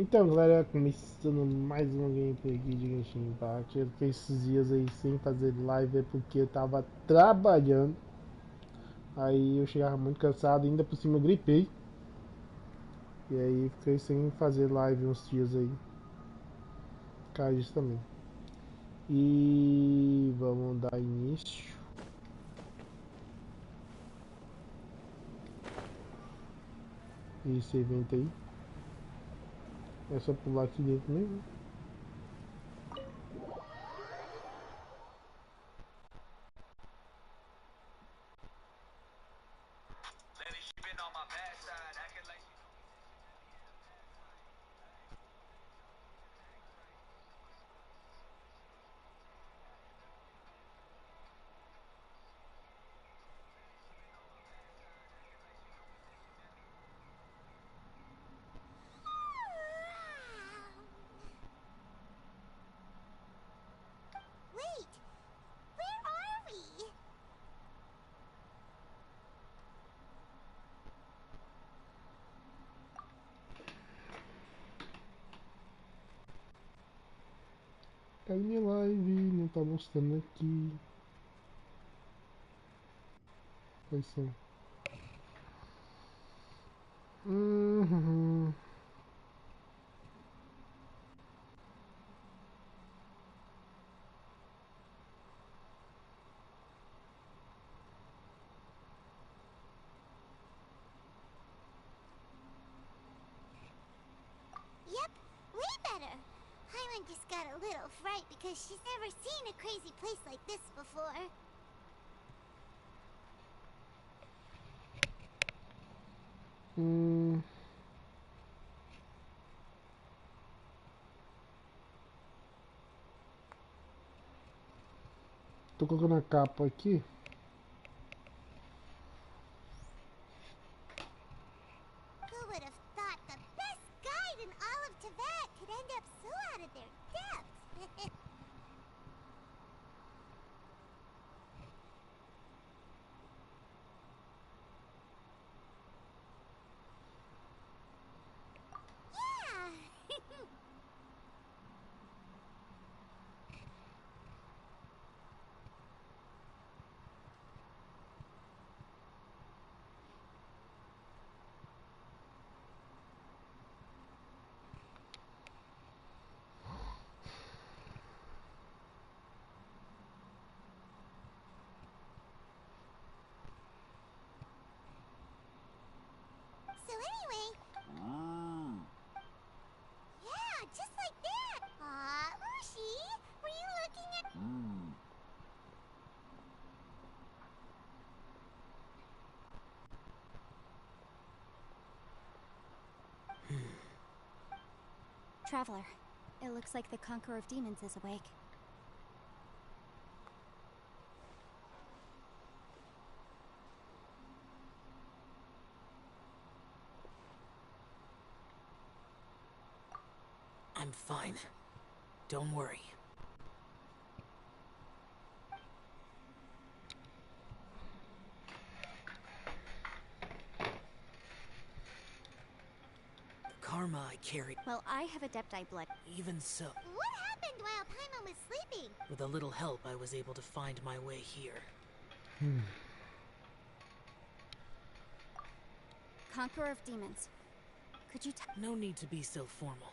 Então, galera, começando mais uma gameplay aqui de Genshin Impact. Eu fiquei esses dias aí sem fazer live porque eu tava trabalhando. Aí eu chegava muito cansado, ainda por cima eu gripei. E aí fiquei sem fazer live uns dias aí. Por causa disso também. E vamos dar início. Esse evento aí. É só pular aqui dentro mesmo. Wait! Where are we? Cadê minha live? Não tá mostrando aqui. Quais são? Uhum. Yep, way better. Hyman just got a little fright because she's never seen a crazy place like this before. Hum. Tô colocando a capa aqui. Who would have thought the best guide in all of Tibet could end up so out of their depth? Yeah! So anyway... Yeah, just like that! Aw, Ushi, were you looking at... Traveler, it looks like the Conqueror of Demons is awake. I'm fine. Don't worry. The karma I carried, Well, I have Adepti blood. even so, What happened while Paimon was sleeping? with a little help I was able to find my way here. Conqueror of Demons. Could you tell? No need to be so formal.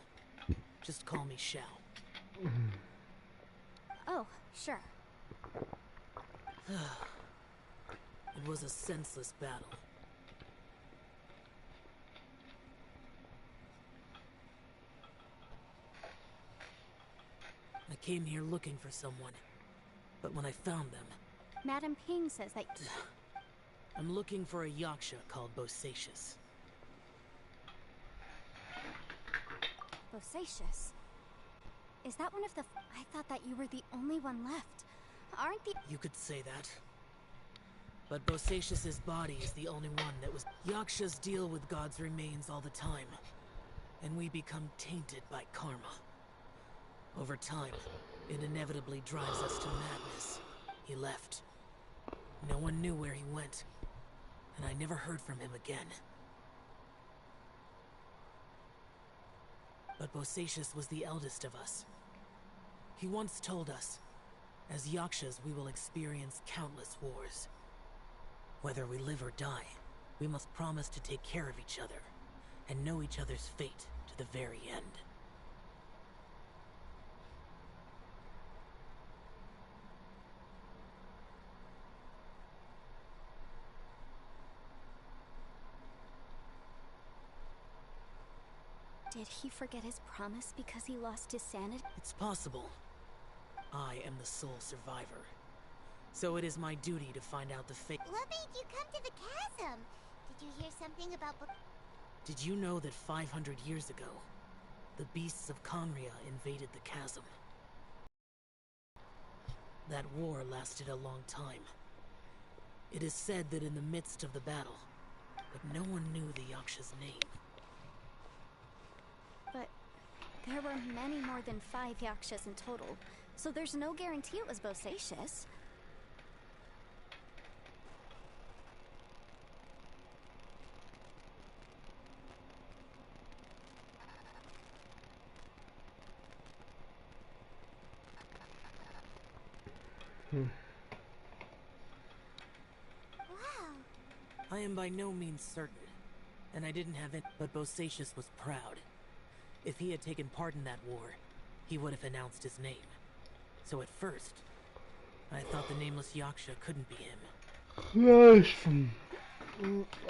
Just call me Xiao. Oh, sure. It was a senseless battle. I came here looking for someone, but when I found them, Madam Ping says that. I'm looking for a yaksha called Bosacius. Bosacius. Is that one of the? I thought that you were the only one left. Aren't the? You could say that. But Bosacius's body is the only one that was... Yakshas deal with God's remains all the time, and we become tainted by karma. Over time, it inevitably drives us to madness. He left. No one knew where he went, and I never heard from him again. But Bosacius was the eldest of us. He once told us, as Yakshas we will experience countless wars. Whether we live or die, we must promise to take care of each other, and know each other's fate to the very end. Did he forget his promise because he lost his sanity? It's possible. I am the sole survivor. So it is my duty to find out the fate. What made you come to the chasm? Did you hear something about... Did you know that 500 years ago, the beasts of Conria invaded the chasm? That war lasted a long time. It is said that in the midst of the battle, but no one knew the Yaksha's name. But there were many more than 5 Yakshas in total, so there's no guarantee it was Bosacius. Wow. I am by no means certain, and I didn't have it, but Bosacius was proud. If he had taken part in that war, he would have announced his name. So at first, I thought the nameless Yaksha couldn't be him. Yes.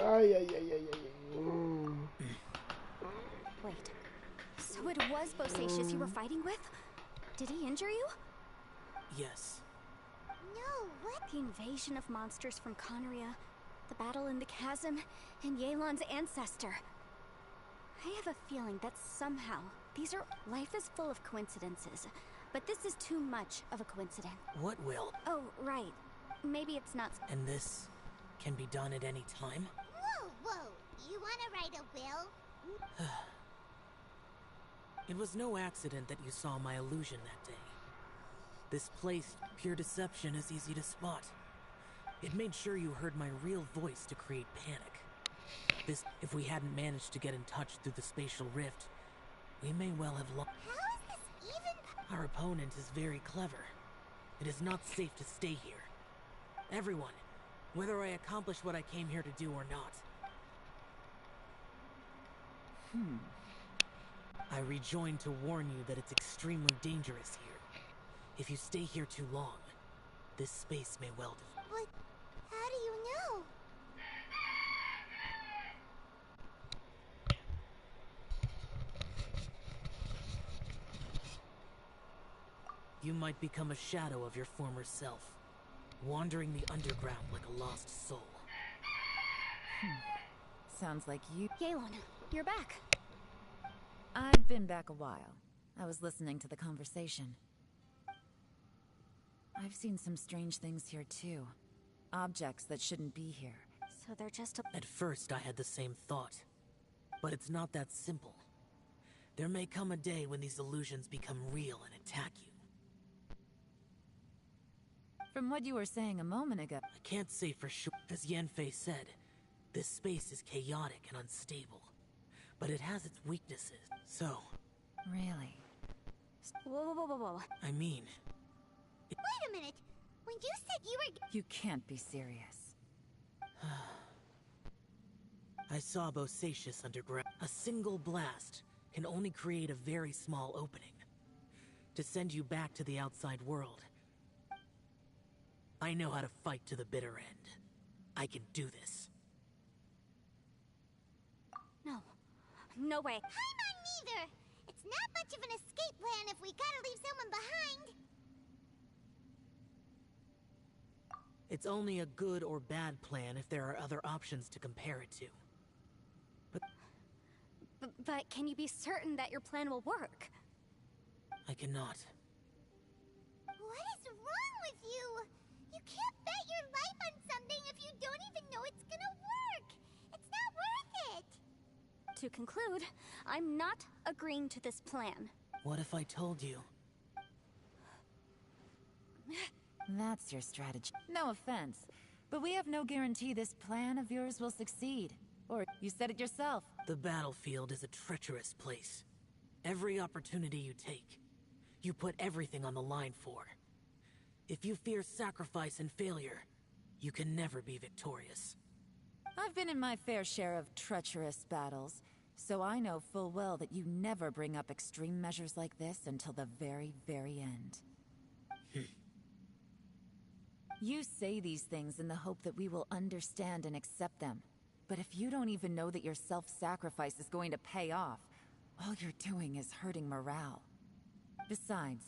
Ay, ay, ay, ay, ay. Wait, so it was Bosacius you were fighting with? Did he injure you? Yes. No, what? The invasion of monsters from Conria, the battle in the chasm, and Yelan's ancestor. I have a feeling that somehow life is full of coincidences, but this is too much of a coincidence. What will? Oh, right. Maybe it's not. And this can be done at any time? Whoa, whoa. You want to write a will? It was no accident that you saw my illusion that day. This place, pure deception, is easy to spot. It made sure you heard my real voice to create panic. If we hadn't managed to get in touch through the spatial rift, we may well have lost. How is this even... Our opponent is very clever. It is not safe to stay here. Everyone, whether I accomplish what I came here to do or not. I rejoined to warn you that it's extremely dangerous here. If you stay here too long, this space may well... But how do you know? You might become a shadow of your former self, wandering the underground like a lost soul. Sounds like you... Yelan, you're back. I've been back a while. I was listening to the conversation. I've seen some strange things here too. Objects that shouldn't be here. So they're just a... At first I had the same thought, but it's not that simple. There may come a day when these illusions become real and attack you. From what you were saying a moment ago... I can't say for sure. As Yanfei said, this space is chaotic and unstable, but it has its weaknesses. So... Really? Whoa. I mean... Wait a minute. When you said you were... You can't be serious. I saw Bosacius underground. A single blast can only create a very small opening to send you back to the outside world. I know how to fight to the bitter end. I can do this. No way. I'm neither. It's not much of an escape plan if we gotta leave someone behind. It's only a good or bad plan if there are other options to compare it to. But can you be certain that your plan will work? I cannot. What is wrong with you? You can't bet your life on something if you don't even know it's gonna work. It's not worth it. To conclude, I'm not agreeing to this plan. What if I told you? That's your strategy. No offense, but we have no guarantee this plan of yours will succeed. Or, you said it yourself. The battlefield is a treacherous place. Every opportunity you take, you put everything on the line for. If you fear sacrifice and failure, you can never be victorious. I've been in my fair share of treacherous battles, so I know full well that you never bring up extreme measures like this until the very, very end. You say these things in the hope that we will understand and accept them. But if you don't even know that your self-sacrifice is going to pay off, all you're doing is hurting morale. Besides,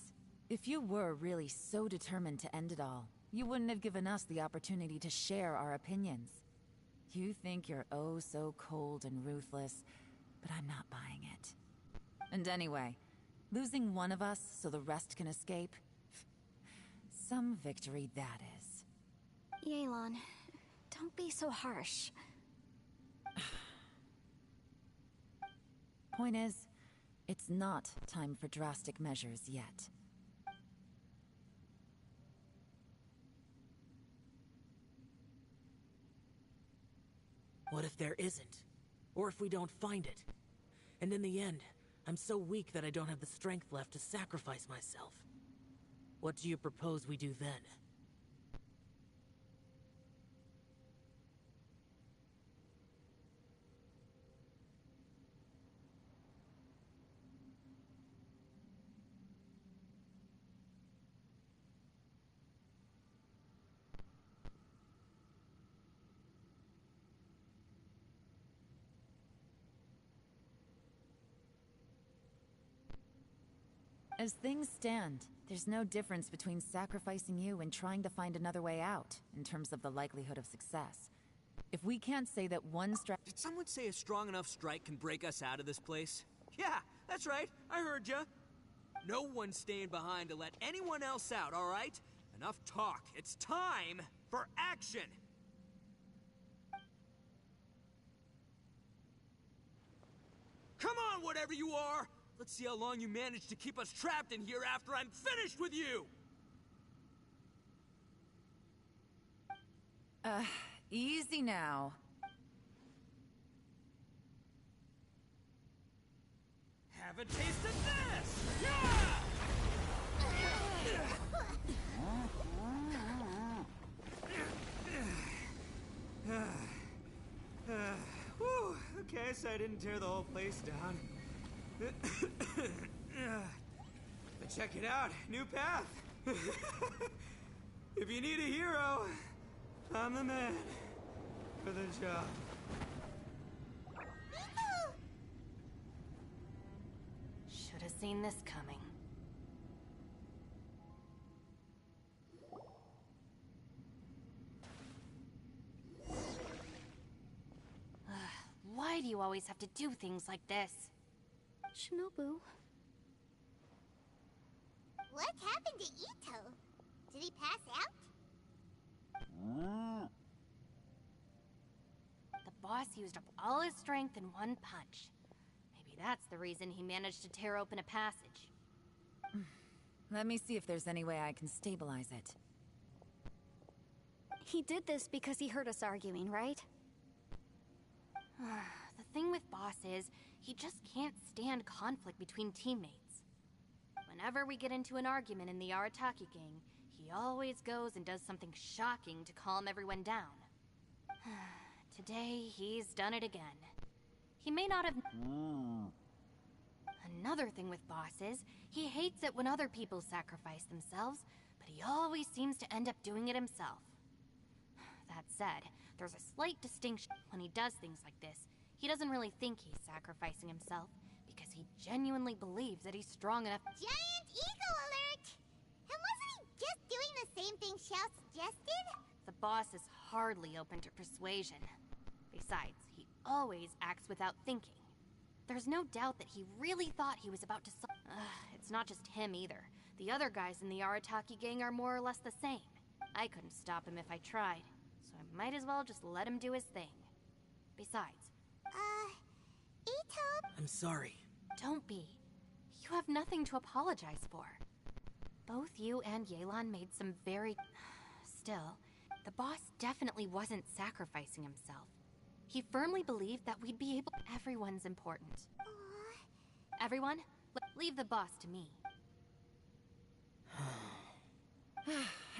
if you were really so determined to end it all, you wouldn't have given us the opportunity to share our opinions. You think you're oh so cold and ruthless, but I'm not buying it. And anyway, losing one of us so the rest can escape? Some victory that is. Yelan, don't be so harsh. Point is, it's not time for drastic measures yet. What if there isn't? Or if we don't find it? And in the end, I'm so weak that I don't have the strength left to sacrifice myself. What do you propose we do then? As things stand, there's no difference between sacrificing you and trying to find another way out, in terms of the likelihood of success. If we can't say that one strike— Did someone say a strong enough strike can break us out of this place? Yeah, that's right. I heard ya. No one's staying behind to let anyone else out, all right? Enough talk. It's time for action! Come on, whatever you are! Let's see how long you manage to keep us trapped in here after I'm finished with you! Easy now. Have a taste of this! Whew, okay, so I didn't tear the whole place down. But check it out, new path. If you need a hero, I'm the man for the job. Should have seen this coming. Why do you always have to do things like this? Shinobu. What happened to Ito? Did he pass out? The boss used up all his strength in one punch. Maybe that's the reason he managed to tear open a passage. Let me see if there's any way I can stabilize it. He did this because he heard us arguing, right? The thing with Boss is, he just can't stand conflict between teammates. Whenever we get into an argument in the Arataki gang, he always goes and does something shocking to calm everyone down. Today, he's done it again. He may not have... Another thing with Boss is, he hates it when other people sacrifice themselves, but he always seems to end up doing it himself. That said, there's a slight distinction. When he does things like this, he doesn't really think he's sacrificing himself, because he genuinely believes that he's strong enough. Giant ego alert! And wasn't he just doing the same thing Xiao suggested? The boss is hardly open to persuasion. Besides, he always acts without thinking. There's no doubt that he really thought he was about to it's not just him either. The other guys in the Arataki gang are more or less the same. I couldn't stop him if I tried, so I might as well just let him do his thing. Besides... Ito? I'm sorry. Don't be. You have nothing to apologize for. Both you and Yelan made some very... Still, the boss definitely wasn't sacrificing himself. He firmly believed that we'd be able... Everyone's important. Everyone, Leave the boss to me.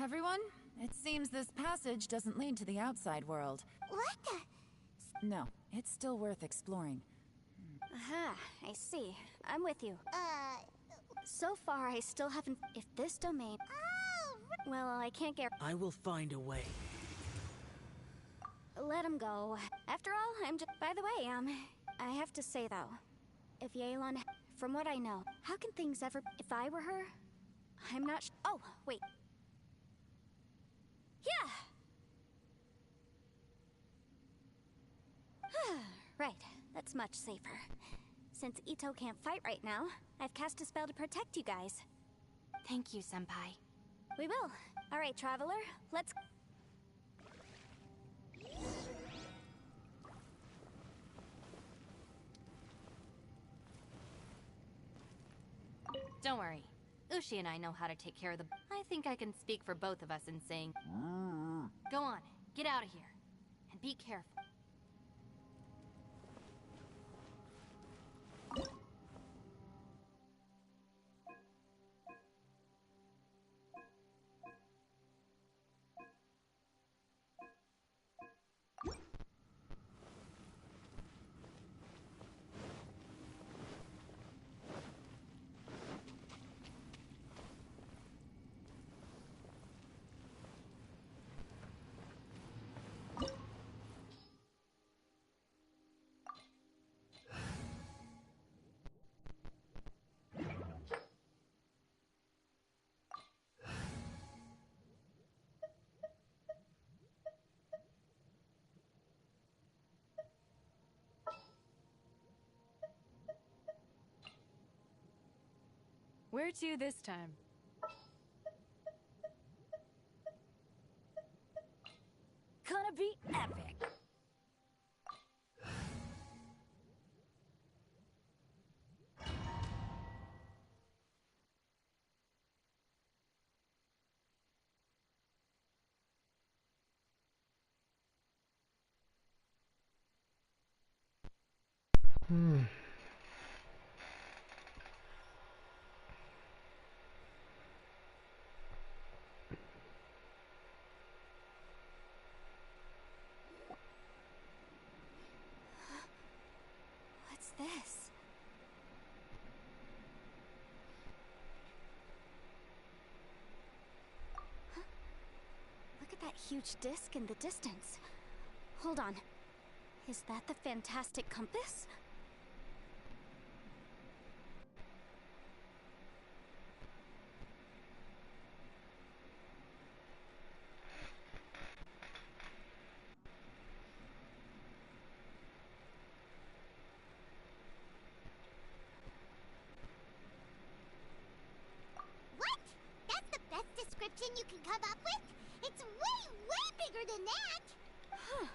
Everyone, it seems this passage doesn't lead to the outside world. What the? No, it's still worth exploring. Aha, I see. I'm with you. So far, I still haven't... If this domain... Oh, Well, I can't get... I will find a way. Let him go. After all, I'm just... By the way, I have to say, though, if Yelan... From what I know, how can things ever... If I were her, I'm not... Oh, wait. Yeah! Right, that's much safer. Since Ito can't fight right now, I've cast a spell to protect you guys. Thank you, Senpai. We will. All right, Traveler, let's... Don't worry. Ushi and I know how to take care of the... I think I can speak for both of us in saying... Go on, get out of here. And be careful. Where to this time? Gonna be epic. What's this? Huh? Look at that huge disc in the distance. Hold on. Is that the fantastic compass? what? That's the best description you can come up with? It's way, way bigger than that! Huh.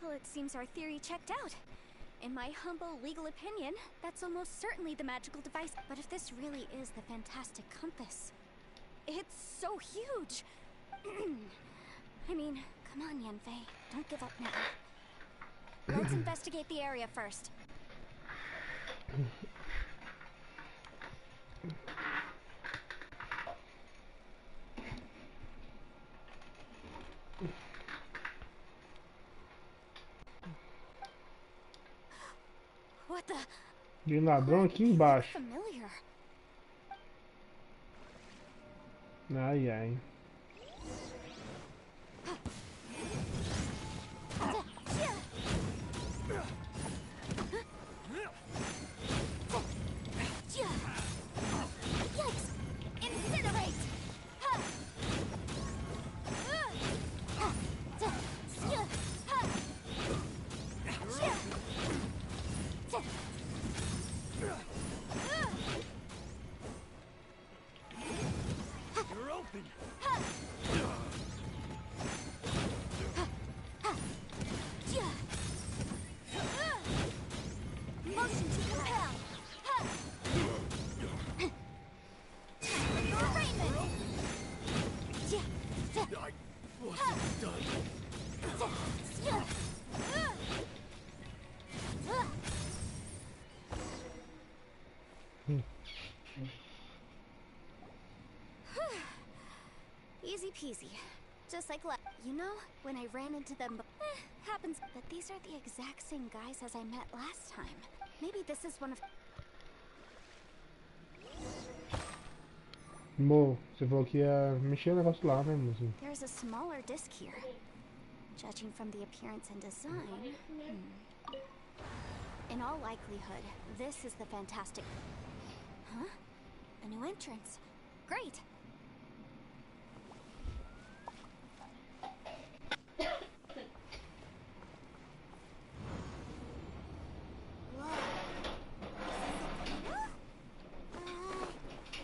Well, it seems our theory checked out. In my humble legal opinion, that's almost certainly the magical device. But if this really is the fantastic compass, it's so huge! I mean, come on, Yanfei. Don't give up now. Let's investigate the area first. What the? Tem ladrão aqui embaixo. Familiar. Ai, ai. Yikes! Incinerate! You're open. Easy peasy. Just like you know, when I ran into them, happens that these are the exact same guys as I met last time. Maybe this is one of... Mo, você falou que ia mexer o negócio lá, né, moço? There's a smaller disc here. Judging from the appearance and design... In all likelihood, this is the fantastic... Huh? A new entrance. Great!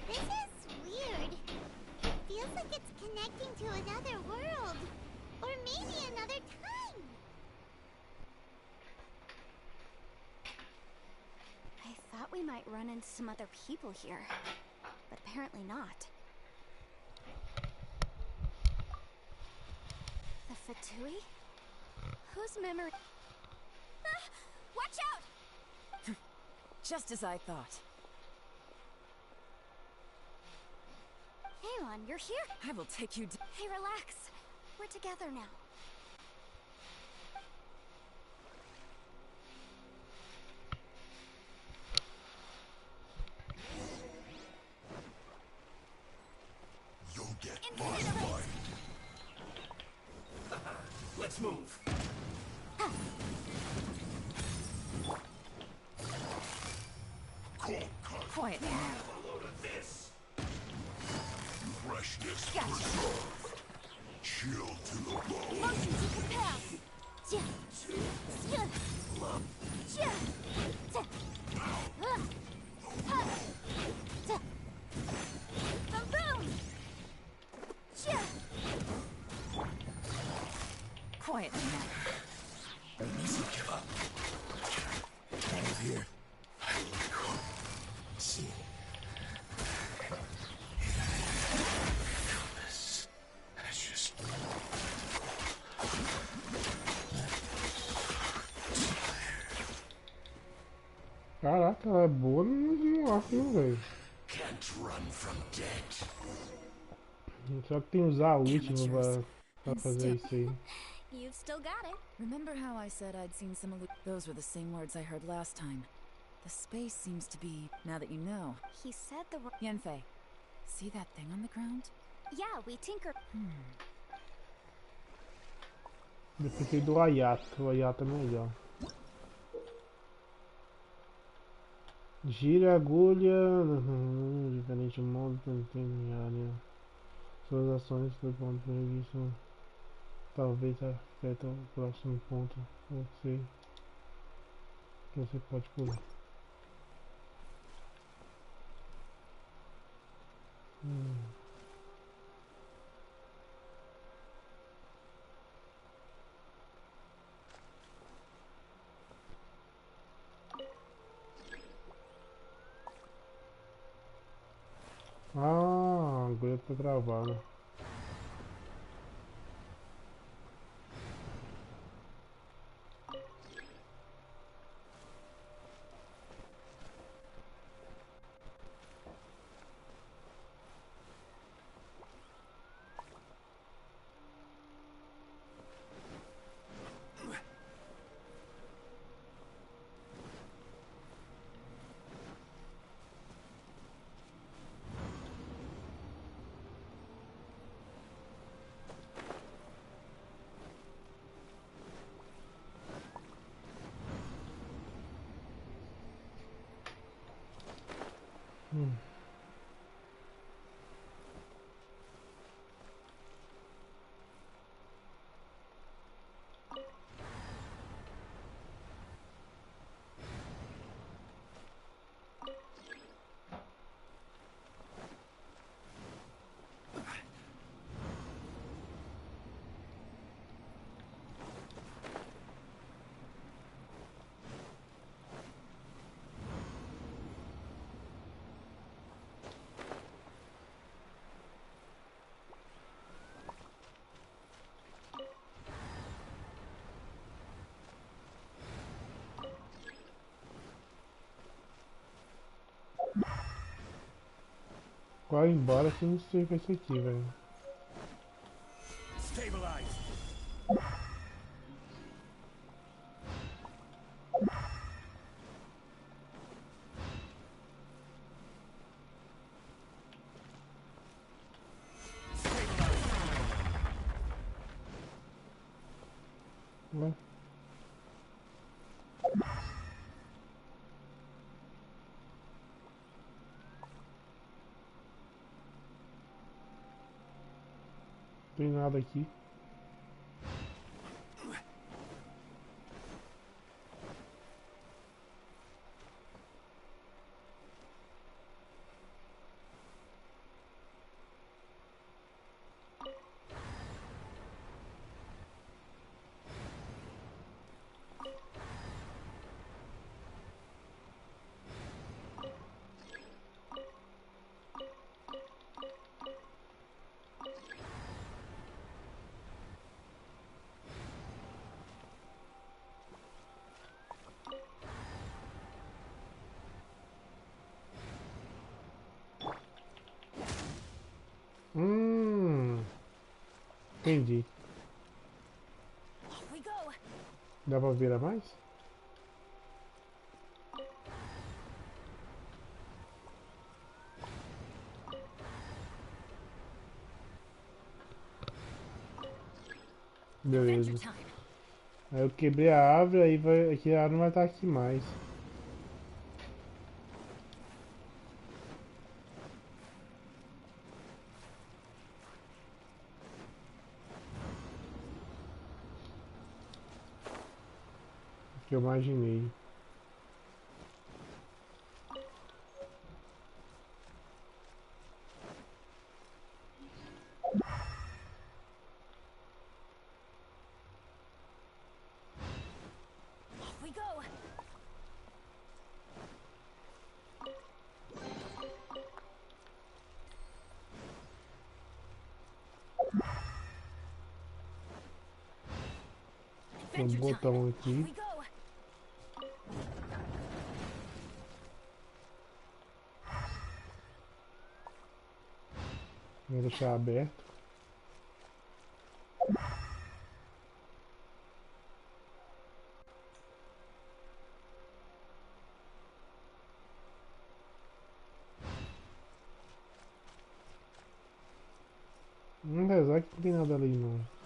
This is weird. It feels like it's connecting to another world. Or maybe another time. I thought we might run into some other people here, but apparently not. The Fatui? Whose memory... Ah! Watch out! Just as I thought. Aaron, you're here? I will take you Hey, relax. We're together now. You'll get modified. Let's move. Quiet now. A load of this. Freshness Gotcha. preserved. Chill to the bone. Motions you can pass. Yeah. Yeah. Yeah. Boom. Yeah. Quiet now. Easy give up. Over here. I will go. See. Compass. That's just. Caraca, ela é boa no óculos, velho. Can't run from dead. Só que tem que usar a última pra fazer isso aí. You've still got it. Remember how I said I'd seen some Those were the same words I heard last time. The space seems to be... Now that you know. He said the word. Yanfei, see that thing on the ground? Yeah, we tinkered. Eu fiquei do Ayato, o Ayato é melhor. Gira a agulha, diferente modo para entender suas ações do ponto de vista. Talvez afeta o próximo ponto. Ou sei que você pode pular. Ah, a agulha tá travada. Corre embora se não sei pra isso aqui, velho. Stabilize. Ué? Não tem nada aqui. Entendi. Off we go. Dá pra virar mais? Beleza. Adventure time. Aí eu quebrei a árvore, aí vai, aqui a árvore não vai estar aqui mais. Que eu imaginei. Off we go. Tem um Adventure botão time. aqui. Off we go. Vou deixar aberto. Apesar que não tem nada ali não.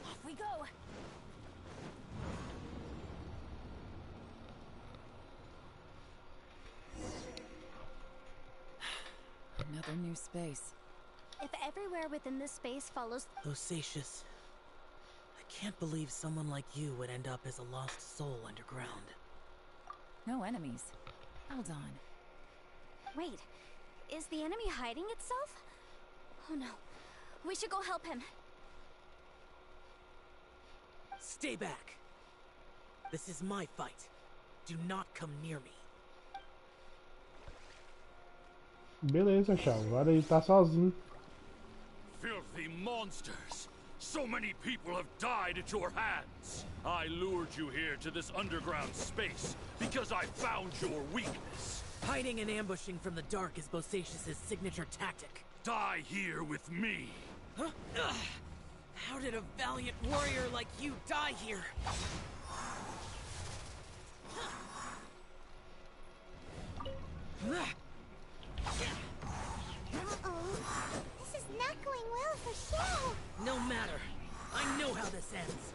Off we go. Another new space. If everywhere within this space follows... Bosacious. I can't believe someone like you would end up as a lost soul underground. No enemies. Hold on. Wait, is the enemy hiding itself? Oh no, we should go help him. Stay back. This is my fight. Do not come near me. Beleza, Chavo. Agora ele tá sozinho. Filthy monsters! So many people have died at your hands! I lured you here to this underground space because I found your weakness. Hiding and ambushing from the dark is Bosacious' signature tactic. Die here with me! Huh? Ugh. How did a valiant warrior like you die here? Uh-oh. This is not going well for show. No matter. I know how this ends.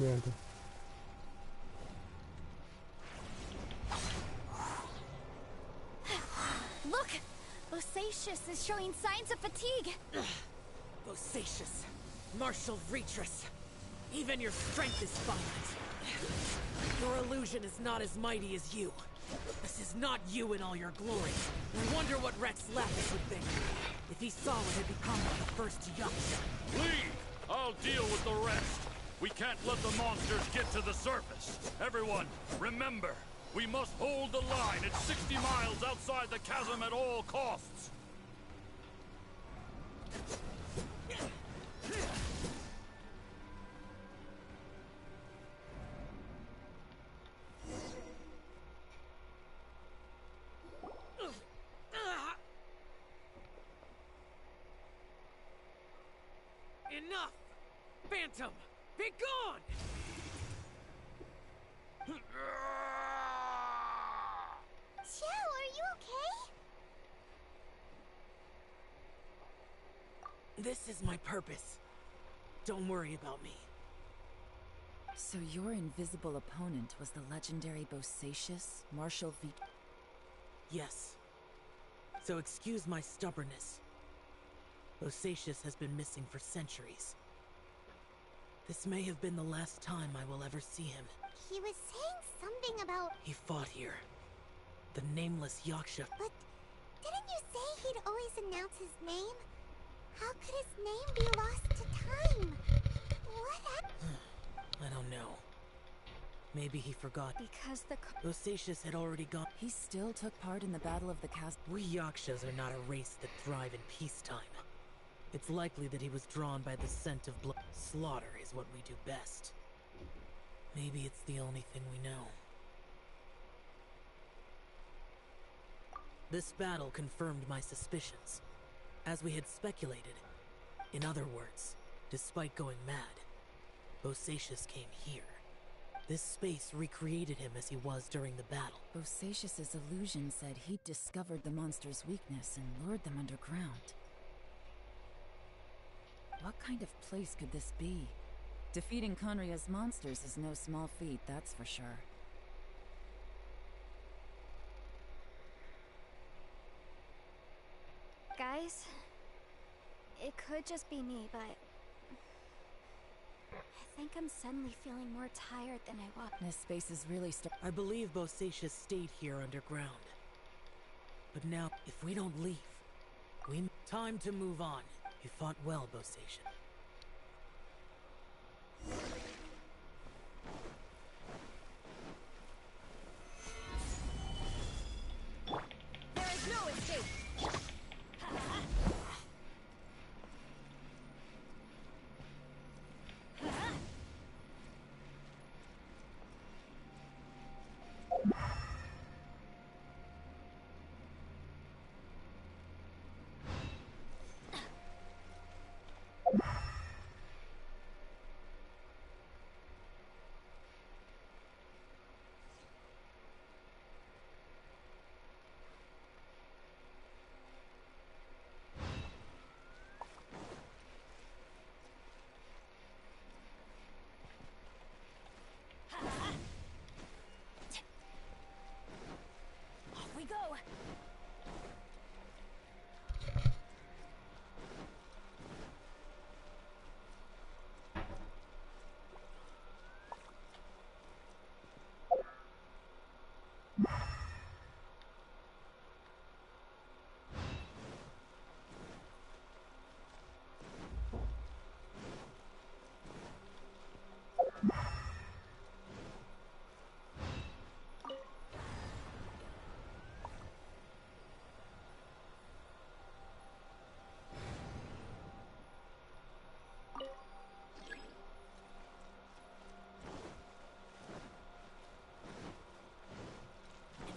Merda. Look! Bosacious is showing signs of fatigue. Bosacious. Martial Retreat. Even your strength is finite. Your illusion is not as mighty as you. This is not you in all your glory. I wonder what Rex Lapis would think if he saw what had become of the first Yaksha. Leave! I'll deal with the rest. We can't let the monsters get to the surface. Everyone, remember, we must hold the line at 60 miles outside the chasm at all costs. Enough! Phantom, be gone! Joe, are you okay? This is my purpose. Don't worry about me. So your invisible opponent was the legendary Bosacius, Marshal V. Yes. So excuse my stubbornness. Bosacius has been missing for centuries. This may have been the last time I will ever see him. He was saying something about... He fought here. The nameless Yaksha. But didn't you say he'd always announce his name? How could his name be lost to time? What happened? I don't know. Maybe he forgot. Because the... Bosacius had already gone. He still took part in the Battle of the Chasm. We Yakshas are not a race that thrive in peacetime. It's likely that he was drawn by the scent of blood. Slaughter is what we do best. Maybe it's the only thing we know. This battle confirmed my suspicions, as we had speculated. In other words, despite going mad, Bosacius came here. This space recreated him as he was during the battle. Bosacius's illusion said he'd discovered the monster's weakness and lured them underground. What kind of place could this be? Defeating Conria's monsters is no small feat, that's for sure. Guys, it could just be me, but... I think I'm suddenly feeling more tired than I was. This space is really I believe Bosacius stayed here underground. But now, if we don't leave, time to move on. You fought well, Bosacius. There is no escape! Off we go!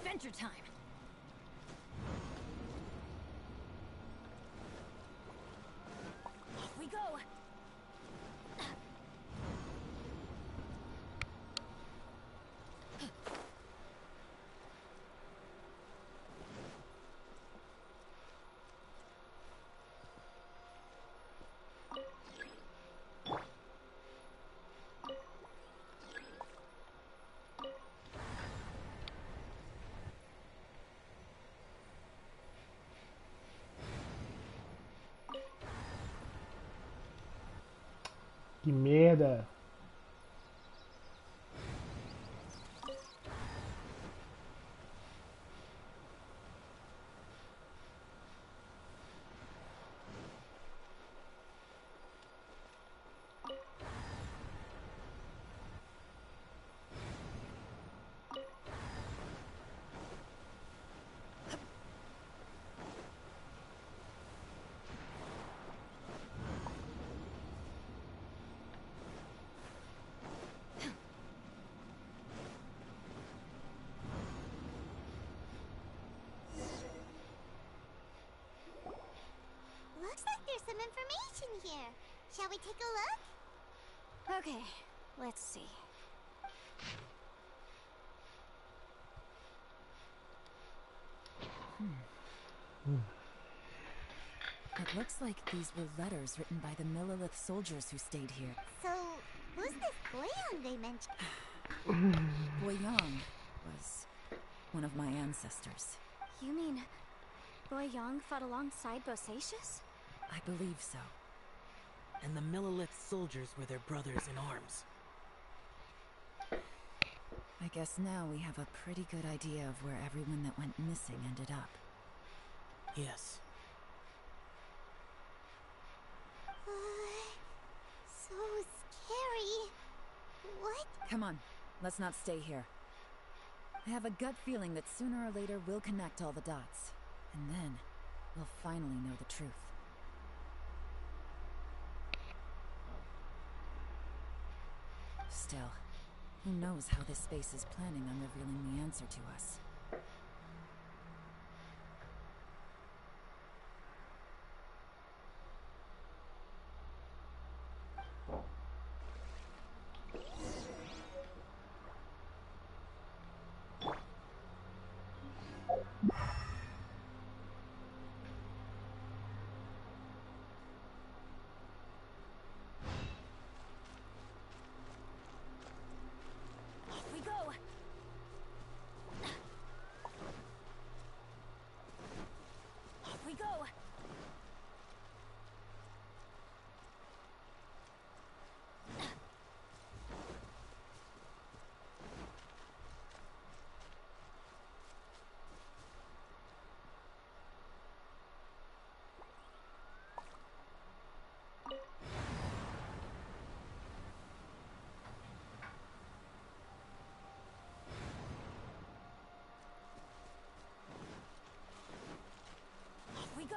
Adventure time! Off we go! Que merda! here. Shall we take a look? Okay, let's see. It looks like these were letters written by the Millilith soldiers who stayed here. So, who's this Boyan they mentioned? Boyang was one of my ancestors. You mean Boyang fought alongside Bosacius? I believe so. And the Millilith soldiers were their brothers in arms. I guess now we have a pretty good idea of where everyone that went missing ended up. Yes. So scary. What? Come on, let's not stay here. I have a gut feeling that sooner or later we'll connect all the dots. And then, we'll finally know the truth. Still, who knows how this space is planning on revealing the answer to us. Off we go. Off we go. Off we go.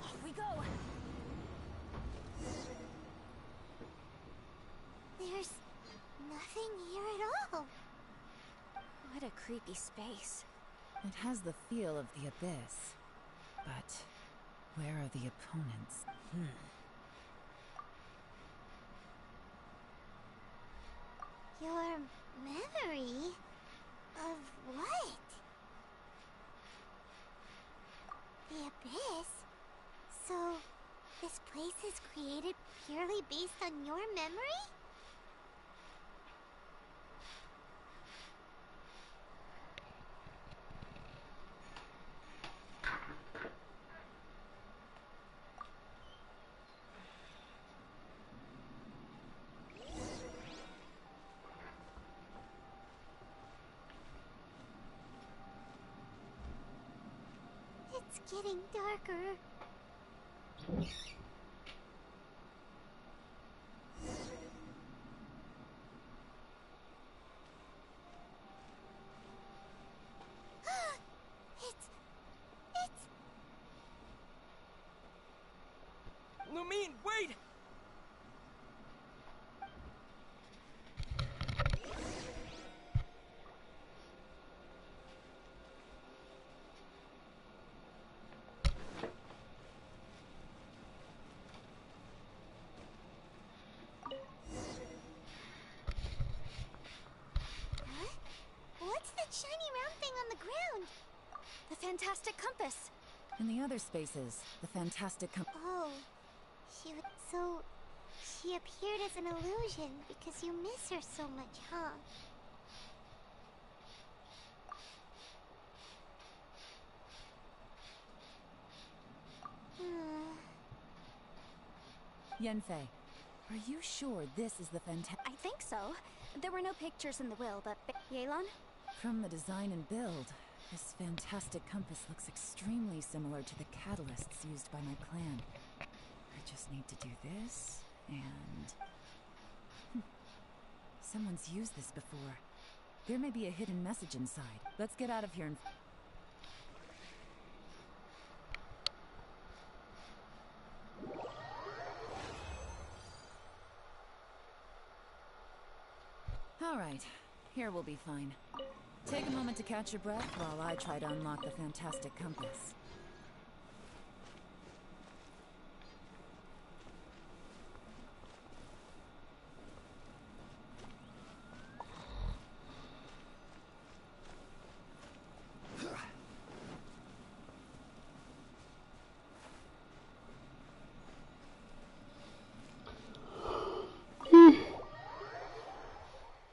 Off we go. There's nothing here at all. What a creepy space. It has the feel of the abyss. But where are the opponents? Your memory of what? The abyss? So, this place is created purely based on your memory? It's getting darker. It's... Lumine, wait! Huh? What's that shiny round thing on the ground? The fantastic compass. In the other spaces, the fantastic Oh, so she appeared as an illusion because you miss her so much, huh? Yanfei, are you sure this is the I think so. There were no pictures in the will, but Yelan? From the design and build, this fantastic compass looks extremely similar to the catalysts used by my clan. I just need to do this, and... Someone's used this before. There may be a hidden message inside. Let's get out of here and... All right, Here we'll be fine. Take a moment to catch your breath while I try to unlock the fantastic compass.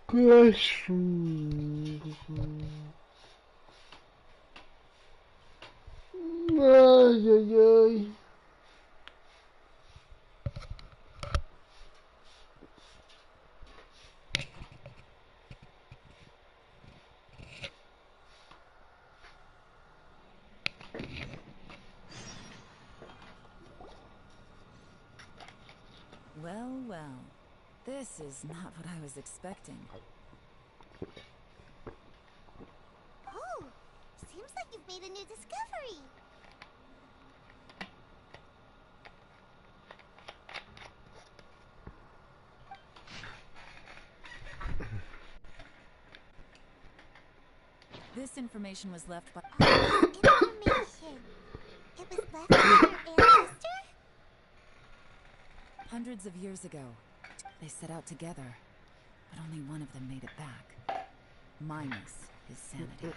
Gosh. Ai, ai, ai. Well, well. This is not what I was expecting. Oh, seems like you've made a new discovery. This information was left by... Information. It was left by your ancestor? Hundreds of years ago. They set out together, but only one of them made it back. Minus his sanity.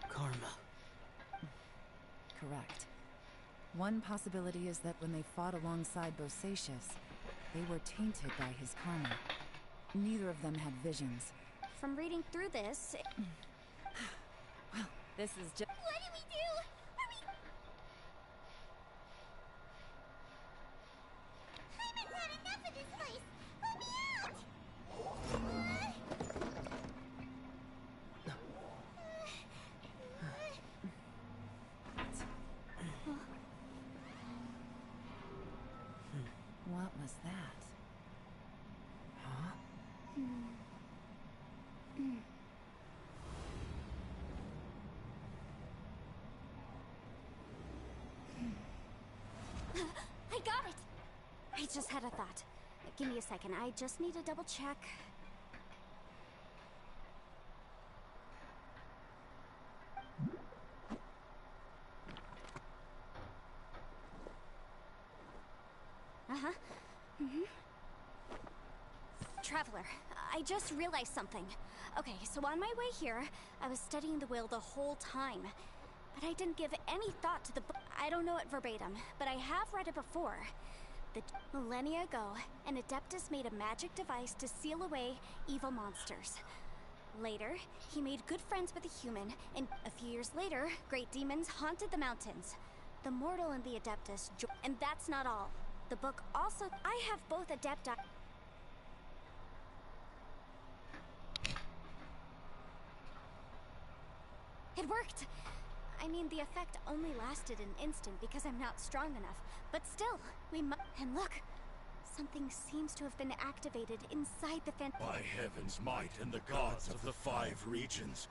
Karma. Correct. One possibility is that when they fought alongside Bosacius, they were tainted by his karma. Neither of them had visions. From reading through this, Well, this is just... What do we do? Are we... Hyman's had enough of this place. Let me out! What was that? I got it! I just had a thought. Give me a second, I just need to double check. Uh-huh. Traveler, I just realized something. Okay, so on my way here, I was studying the will the whole time. But I didn't give any thought to the book. I don't know it verbatim, but I have read it before. Millennia ago, an Adeptus made a magic device to seal away evil monsters. Later, he made good friends with a human, and a few years later, great demons haunted the mountains. The mortal and the Adeptus and that's not all. The book also... I have both Adepti... It worked! I mean, the effect only lasted an instant because I'm not strong enough. But still, we must... And look! Something seems to have been activated inside the By heaven's might and the gods of the 5 regions,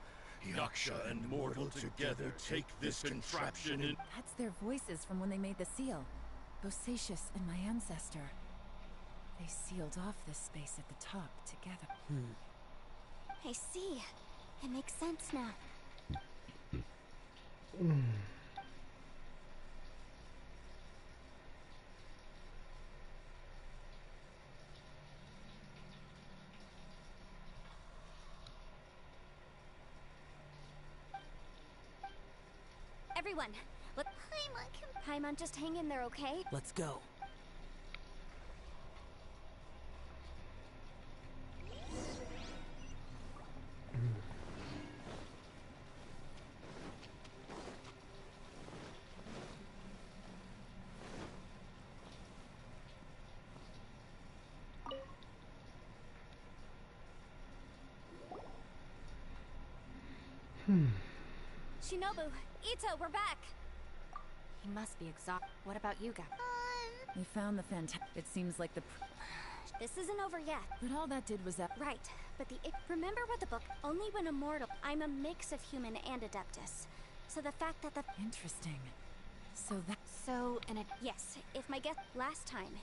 Yaksha and mortal together take this contraption in... That's their voices from when they made the seal. Bosacius and my ancestor. They sealed off this space at the top together. I see. It makes sense now. Everyone, look. Paimon, just hang in there, okay? Let's go. Shinobu, Ito, we're back! He must be exhausted. What about you guys? We found the It seems like the... This isn't over yet. But all that did was that... Right, but remember what the book... Only when immortal... I'm a mix of human and Adeptus. So the fact that the... Interesting. So that... So, and it... Yes, if my guess... Last time.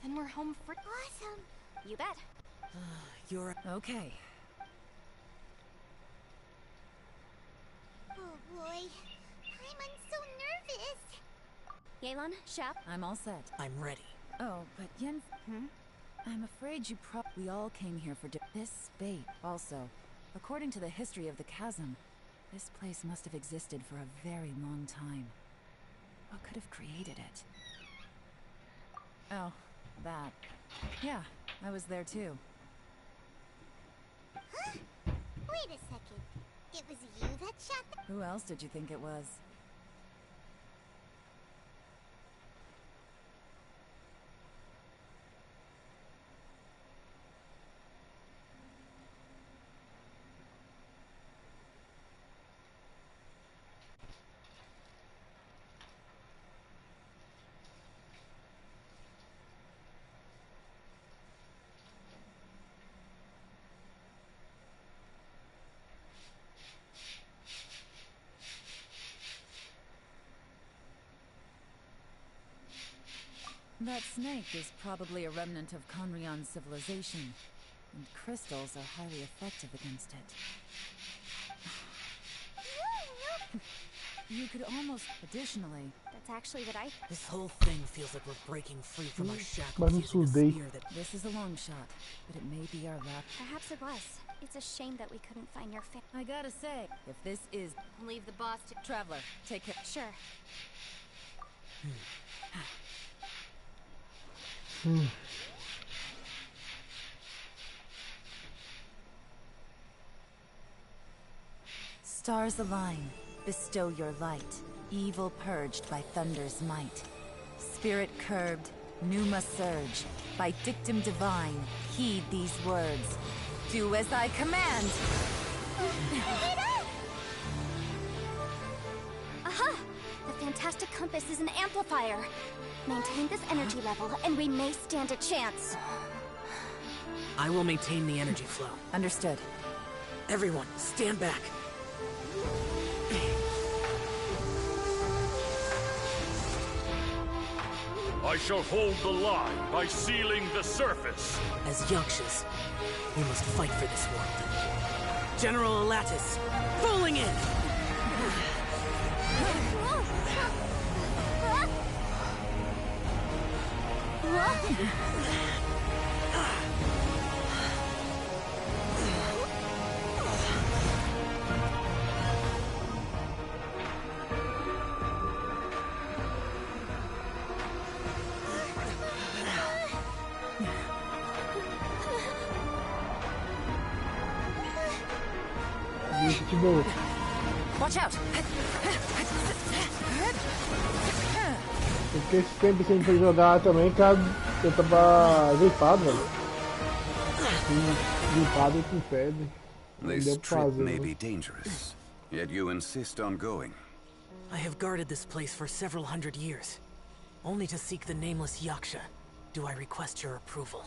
Then we're home for... Awesome! You bet. You're... Okay. Oh boy. I'm so nervous. Yelan, Shep? I'm all set. I'm ready. Oh, but Yen... I'm afraid you we all came here for this bait. Also, according to the history of the chasm, this place must have existed for a very long time. What could have created it? Oh, that. Yeah, I was there too. Huh? Wait a second. It was you that shot the... Who else did you think it was? That snake is probably a remnant of Conrian's civilization, and crystals are highly effective against it. You could almost... Additionally... That's actually what I... This whole thing feels like we're breaking free from our shackles Mas using a estudei. spear that... This is a long shot, but it may be our last... Perhaps it was. It's a shame that we couldn't find your I gotta say, if this is... Leave the boss to... Traveler, take care. Sure. Stars align, bestow your light. Evil purged by thunder's might. Spirit curbed, pneuma surge. By dictum divine, heed these words. Do as I command! Aha! The fantastic compass is an amplifier. Maintain this energy level, and we may stand a chance. I will maintain the energy flow. Understood. Everyone, stand back. I shall hold the line by sealing the surface. As Yakshas, we must fight for this world. General Elatus, falling in! Gente boa. Watch out! Eu fiquei esse tempo sem poder jogar também, que eu tava gripado, velho. Gripado e com febre. Não This deu pra trip fazer. may Né? be dangerous, yet you insist on going. I have guarded this place for several hundred years, only to seek the nameless Yaksha. Do I request your approval?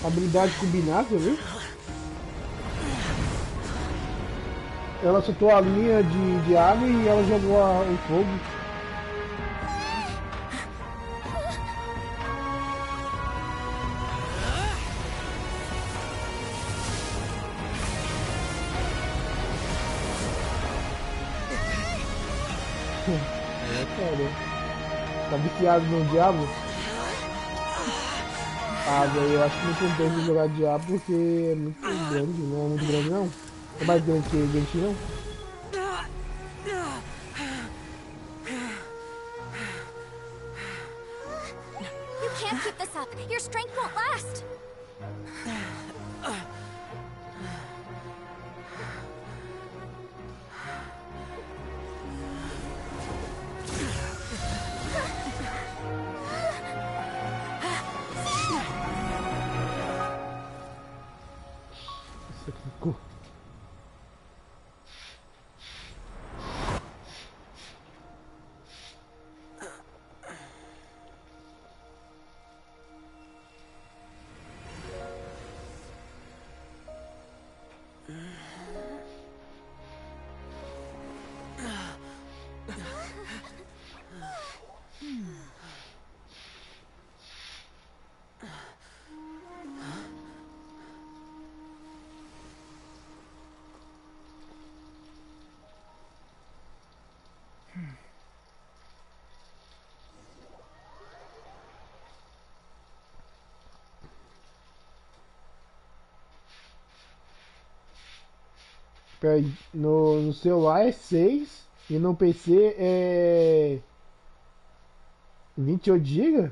Habilidade combinada, viu? Ela soltou a linha de água e ela jogou o fogo. É, cara. Tá viciado no diabo? Ah, velho, eu acho que não compensa jogar Diablo porque é muito grande, não é muito grande não? É mais grande que Genshin não? You can't keep this up. Your strength won't last. clicou. Peraí, no celular é 6 e no PC é 28 GB?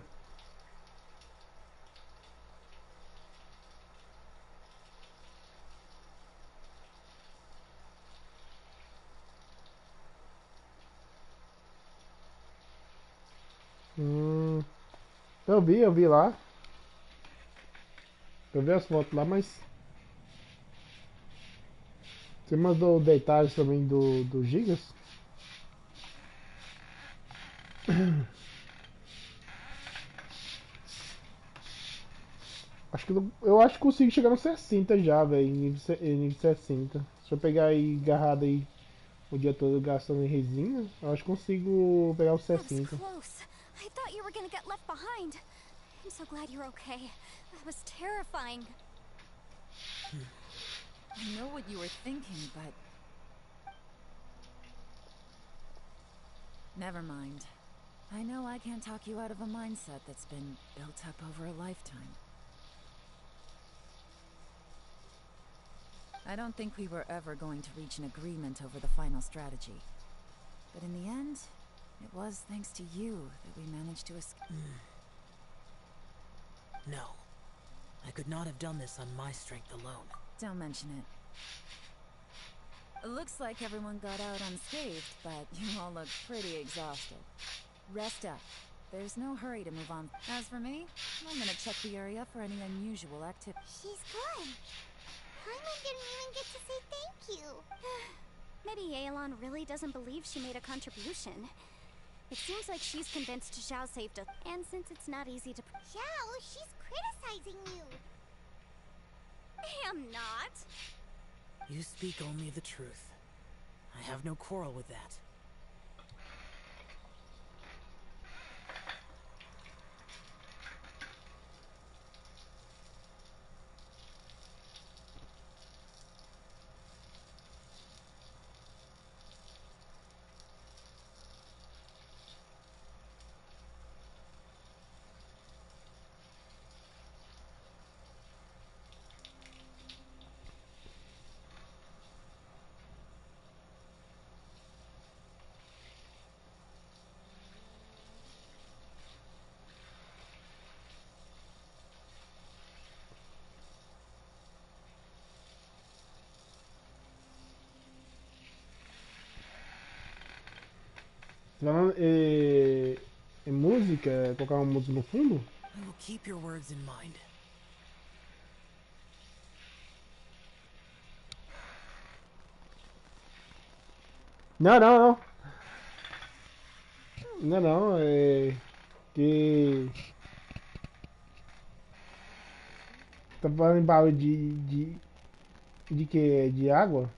Eu vi lá. Eu vi as fotos lá, mas você mandou detalhes também do gigas? Eu acho que consigo chegar no 60 já, velho, nível 60. Se eu pegar aí agarrado aí o dia todo gastando em resina, eu acho que consigo pegar o That was 60. close. I thought you were gonna get left behind. I'm so glad you're okay. That was terrifying. I know what you were thinking, but... Never mind. I know I can't talk you out of a mindset that's been built up over a lifetime. I don't think we were ever going to reach an agreement over the final strategy. But in the end, it was thanks to you that we managed to escape. No. I could not have done this on my strength alone. Don't mention it. It looks like everyone got out unscathed, but you all look pretty exhausted. Rest up. There's no hurry to move on. As for me, I'm gonna check the area for any unusual activity. She's gone. Paimon didn't even get to say thank you. Maybe Yelan really doesn't believe she made a contribution. It seems like she's convinced Zhao saved us. And since it's not easy to... Zhao, she's criticizing you. I am not. You speak only the truth. I have no quarrel with that. Falando em música, colocar uma música no fundo? I will keep your words in mind. Não, não, não. Não, não, é que tá falando em barulho de que? De água?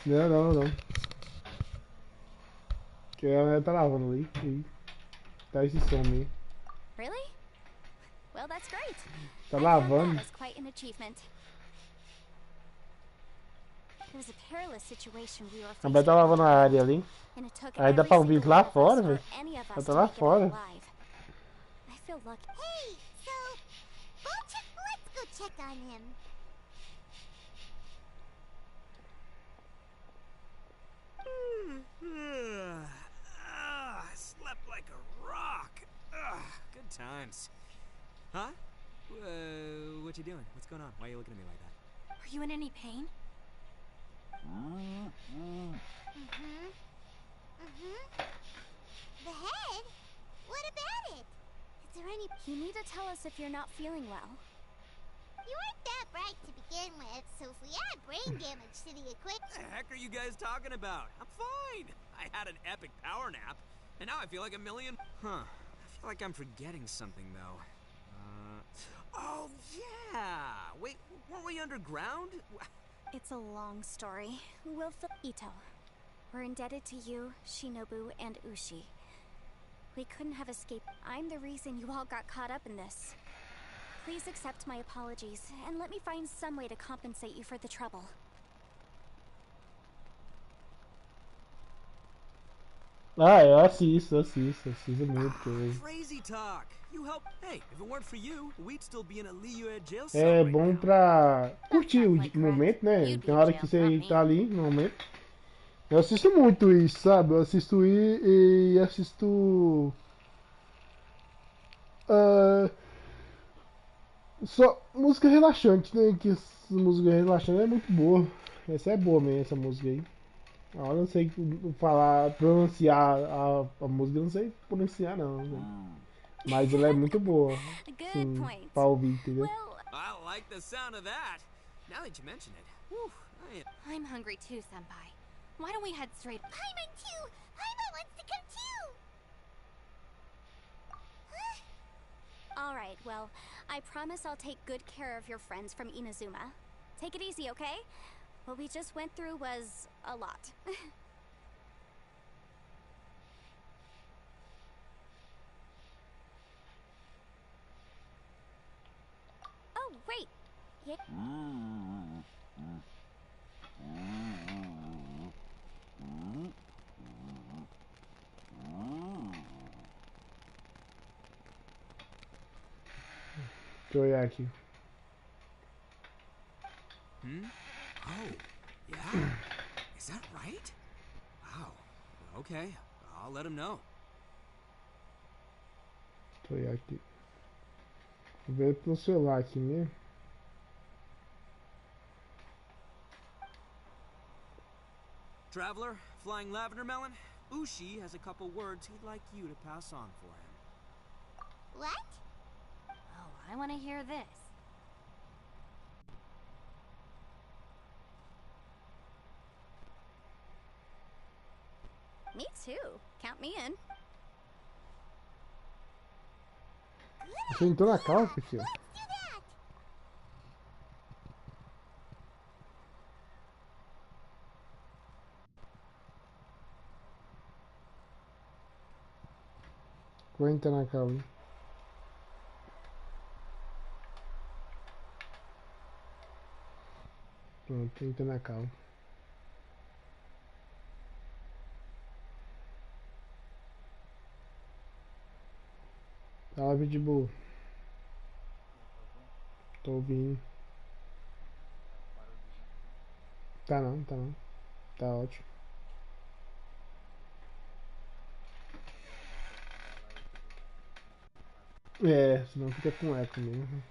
Não, não, não. Que ela tá lavando ali. E tá esse som aí. Really? Well, that's great. Tá I count lavando. that as quite an achievement. It was a perilous situation we were A facing, Beth tá lavando a área ali. and it took Aí dá every pra ouvir single lá one of fora, us or velho. any of Ela us tá to lá make it out fora. alive. I feel lucky. Hey, so let's go check on him. Slept like a rock. Good times. Huh? What you doing? What's going on? Why are you looking at me like that? Are you in any pain? me. You need to tell us if you're not feeling well. You aren't that bright to begin with, so if we add brain damage to the equipment. What the heck are you guys talking about? I'm fine. I had an epic power nap, and now I feel like a million. Huh. I feel like I'm forgetting something, though. Oh, yeah! Wait, weren't we underground? It's a long story. We'll Ito. We're indebted to you, Shinobu, and Ushi. We couldn't have escaped. I'm the reason you all got caught up in this. Please accept my apologies, and let me find some way to compensate you for the trouble. Ah, eu assisto muito coisa. Crazy talk. You help. Hey, if it weren't for you, we'd still be in a Liyue jail cell É right bom now. pra curtir o momento, né? Tem hora que você tá ali no momento. Eu assisto muito isso, sabe? Eu assisto e assisto. Só música relaxante, né? Que música relaxante é muito boa. Essa é boa mesmo, essa música aí. Agora eu não sei falar, pronunciar a música, eu não sei pronunciar não. Né? Mas ela é muito boa. Sim, pra ouvir, entendeu? I like the sound of that. Now that you mention it. Whew, I'm hungry too, Senpai. Why don't we head straight? Paimon too! Paimon wants to come too! Alright, well, I promise I'll take good care of your friends from Inazuma. Take it easy, okay? What we just went through was a lot. Oh, wait! Yeah. Deixa eu olhar aqui. Oh, yeah? Is that right? Wow. Okay, I'll let him know. Deixa eu olhar aqui. Vou ver pelo celular aqui mesmo. Traveler, flying lavender melon, Ushi has a couple words he'd like you to pass on for him. What? Oh, I want to hear this. Me too. Count me in. Você entrou na calça, filho? Let's do that! Vou entrar na calça, hein? Pronto, entra na calça. Salve de boa. Tô ouvindo. Tá não, tá não. Tá ótimo. É, senão fica com eco mesmo.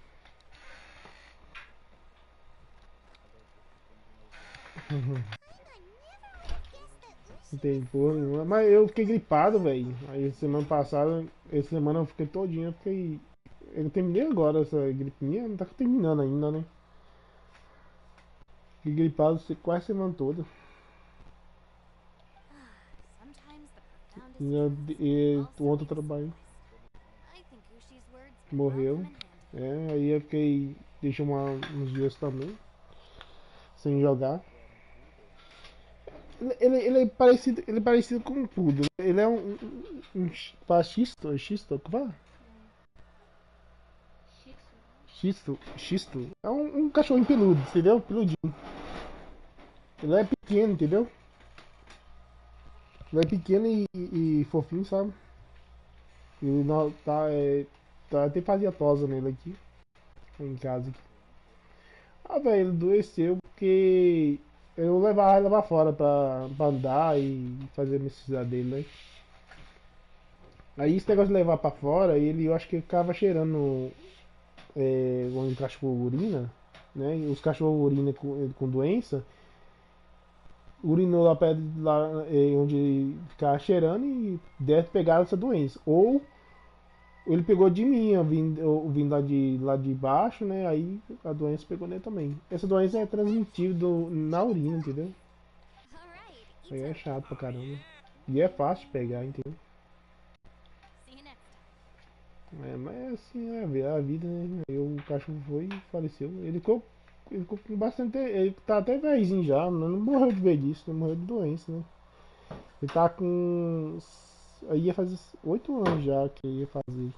Não tem porra nenhuma. Mas eu fiquei gripado, velho. Aí semana passada, essa semana eu fiquei todinho, eu fiquei. Eu terminei agora essa gripinha, não tá terminando ainda, né? Fiquei gripado quase a semana toda. Sometimes the profoundest E truths o also outro make trabalho sense. I think Ushi's words can morreu. well come in handy. É, aí eu fiquei. Deixei uns dias também. Sem jogar. Ele é parecido com um poodle. Ele é um xisto, é xisto, que fala? Xisto. É um cachorrinho peludo, entendeu? Peludinho. Ele é pequeno, entendeu? Ele é pequeno e fofinho, sabe? Ele não, tá até fazia tosa nele aqui. Em casa aqui. Ah, velho, ele adoeceu porque eu levava ela pra fora pra andar e fazer a necessidade dele, né? Aí esse negócio de levar pra fora, ele eu acho que ficava cheirando onde o cachorro urina, né? Os cachorros urinam com doença, urinou lá perto lá onde ficava cheirando e deve pegar essa doença. Ou Ele pegou de mim, eu vim lá de baixo, né? Aí a doença pegou nele também. Essa doença é transmitida na urina, entendeu? Alright, Aí é Ito. chato pra caramba. E é fácil de pegar, entendeu? See you next time. É, mas assim, a vida, né? Aí o cachorro foi e faleceu. Ele ficou com bastante. Ele tá até velhinho já, não morreu de velhice, não morreu de doença, né? Ele tá com. Aí ia fazer 8 anos já que ele ia fazer.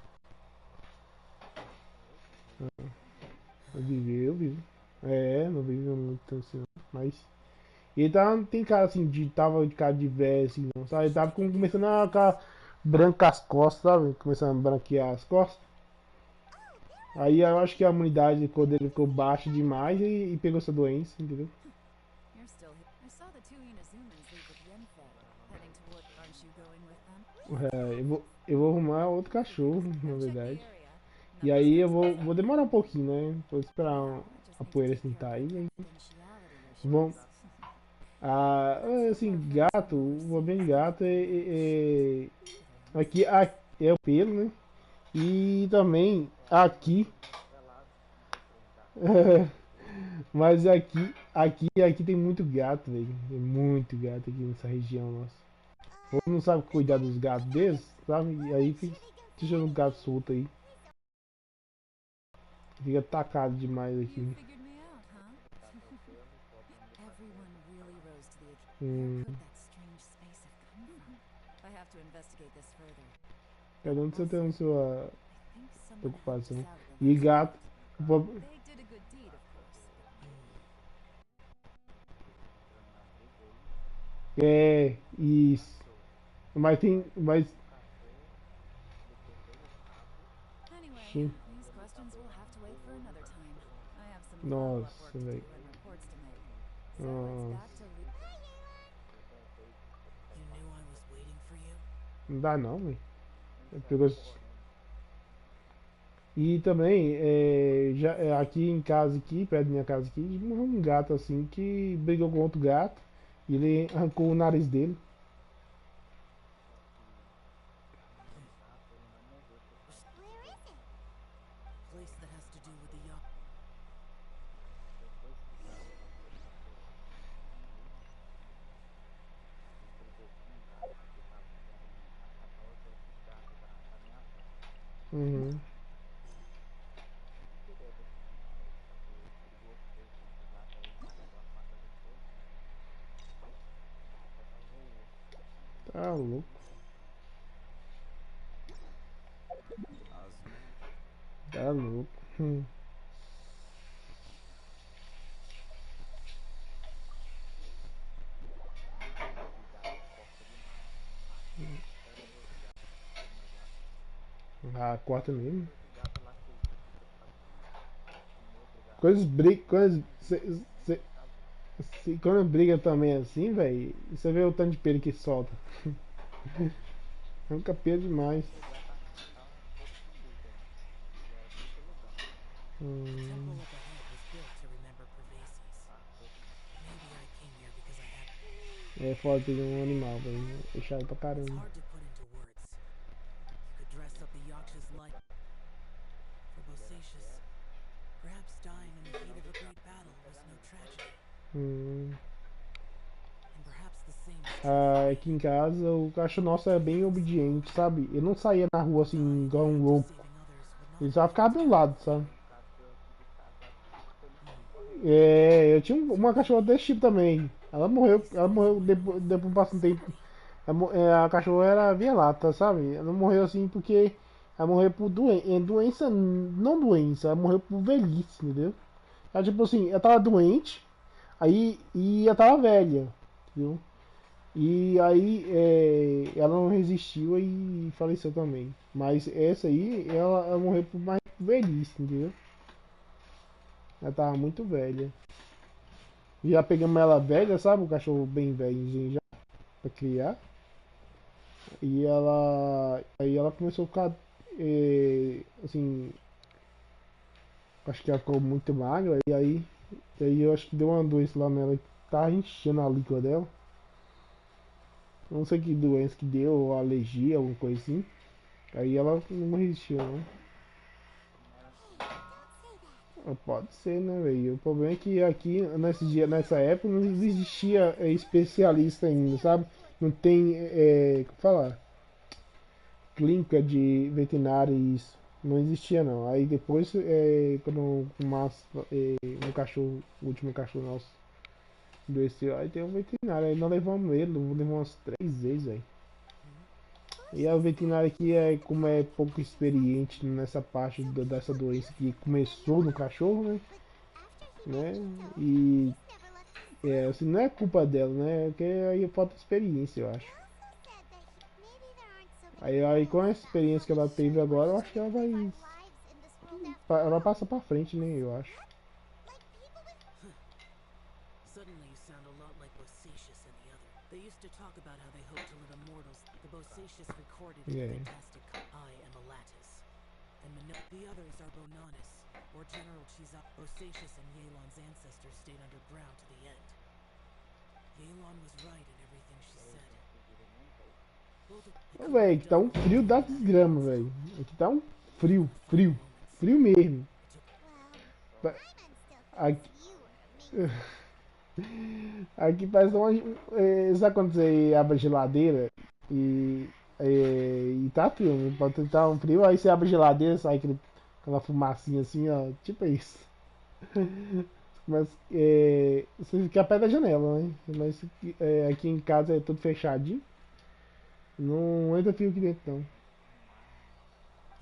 Viveu, viu? É, não viveu muito assim, não. Mas. Ele tá, não tem cara assim, tava de cara de velho, assim, não, sabe? Ele tava começando a ficar branco as costas, sabe? Começando a branquear as costas. Aí eu acho que a imunidade dele ficou baixa demais e pegou essa doença, entendeu? You're still here. I saw the two Inazumans leave with Yenfei, heading toward. Aren't you going with them? Eu vou arrumar outro cachorro, na Check the verdade. area. E Numbers aí don't eu vou, seem vou demorar um pouquinho, né? Vou esperar I just a need to poeira take care sentar of aí. the Aí confidentiality vamos. issues. Ah, assim, gato, o problema de gato aqui é o pelo, né? E também aqui. Mas aqui tem muito gato, velho. Tem muito gato aqui nessa região nossa. Ou não sabe cuidar dos gatos deles, sabe? E aí fica deixando o gato solto aí. Fica atacado demais You aqui. figured me out, huh? Everyone really rose to the occasion. Hum, Where could that strange space have come from? I have to investigate this further. cada um você tem a sua I think someone helped us preocupação. out at the E last gato. minute. They did a good deed, of course. É, isso. Mas tem. Mas. Anyway, Sim. these questions will have to wait for another time. I have some Nossa, follow-up work to do velho. and reports to make. So it's Nossa. back to You knew I was waiting for you? Não dá não, velho. Pegou. E também, aqui em casa, aqui, perto da minha casa aqui, morreu um gato assim que brigou com outro gato e ele arrancou o nariz dele. Where is it? Place that has to do with the yacht. Uhum. Tá louco. Tá louco. Ah, corta mesmo. Coisas briga, coisas. Quando briga também assim, velho, você vê o tanto de pelo que solta. Arranca pelo demais. The Hum, temple up ahead was built to remember Pervases. Maybe I came here because I had. é foda ter um animal, velho. É chato pra It's caramba. hard to put into words. You could dress up the Yaksha's life. For Bosacius, perhaps dying in the heat of a great battle was no tragedy. Hum. And perhaps the same is true Ah, for aqui me. em casa o cachorro nosso é bem obediente, sabe? Eu não saía na rua assim igual um Dying louco. after saving others would not Ele be só ficava do good lado, for sabe? me. Eu tinha uma cachorra desse tipo também. Ela morreu depois de um tempo. Exactly. A cachorra era vira-lata, sabe? Ela não morreu assim porque ela morreu por doença, não doença, ela morreu por velhice, entendeu? Ela, tipo assim, ela tava doente, e ela tava velha, entendeu? E aí ela não resistiu e faleceu também. Mas essa aí, ela morreu por mais velhice, entendeu? Ela tava muito velha. Já pegamos ela velha, sabe? O cachorro bem velhinho já pra criar. Aí ela começou a ficar, assim, acho que ela ficou muito magra. E aí eu acho que deu uma doença lá nela que tá enchendo a língua dela. Não sei que doença que deu, ou alergia, alguma coisa assim. Aí ela não resistiu, né? Pode ser, né, velho? O problema é que aqui, nessa época, não existia especialista ainda, sabe? Não tem, como falar, clínica de veterinária e isso. Não existia, não. Aí depois, quando um cachorro, o último cachorro nosso adoeceu, aí tem um veterinário. Aí nós levamos ele, levamos umas 3 vezes, velho. E a veterinária aqui, como é pouco experiente nessa parte dessa doença que começou no cachorro, né? E assim, não é culpa dela, né? Porque aí falta experiência, eu acho. Aí com a experiência que ela teve agora, eu acho que ela passa pra frente, né? Eu acho. Suddenly you sound a lot like Bosacius and the other. They used to talk about how they hope to live immortals. The Bosacius recorded Yeah. fantastic. I am a lattice. And the others are Bonanis, or General Chiza. Bosacius and Yelan's ancestors stayed underground to the end. Yelan was right in everything she said. Ô, velho, que tá um frio da desgrama, velho. Aqui tá um frio, frio. Frio mesmo. Aqui, aqui parece uma. Sabe quando você abre a geladeira e tá frio, né? Pode estar um frio, aí você abre a geladeira, sai aquela fumacinha assim, ó. Tipo isso. Mas você fica perto da janela, né? Mas aqui em casa é tudo fechadinho. Não entra frio aqui dentro, não.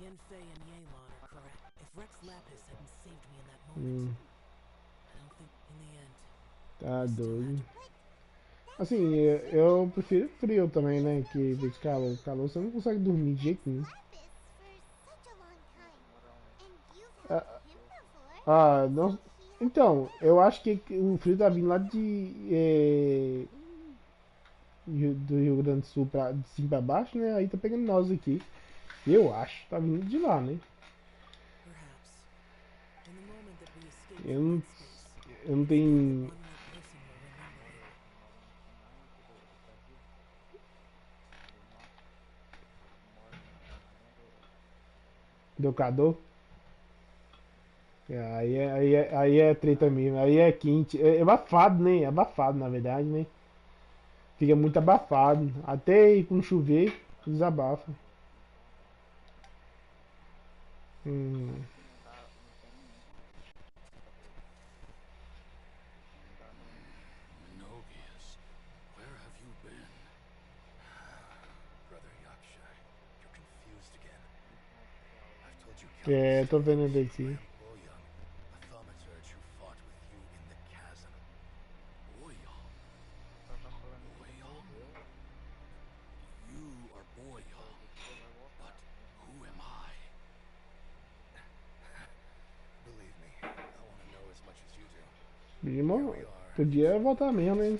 Yanfei and Yelan are correct. If Rex Lapis hadn't saved me in that moment, I don't think in the end. Tá doido. Assim, eu prefiro frio também, né? Que vez de calor. Calor você não consegue dormir de jeito nenhum. Não. Então, eu acho que o frio tá vindo lá do Rio Grande do Sul de cima pra baixo, né? Aí tá pegando nós aqui. Eu acho, tá vindo de lá, né? Perhaps. In the moment that we escaped Eu from não, that space, eu não tenho. one more person will remember him. Docador? Aí é treta mesmo. Aí é quente. É abafado, né? É abafado, na verdade, né? Fica muito abafado. Até com chover, desabafa. Hum. Minogius, where have you been? Brother Yaksha, you're confused again. I've told you countless Tô vendo times ele aqui. I am Boyang, a thaumaturge who fought with you in the chasm. Boyong. Boyong? You are Boyong. But who am I? Believe me, I want to know as much as you do. Irmão, podia voltar mesmo, né?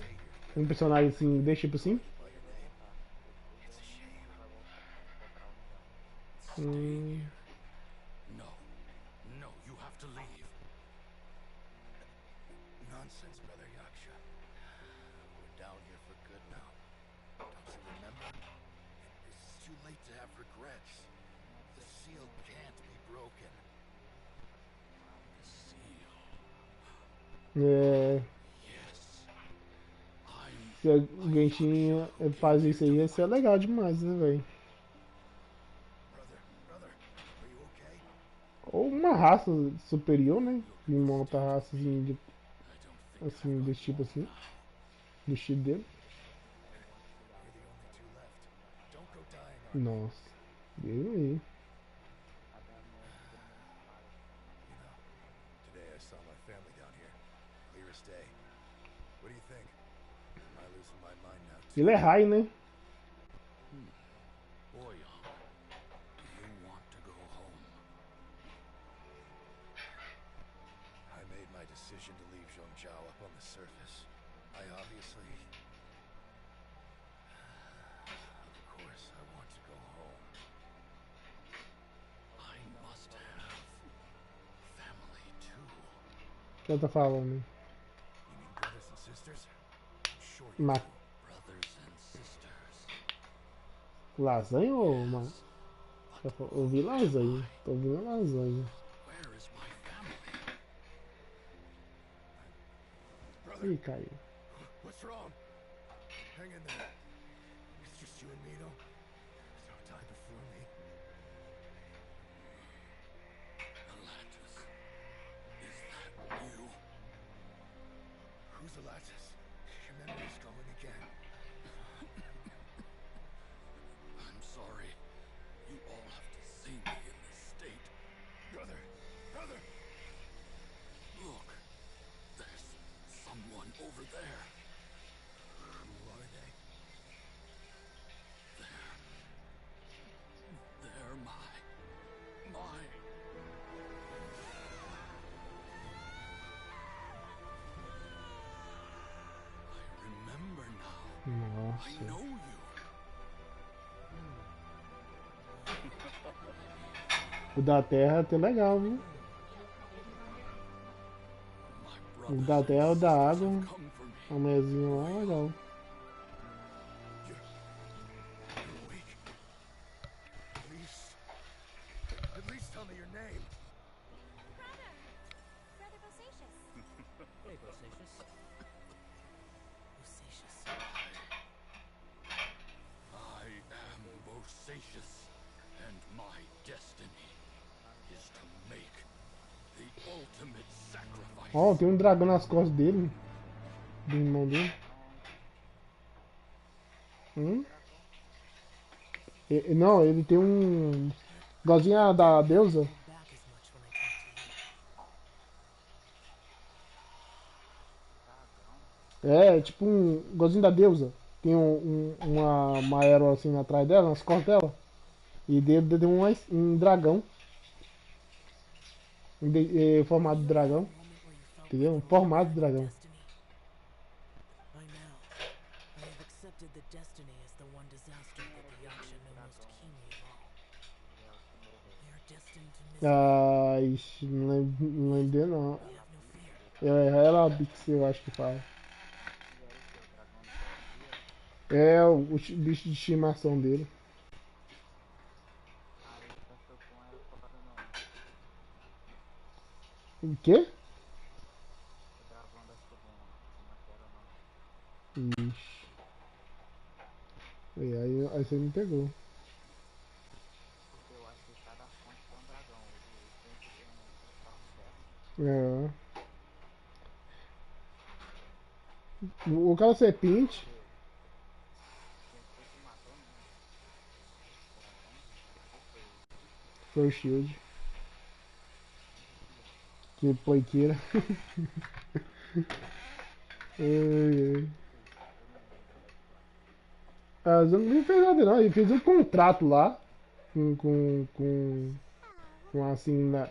Um personagem assim, desse tipo assim. By your name. It's a shame. No. No, you have to leave. Nonsense, Brother Yaksha. We're down here for good now. Don't you remember? It's too late to have regrets. The seal can't be broken. The seal. É, Yes. I'm se o Genshin faz isso aí, ia ser legal demais, né, velho? Brother, are you okay? Ou uma raça superior, né? Que monta raças assim, I don't think assim, desse tipo assim. Do estilo dele. We're the only two left. Don't go dying on me. Nossa. Deus aí. You know, today I saw my family down here. Clear as day. What do you think? Am I losing my mind now too? Ele é raio, né? Boyong. Do you want to go home? I made my decision to leave Zhongzhou up on the surface. I obviously... Of course, I want to go home. I must have family too. O que ela tá falando? You mean brothers and sisters? I'm sure you Ma do. Brothers and sisters. Lasanha ou uma... Eu ouvi lasanha. Tô ouvindo lasanha. Where is my family? Brother, Ih, caiu. what's wrong? Hang in there. It's just you and me, no? There's no time before me. Atlantis. Is that you? Who's Atlantis? Your memory's going again. I'm sorry. You all have to see me in this state. Brother! Brother! Look. There's someone over there. Who are they? They're my... I remember now. I know Nossa. you. O da Terra é até legal, viu? My O brothers da and Terra, o da sisters água, have come for me. o mezinho lá é legal. You're awake. At least tell me your name. Brother Bosacius. Hey, Bosacious. Bosacious. I am Bosacius, and my destiny is to make the ultimate sacrifice. Ó, tem um dragão nas costas dele. Do irmão dele. Não, ele tem um... Igualzinho a da deusa. Back as much when I talk to you. É, tipo um... Igualzinho da deusa. Tem uma aero assim atrás dela, nas costas dela. E dele tem um dragão. Formado de dragão. Entendeu? Um formato de dragão. By now, I have accepted that destiny is the one disaster that the Yaksha know most keenly of all. They are destined to misery. Ah, ixi, não lembro não. We have no fear. É ela Bix, eu acho que fala. É o bicho de estimação dele. O quê? Ixi. Aí você me pegou. É. O cara serpente. Foi o shield. Que poiqueira. Ai, ai. Ah, não fez nada não, ele fez um contrato lá com assim na.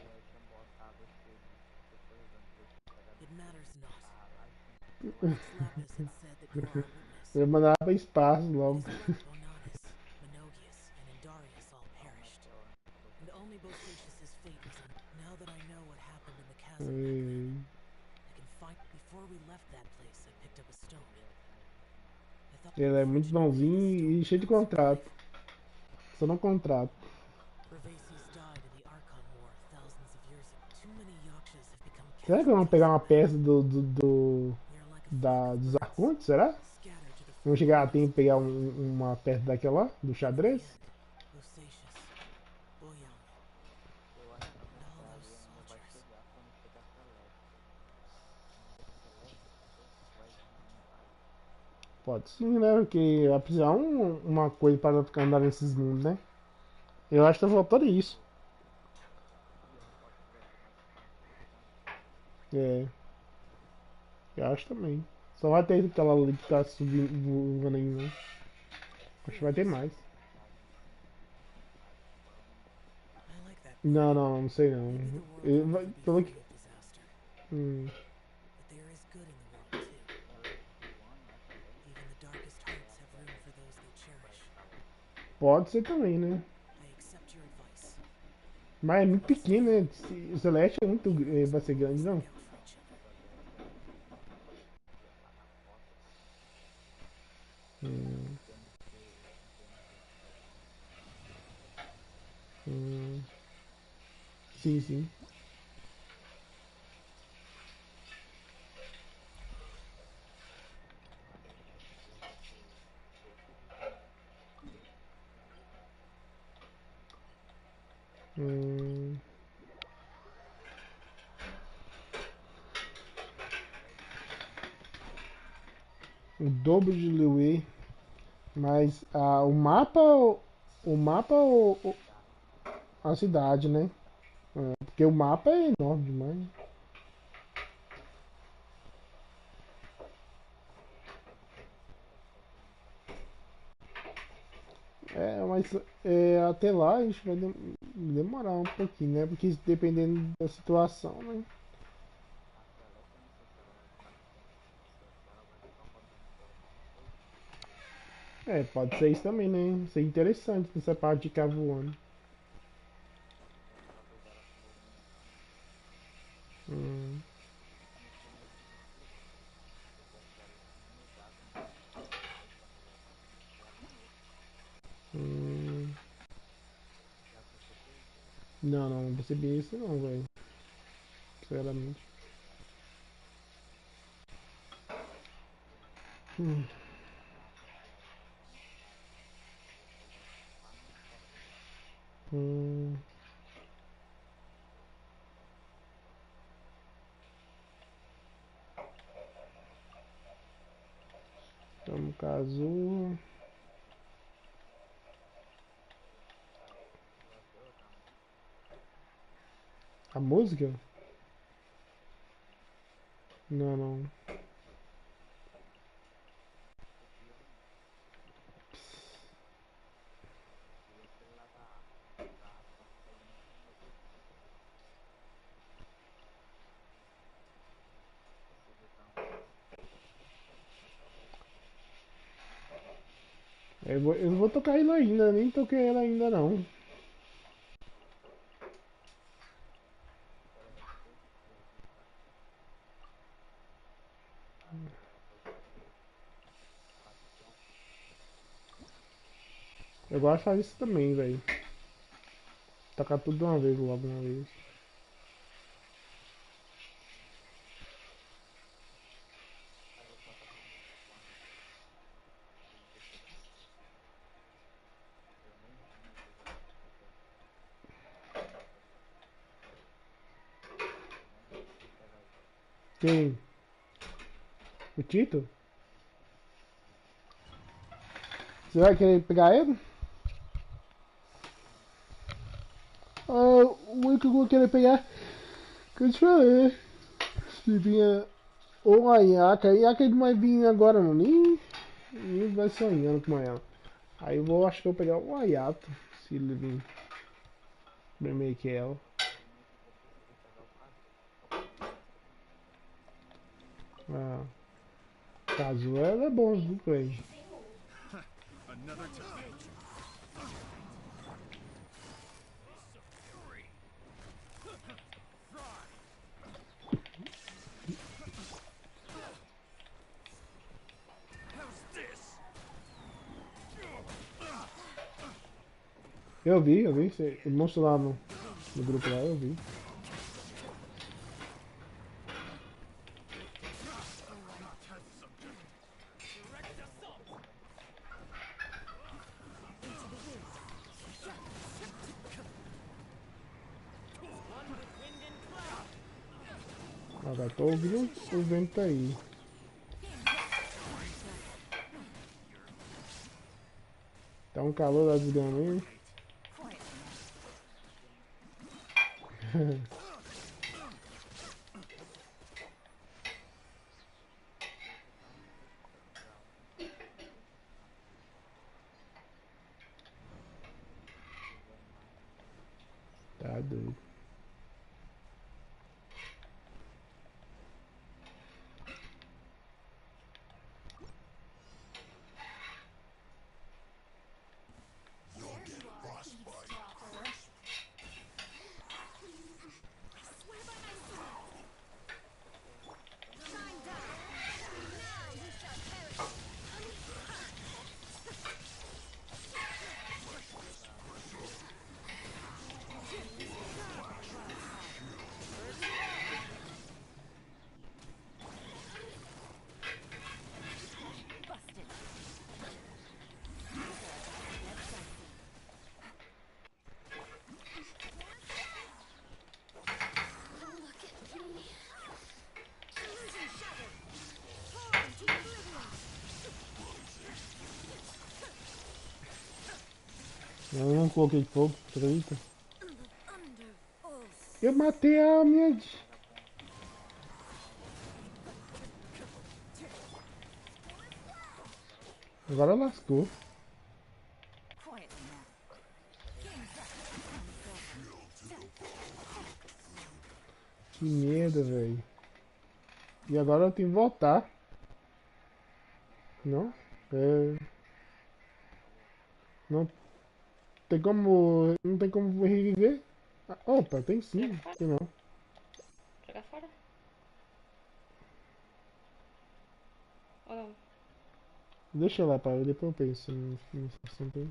It matters not. Once Lapis had said that you are a witness, Eu mandava pra espaço logo. Bonatus, Menogius, and Indarius all perished. And only Bosacius' fate was now that I know what happened in the chasm back then, I can find. Before we left that place, I picked up a stone. I thought Ele é muito bonzinho e cheio de contrato. Só não contrato. Bravaces died in the Archon War thousands of years ago. Too many Yakshas have become Será que vamos pegar uma peça We are like a dos arcontes? Será? scattered to the Vamos chegar a tempo de pegar uma peça daquela lá, do xadrez? Bosacius, Boyan, and all those soldiers. Pode sim, né? Porque vai precisar uma coisa para ficar andando nesses mundos, né? Eu acho que tá faltando isso. É, eu acho também. Só vai ter aquela ali que tá subindo, voando aí, né? Acho que vai ter mais. I like that. Não sei não. Maybe the world Eu, will vai, never be pelo free que. of disaster, Hum, but there is good in the world too. Even the darkest hearts have room for those they cherish. pode ser também, né? I accept your advice. Mas é muito pequeno, né? O Celeste é muito. Vai ser grande, não? Look out for each other. Sim, sim. O dobro de Liu, mas o mapa ou a cidade, né? Porque o mapa é enorme demais. Mas até lá a gente vai demorar um pouquinho, né? Porque dependendo da situação, né? Pode ser isso também, né? Isso é interessante essa parte de ficar voando. Hum, hum. Não percebi isso não, velho. Sinceramente. Hum, hum. Então, no caso. A música? Não. Eu não vou tocar ele ainda, nem toquei ela ainda não. Eu gosto de fazer isso também, velho. Tocar tudo de uma vez, logo de uma vez. Quem? O Tito? Você vai querer pegar ele? O único que eu vou querer pegar, que eu te falei, se vinha ou a Yaka ele não vai vir agora não, nem vai sonhando com ela. Aí acho que eu vou pegar o Ayato, se ele vir primeiro que ela. Ah, caso ela é bom, viu, velho? Eu vi, você mostrou lá no grupo lá, eu vi. Agora tô ouvindo o vento aí. Tá um calor lá desgrama aí. Tá doido. Eu não coloquei fogo, acredita? Eu matei a minha. Agora lascou. Que merda, velho. E agora eu tenho que voltar. Não? É. Não tem como. Não tem como reviver? Ah, opa, tem sim. Tem não. Jogar fora? Ou não? Deixa lá, pai. Depois eu penso nesse assunto aí.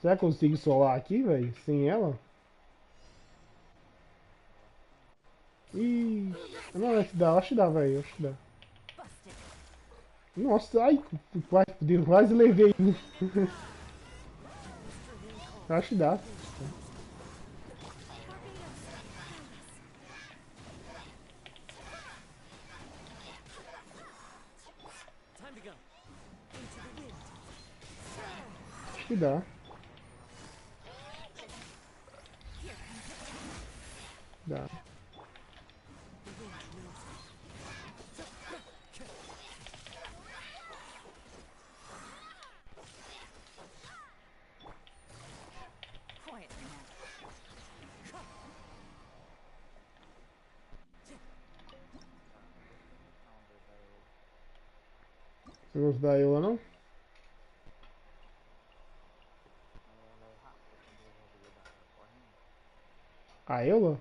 Será que eu consigo solar aqui, velho? Sem ela? Ih. Não, acho que dá, velho. Acho que dá. Nossa, ai, quase levei. Acho que dá. Acho que dá. Dá. Você gosta da Eula, não? A Eula?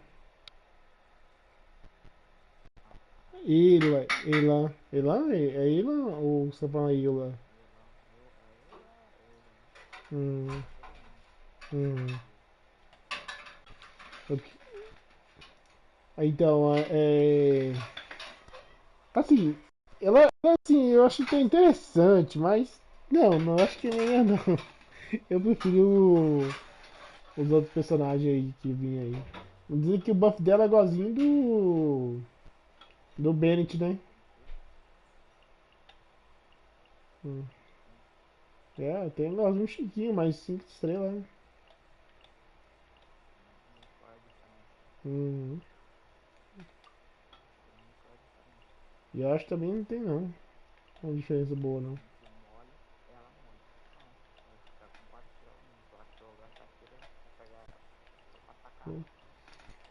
Ela? É Ela ou você tá falando Eula? Hum, hum. Ok. Então, assim, assim, eu acho que é interessante, mas não acho que nem é não. Eu prefiro os outros personagens aí que vinham aí. Dizem que o buff dela é igualzinho do Bennett, né? Hum. É, tem um chiquinho, mais 5 estrelas, né? Uhum. E eu acho que também não tem não. Uma diferença boa não.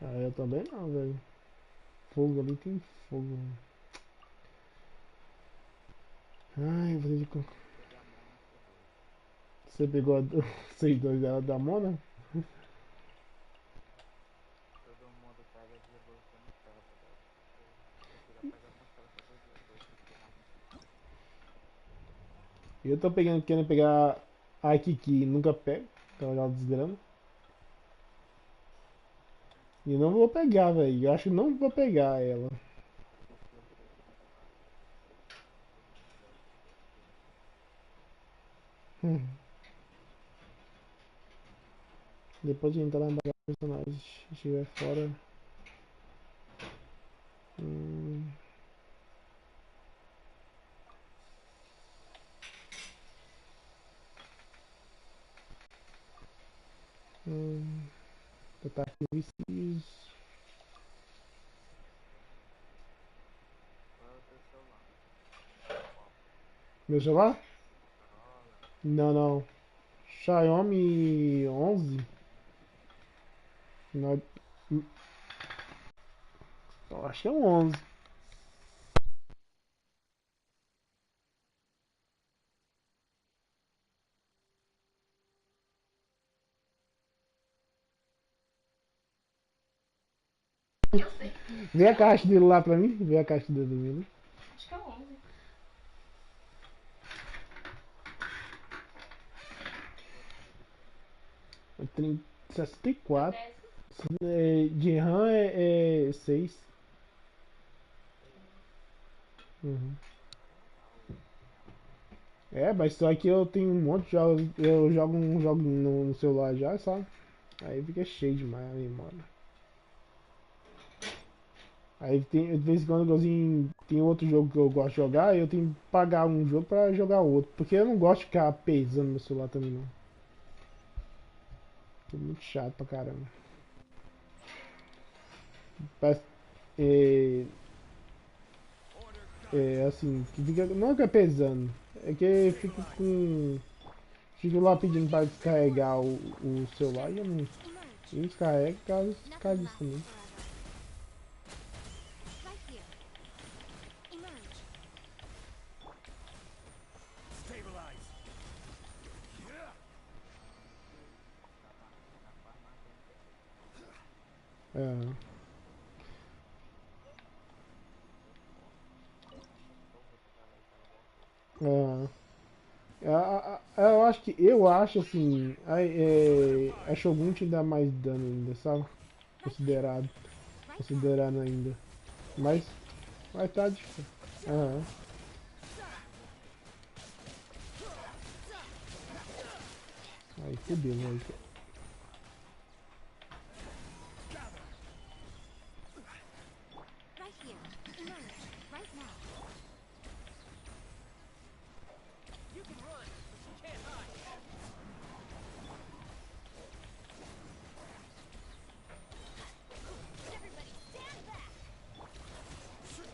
Ah, eu também não, velho. Fogo ali tem fogo. Ai, eu vou ter que... Você pegou vocês dois da Mona? Eu tô querendo pegar a Kiki, nunca pego, pra olhar desgrama. E não vou pegar, velho. Eu acho que não vou pegar ela. Depois de entrar na bagagem do personagem, se estiver fora. Hum, hum, ataque vícios. Meu celular? Não. Xiaomi 11. Não, eu acho que é um 11. Vê a caixa dele lá pra mim. Vê a caixa dele pra mim. Acho que é 11. É 64. 10. De RAM é 6. Uhum. É, mas só que eu tenho um monte de jogos. Eu jogo um jogo no celular já, sabe? Aí fica cheio demais a memória. Aí tem, de vez em quando tem outro jogo que eu gosto de jogar, e eu tenho que pagar um jogo pra jogar outro. Porque eu não gosto de ficar pesando meu celular também não. É muito chato pra caramba. Parece, é, assim, que fica, não é que é pesando, é que fica com. Fico lá pedindo pra descarregar o celular e eu não descarrego por causa disso também. É, é, eu acho assim, a Shogun te dá mais dano ainda, sabe? Considerado, considerando ainda. Mas vai tá difícil. Aham. Aí fudeu, né?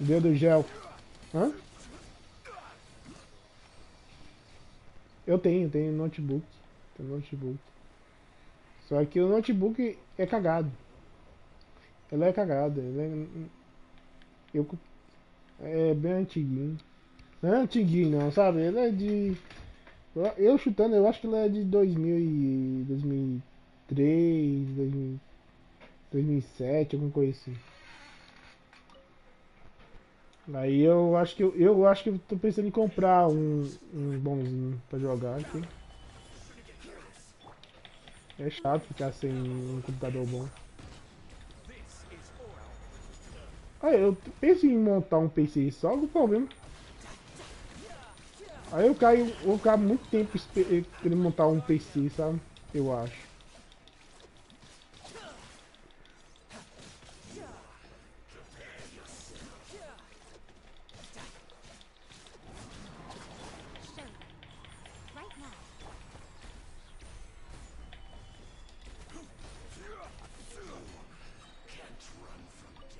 Deu do gel. Hã? Eu tenho notebook. Tenho notebook. Só que o notebook é cagado. Ele é cagado. Eu, é bem antiguinho. Não é antiguinho não, sabe? Ele é de. Eu chutando, eu acho que ele é de 2003, 2007, alguma coisa assim. Aí eu acho que eu tô pensando em comprar um bonzinho pra jogar aqui. É chato ficar sem um computador bom. Aí eu penso em montar um PC só, o problema. Aí eu vou ficar muito tempo querendo montar um PC, sabe? Eu acho.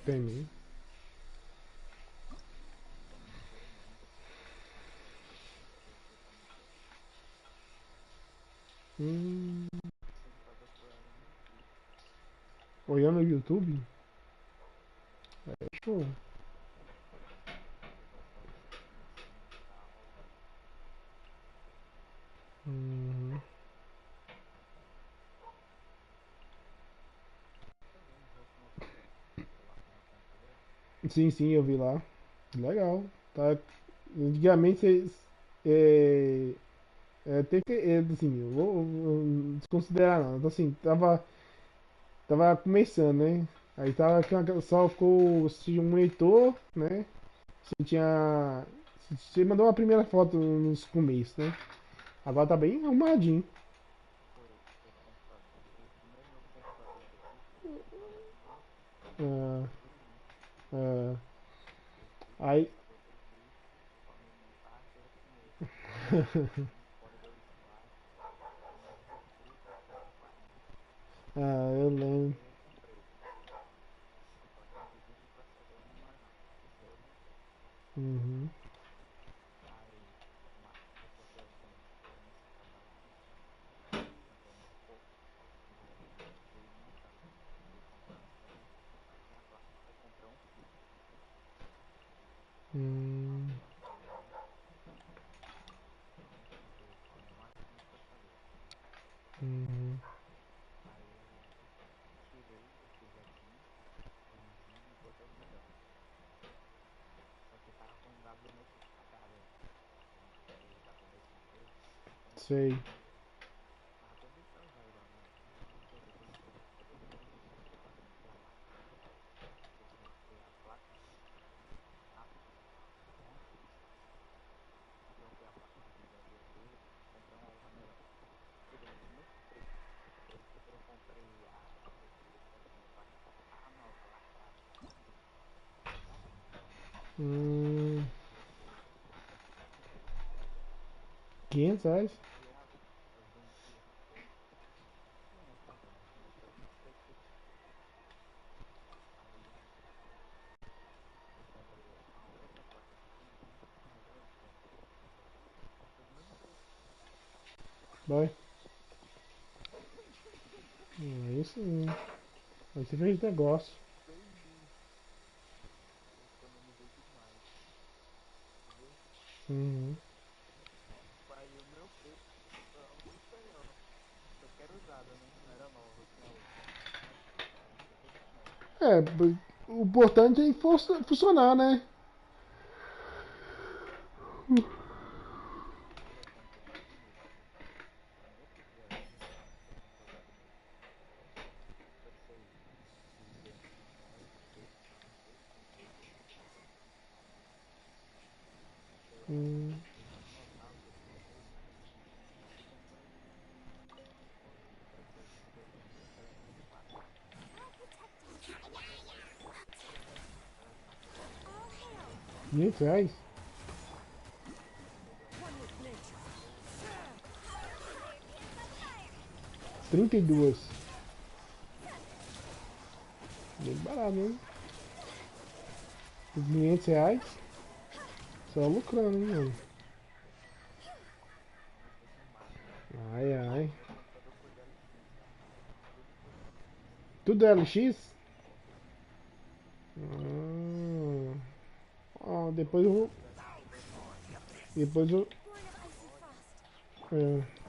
Tem mesmo. Hum, olhando no YouTube? É show. Hum, sim, eu vi lá. Legal. Tá. Antigamente vocês. É, tem que. Assim, eu vou desconsiderar não. Então, assim, tava começando, né? Aí só ficou. Você tinha um monitor, né? Você tinha. Você mandou uma primeira foto nos começos, né? Agora tá bem arrumadinho. Ah, ah, aí. Eu lembro. Uhum. Hum, uhum. Sei. R$ 500. Vai. Aí sim. Aí você fez negócio. Uhum. É, o importante é funcionar, né? Hum. R$ 500? 32. Bem barato, hein? Por R$ 500. Só lucrando, hein, mano? Ai, ai. Tudo é LX? Depois eu vou. Depois eu. É.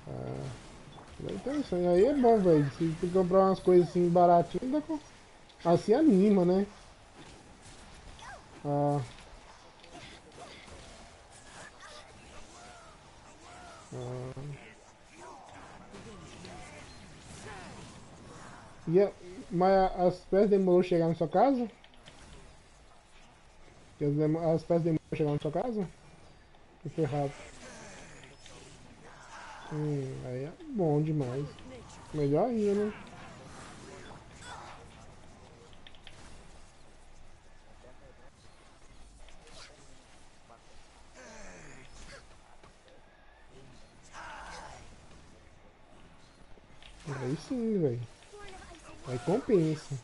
Ah, então isso aí é bom, velho. Se tu comprar umas coisas assim baratinhas, assim anima, né? Ah, ah. E mas as peças demorou chegar na sua casa? Que as peças demorou chegar na sua casa? Que foi rápido. Aí é bom demais. Melhor ainda, né? Aí sim, velho. Aí compensa.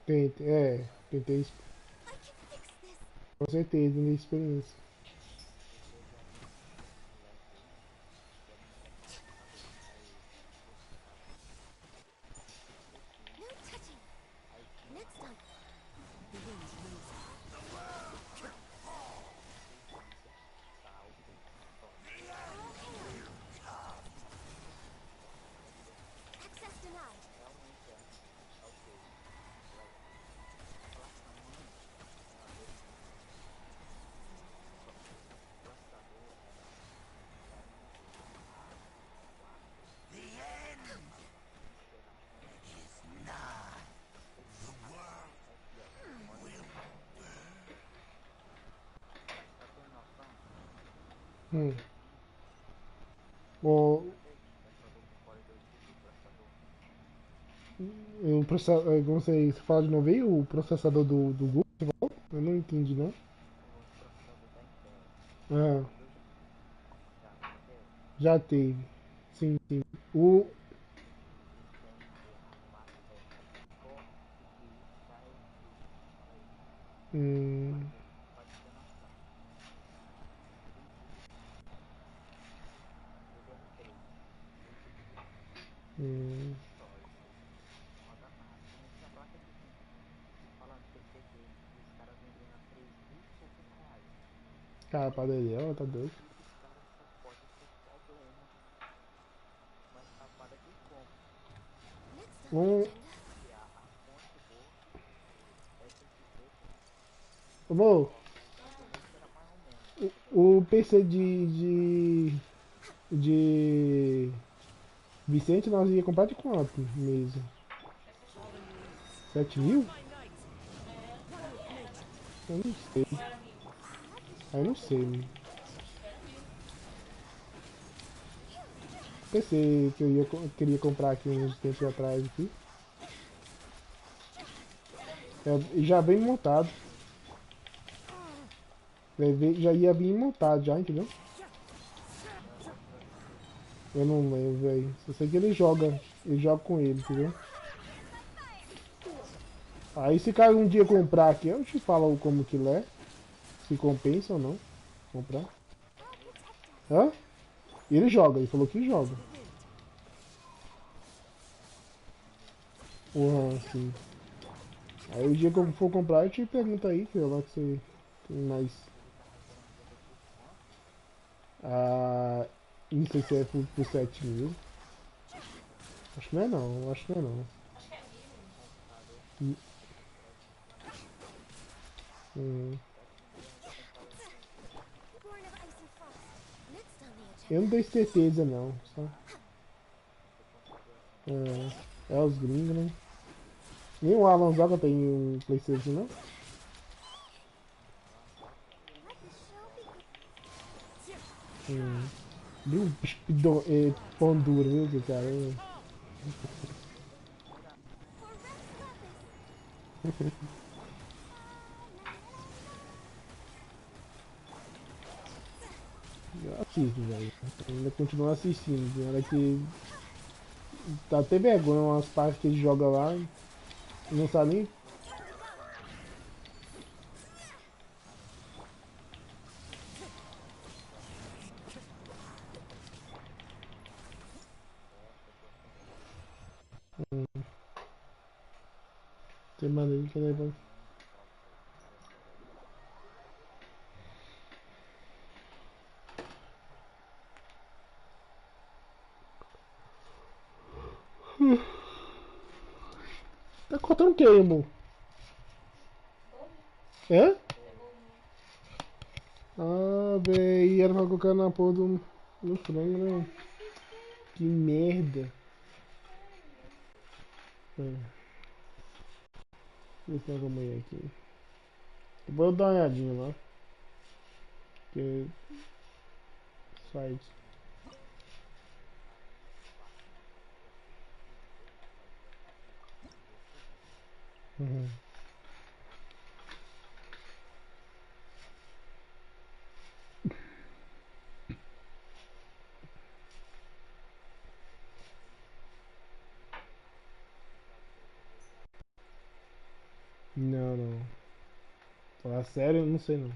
Tentei com certeza, minha experiência. Hum. O, como você fala de novo aí, o processador do Google, você falou? Eu não entendi, não. Ah, já teve. Sim, sim. O, hum, hum, Cara, padaria, tá doido. Um. Amor, o PC de Vicente nós ia comprar de quanto mesmo? 7.000? Eu não sei. Eu não sei, mano. PC que queria comprar aqui uns tempos atrás aqui. E já vem montado. Já ia vir montado já, entendeu? Eu não lembro, velho. Só sei que ele joga com ele, entendeu? Aí se caso um dia comprar aqui, eu te falo como que ele é. Se compensa ou não comprar. Hã? Ele joga, ele falou que joga. Porra, assim. Aí o dia que eu for comprar, eu te pergunto aí, que lá que você tem mais. Ah, não sei se é por 7.000. Acho que não é não, acho que não é não. Hum. Eu não tenho certeza não, só. É os gringos, né? Nem o Alan Zaga tem um PlayStation, não? Viu? Pão duro, viu, que cara? Eu assisto, velho. Ainda continuo assistindo. Tem hora que dá até vergonha umas partes que ele joga lá e não sabe nem. Tem maneira que ele é bom. Tá cortando o que, irmão? É? Ah, véi, era pra colocar na porra do frango, né? Que merda. É, deixa eu ver aqui. Depois eu dar uma olhadinha lá. Que site. Uhum. Não, não. Falar sério, eu não sei não.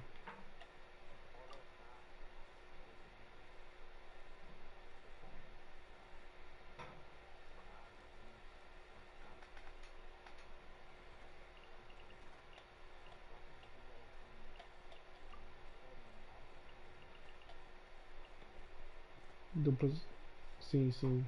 Dupla. Sim, sim.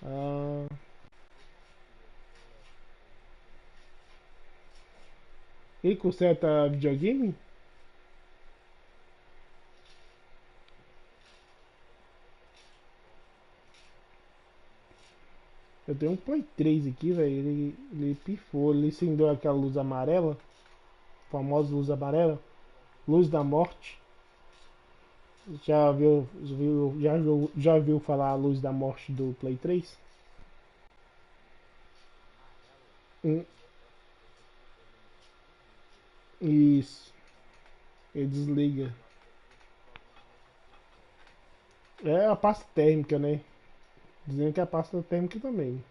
Ah, ele conserta videogame? Eu tenho um Play 3 aqui, velho. Ele pifou, ele acendeu aquela luz amarela, famosa luz amarela, luz da morte. Já viu falar a luz da morte do Play 3? Hum, isso, ele desliga. É a pasta térmica, né? Dizendo que é a pasta térmica também.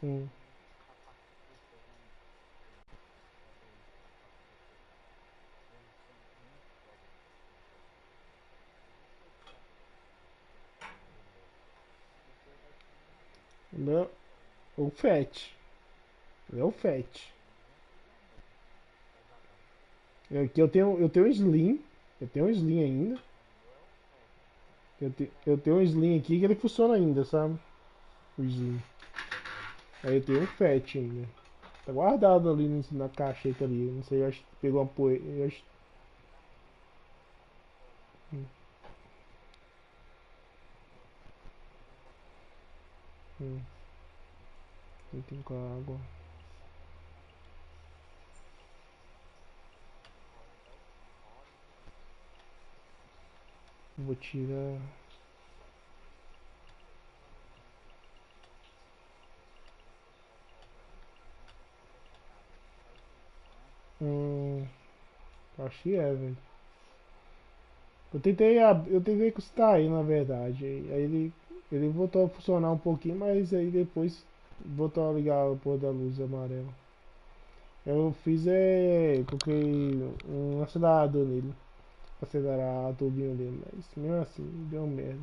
Hum. Não, o Fat. É o Fat. Aqui eu tenho um Slim. Eu tenho um Slim ainda. Eu tenho um Slim aqui que ele funciona ainda, sabe? O Slim. Aí eu tenho um Fat ainda. Tá guardado ali na caixeta ali. Não sei, eu acho que pegou uma poeira. Eu acho... Não tem com a água. Vou tirar. Acho que é, velho. Eu tentei custar aí, na verdade. Aí ele voltou a funcionar um pouquinho, mas aí depois voltou a ligar o pôr da luz amarela. Eu fiz coloquei um acelerador nele, pra acelerar a turbina dele, mas mesmo assim deu merda.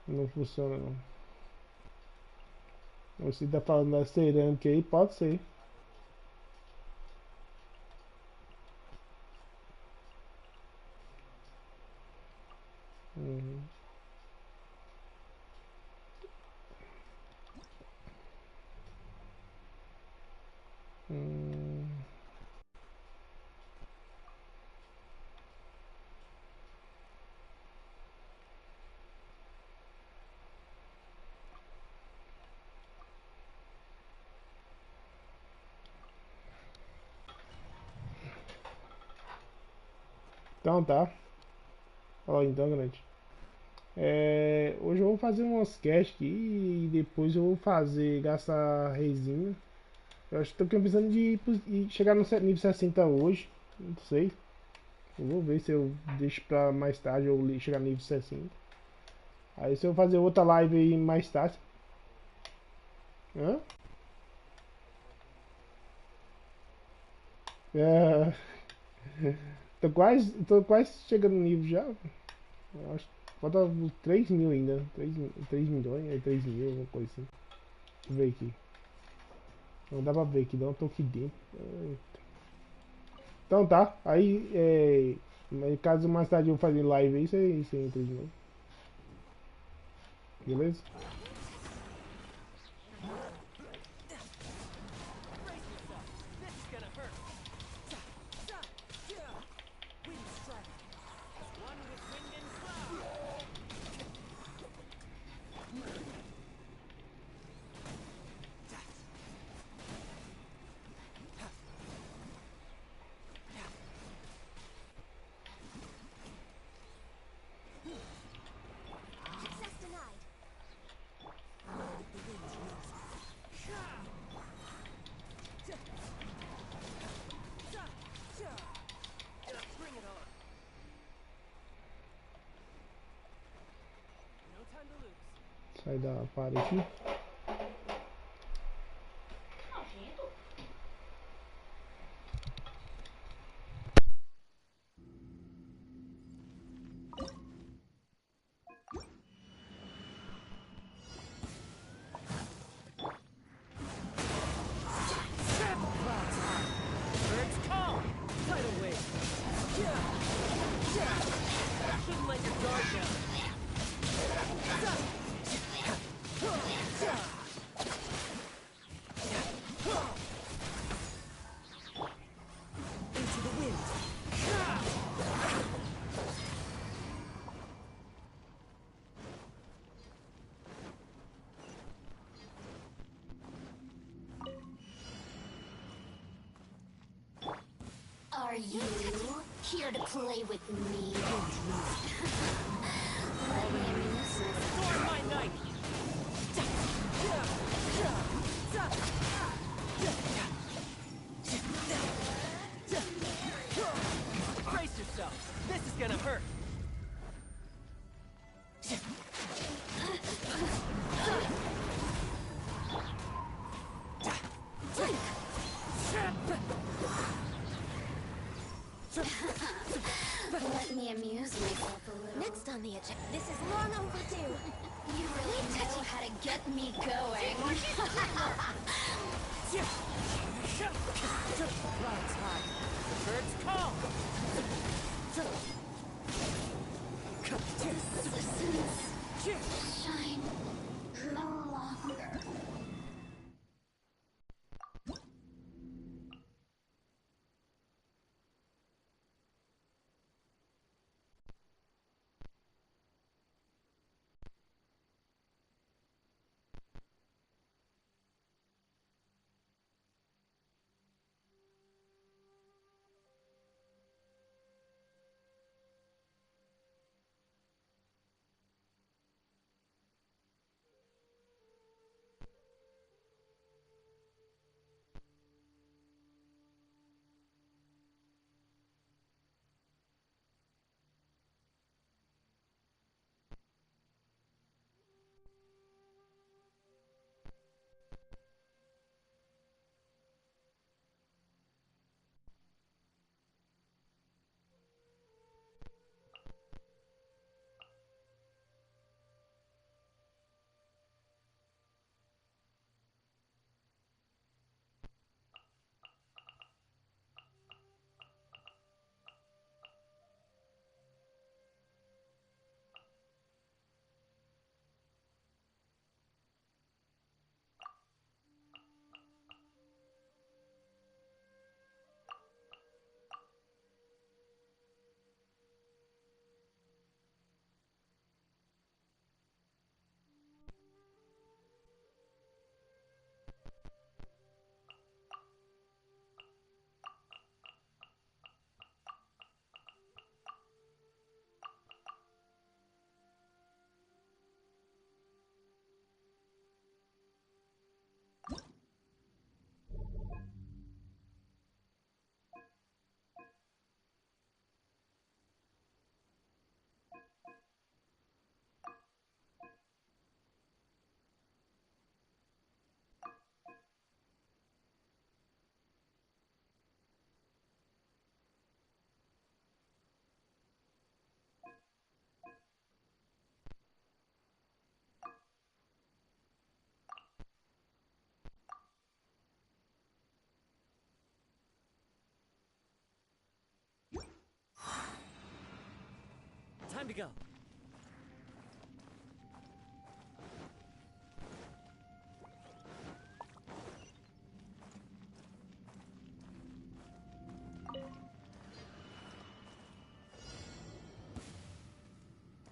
Não funciona não. Você tá falando da cerâmica aí, pode ser. Uhum. Hum. Então tá. Ó, então, grande. Hoje eu vou fazer umas cash aqui e depois eu vou gastar resina. Eu acho que tô pensando de chegar no nível 60 hoje. Não sei. Eu vou ver se eu deixo pra mais tarde ou chegar no nível 60. Aí se eu fazer outra live aí mais tarde. Hã? É, tô quase chegando no nível já. Eu acho que falta uns 3 mil ainda. 3 milhões, 3 mil, alguma coisa assim. Deixa eu ver aqui. Não dá pra ver aqui, não. Tô aqui dentro. Então tá. Aí, caso mais tarde eu fazer live aí, você entra de novo. Beleza? Sai da parede aqui. Are you here to play with me? Let me amuse you. Storm my night! Brace yourself. This is gonna hurt. Let me amuse myself a little. Next on the agenda. This is long overdue. You really know how to get me going. Clouds high. The birds call. Citizens shine no longer. Time to go.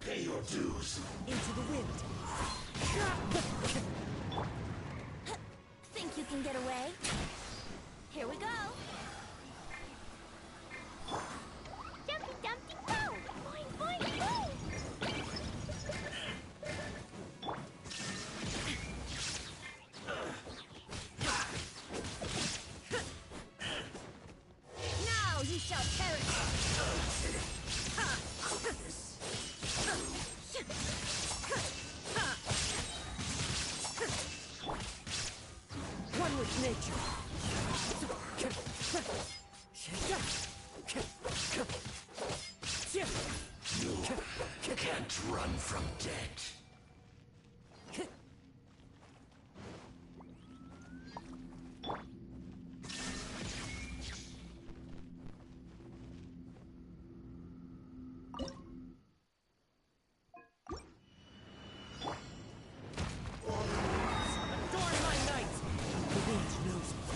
Pay your dues. Into the wind. Think you can get away? Here we go. Dumpty Dumpty go! Boing boing boing! Now you shall perish. One with nature. You can't run from death. Adorn my night. The wind knows me.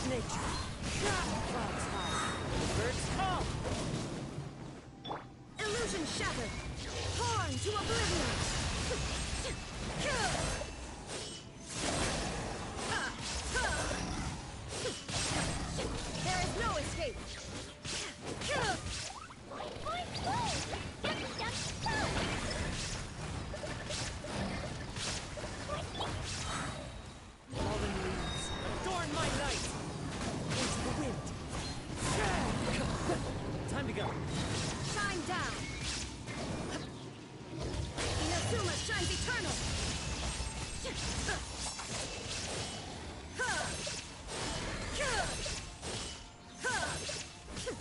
with nature. Clouds high. Birds call. Illusion shattered. Torn to oblivion. There is no escape. Fallen leaves. Adorn my night. Into the wind. Time to go. Shine down. Inazuma shines eternal.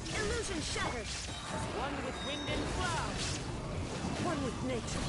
Illusion shattered. One with wind and cloud. One with nature.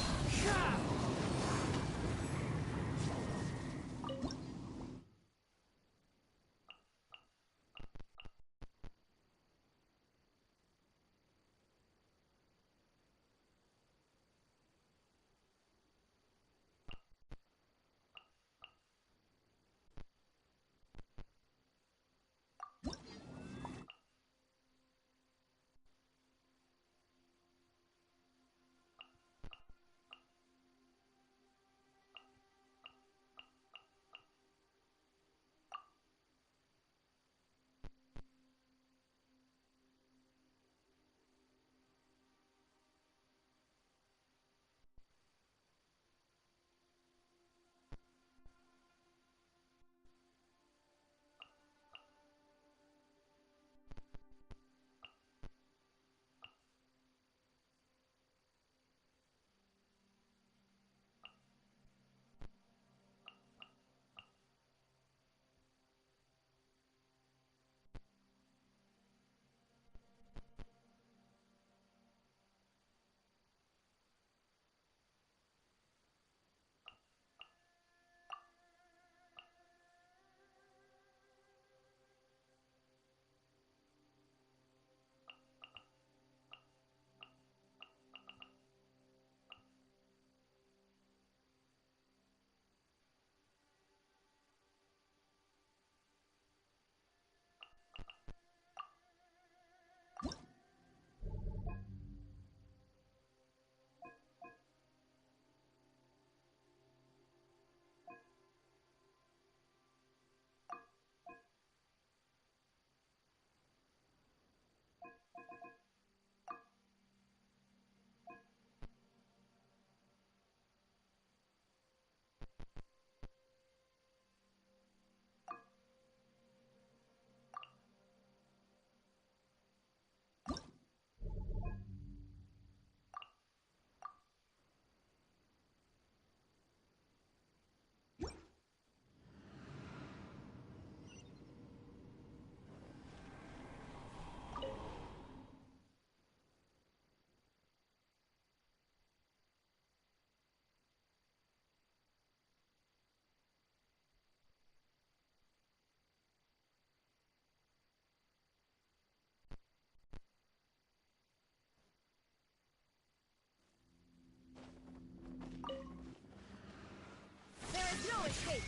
No escape.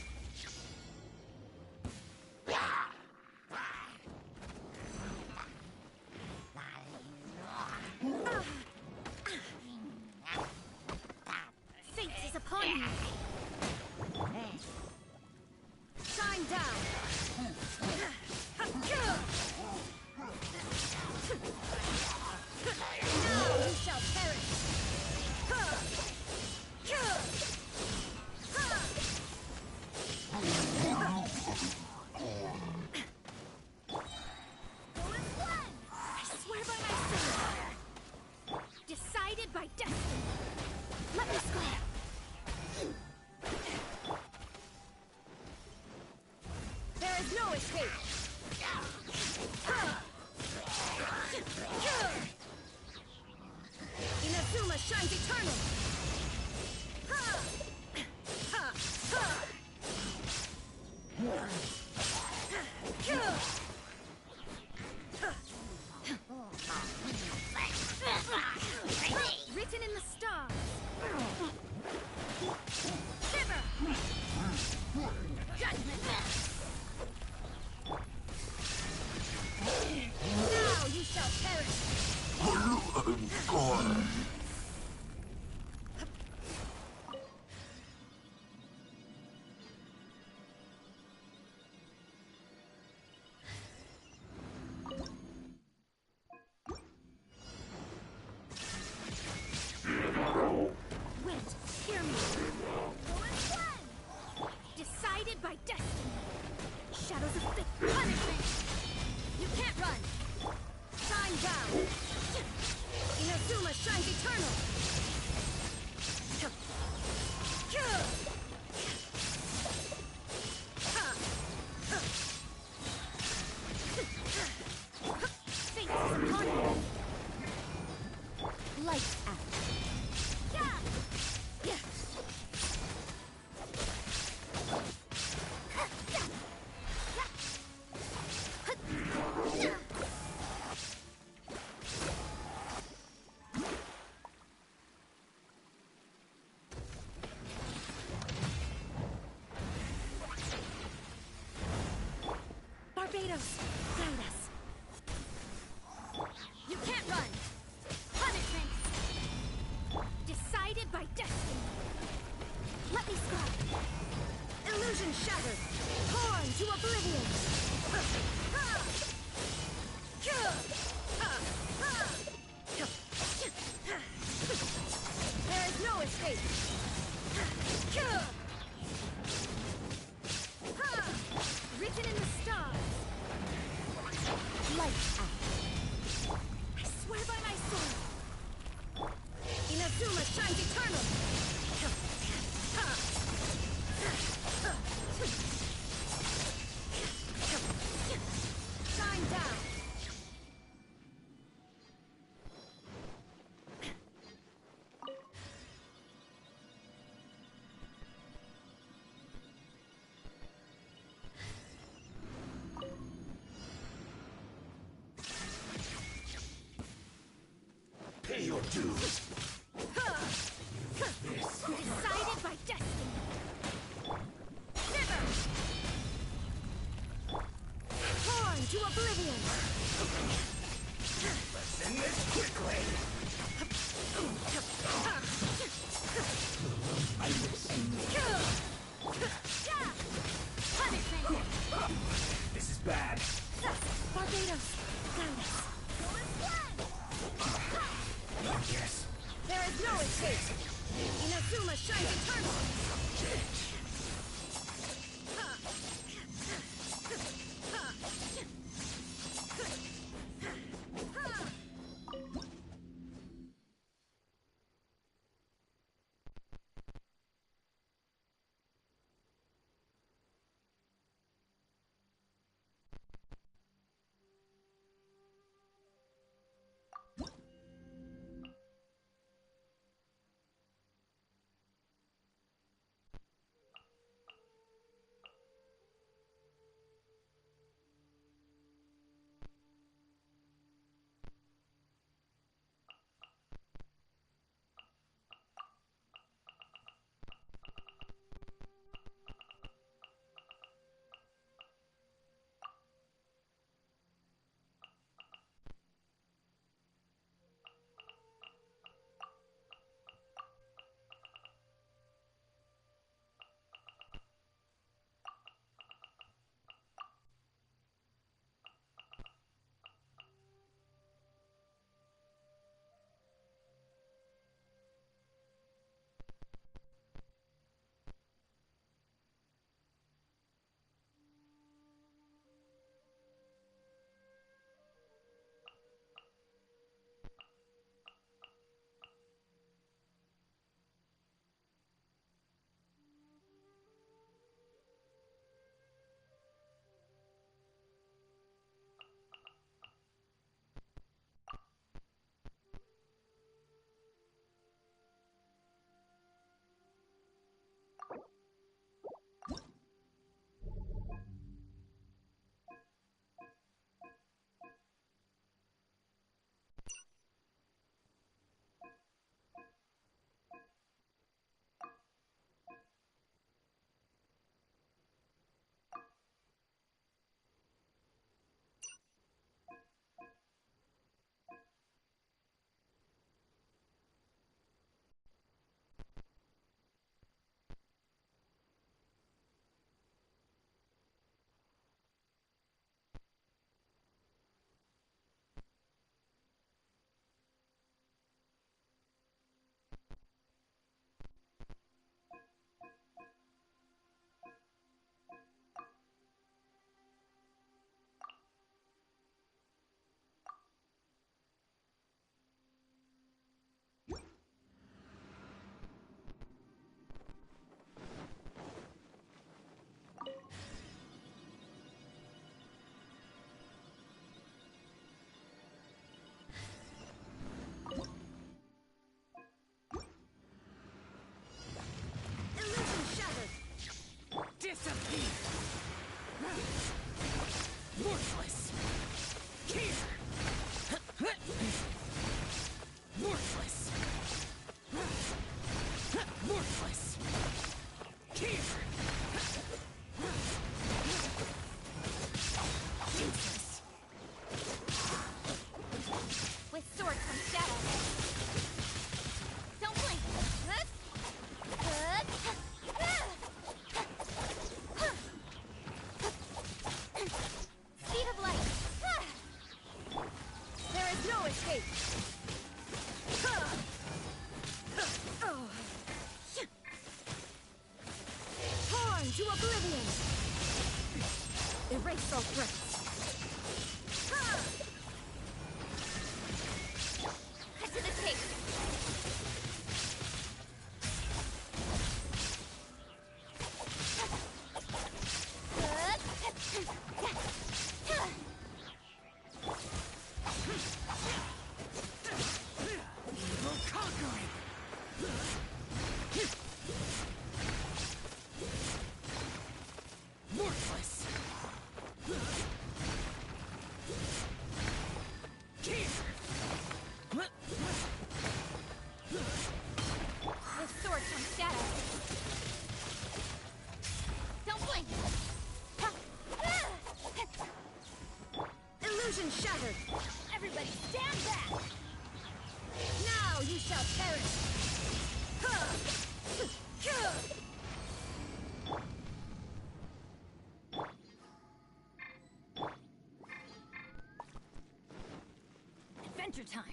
Fate is upon you. Shine down. Now you shall perish. Decided by destiny. Let me square. There is no escape. Inazuma shines eternal. Written in the stars. Shiver. Judgment. shadows of fate. Punishment! You can't run! Shine down! Inazuma shines eternal! Fate is upon you! Light out! Barbados, guide us. You can't run. Punishment. Decided by destiny. Let me score. Illusion shattered. Torn to oblivion. There is no escape. Written in the stars. Light out. I swear by my soul. Inazuma shines eternal. Shine down. Pay your dues. Decided by destiny. Never. Torn to oblivion. Let's end this quickly. I listen. Punishment. This is bad. Barbados, guide us. Yes. There is no escape. Inazuma shines eternal. Worthless! Here! Worthless! Worthless! Here! Useless! With sword comes shadow. Don't blink. Speed of light. There is no escape. Torn to oblivion. Erase all threats. Cut to the chase. Evil conquering! Worthless! Here! With sword comes shadow. Don't blink. Illusion shattered. Everybody stand back. Now you shall perish. Adventure time.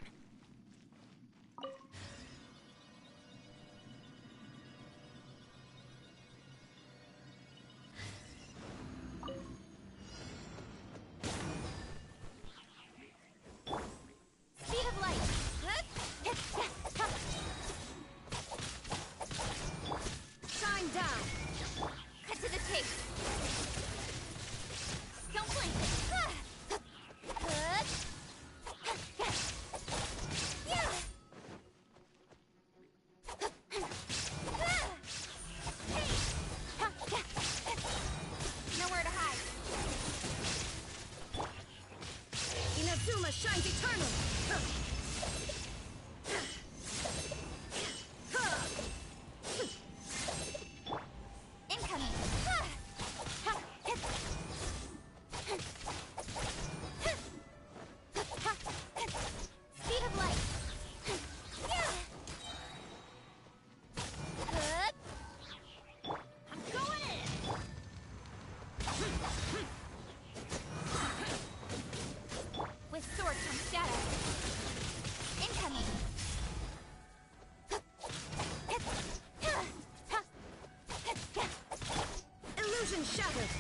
Speed of light. Shine down. Cut to the chase. Don't blink. Nowhere to hide. Inazuma shines eternal. Incoming. Speed of light. I'm going in. With sword comes shadow. Incoming. Illusion shattered.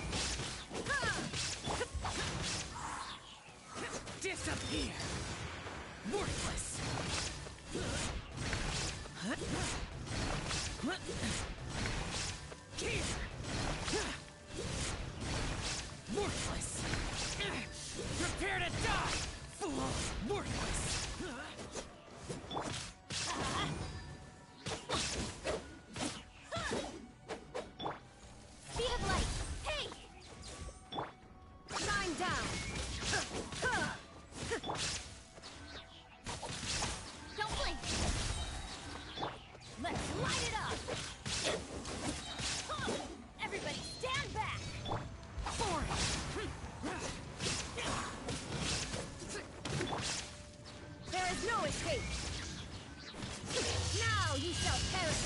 Disappear! Worthless! Here! Worthless! Prepare to die! Fool! Worthless! Speed of light. Hey! Shine down. Don't blink. Let's light it up. Everybody stand back. There is no escape. Now you shall perish.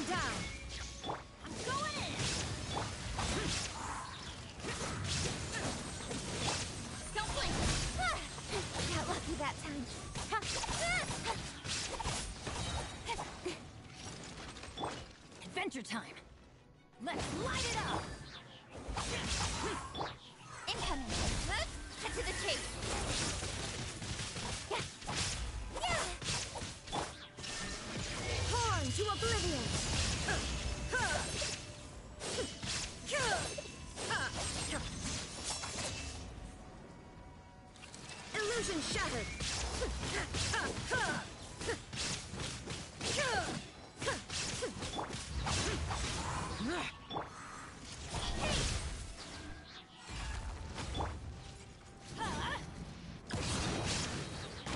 down. I'm going in. Don't blink. Got lucky that time. Adventure time. Let's light it up. Incoming. Cut to the chase. Torn to oblivion. Illusion shattered.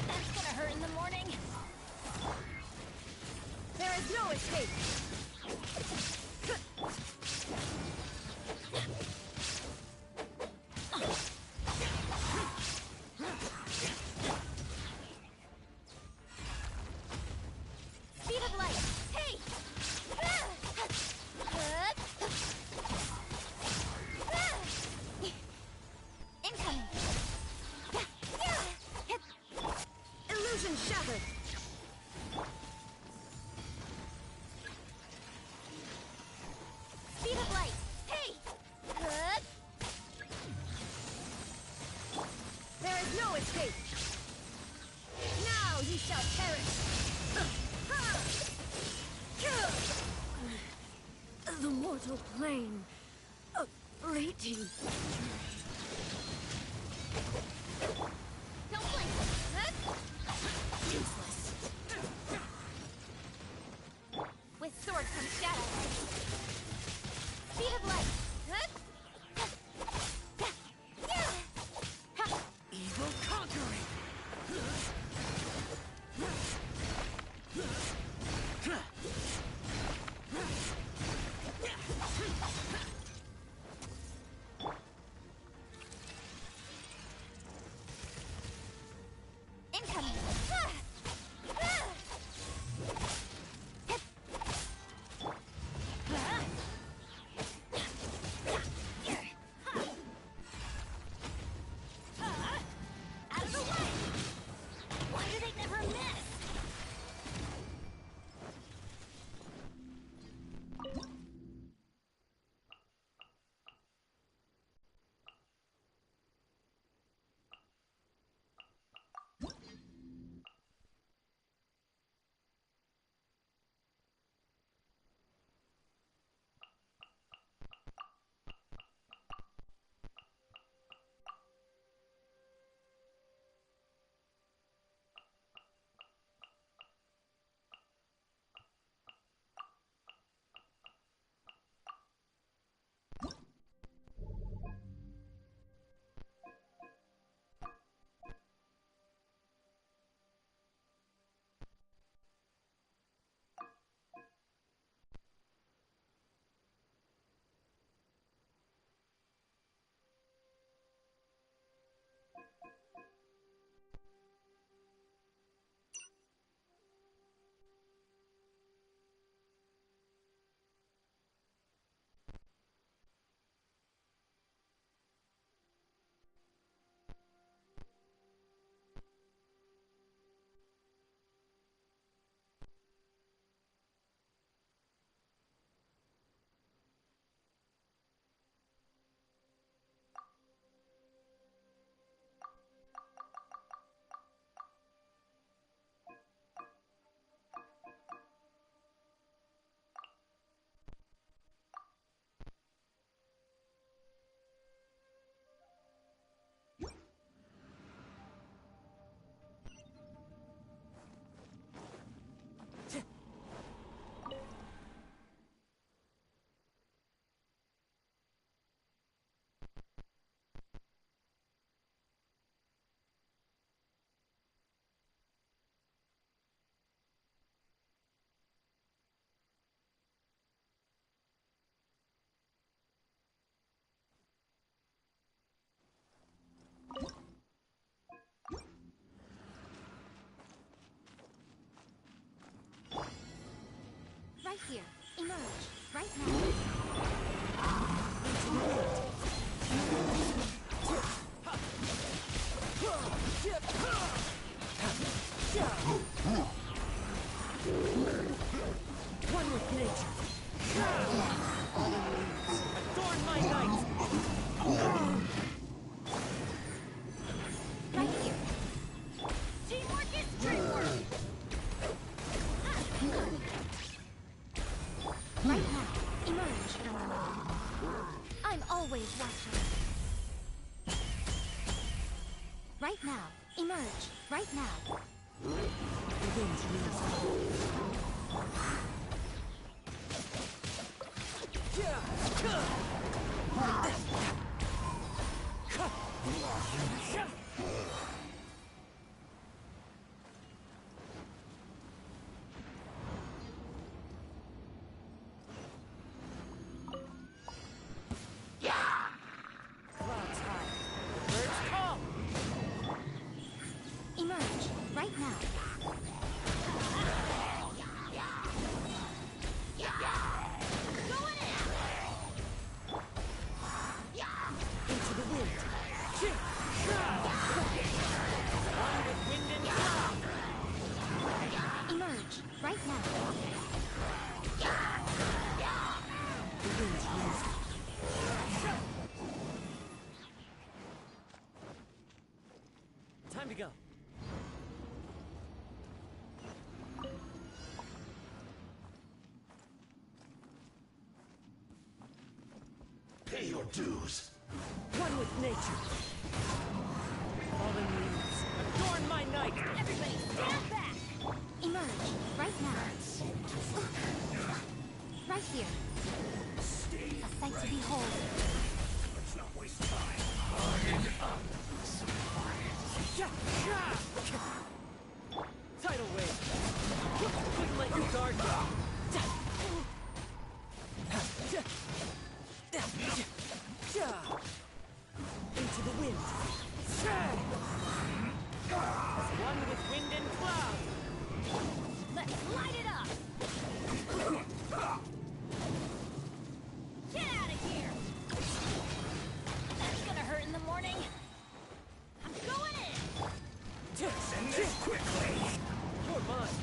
That's gonna hurt in the morning. There is no escape. Speed of light. Hey! Incoming. Illusion shattered. Speed of light. Hey! There is no escape. Now you shall perish. The mortal plane of fleeting. Don't blink. Useless. With sword comes shadow. Speed of light. Evil conquering. Incoming. Out of the way! Why do they never miss? Right here. Emerge right now. One with nature. Adorn my night. Right here. Teamwork is dreamwork! Right now. Emerge. I'm always watching. Right now. Emerge. Right now. Clouds high. Birds call. Emerge. Right now. Into the wind. One with wind and cloud. Emerge. Right now. The wind's rising. Time to go. Pay your dues. One with nature. Fallen leaves. Adorn my night. Everybody stand back! Emerge. Right now. Right here. A sight to behold. Let's not waste time. Harden up. Tidal wave. Couldn't let your guard down. Into the wind. One with wind and cloud. Let's light it up! Get out of here! That's gonna hurt in the morning. I'm going in! Send this quickly. You're mine.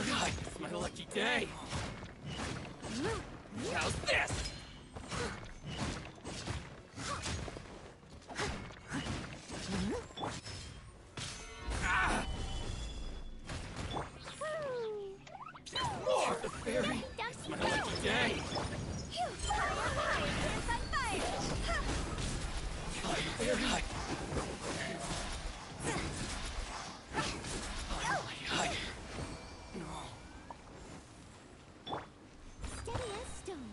It's my lucky day. How's this? Ah! More! The fairy! It's my lucky day! Fairy! Steady as stone.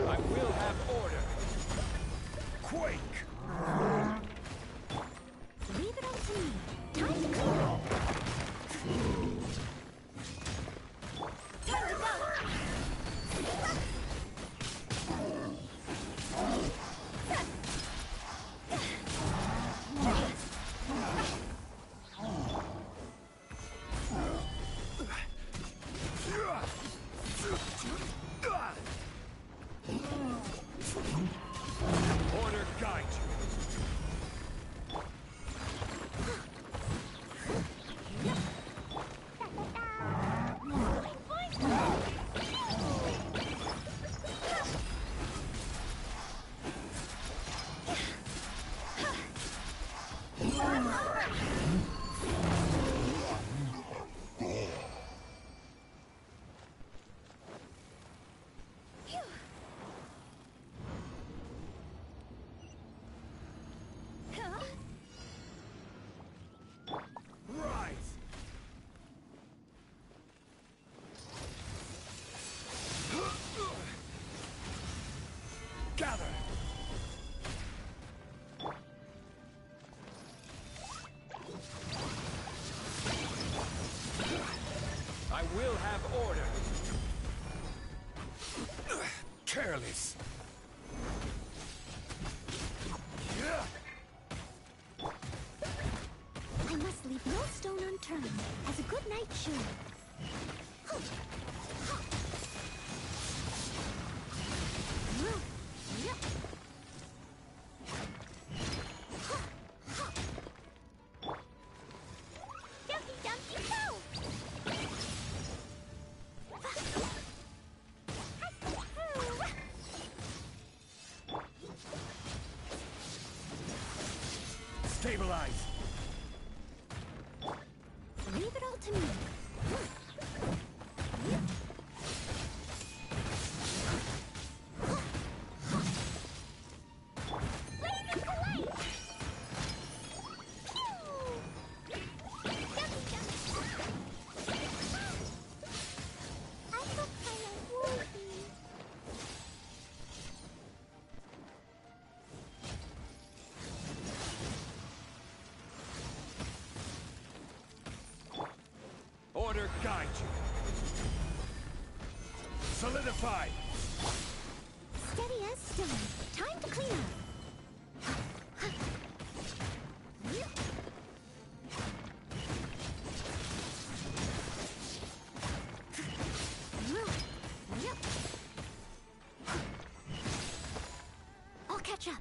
I will have order. Quake! Leave it up to me. Time to go. Time to go. Order guide you. Rise! Gather! I will have order. Careless. I must leave no stone unturned, as a good knight should. Dumpty Dumpty Go! Stabilize. Leave it all to me. Order guide you. Solidify. Steady as stone. Time to clean up. I'll catch up.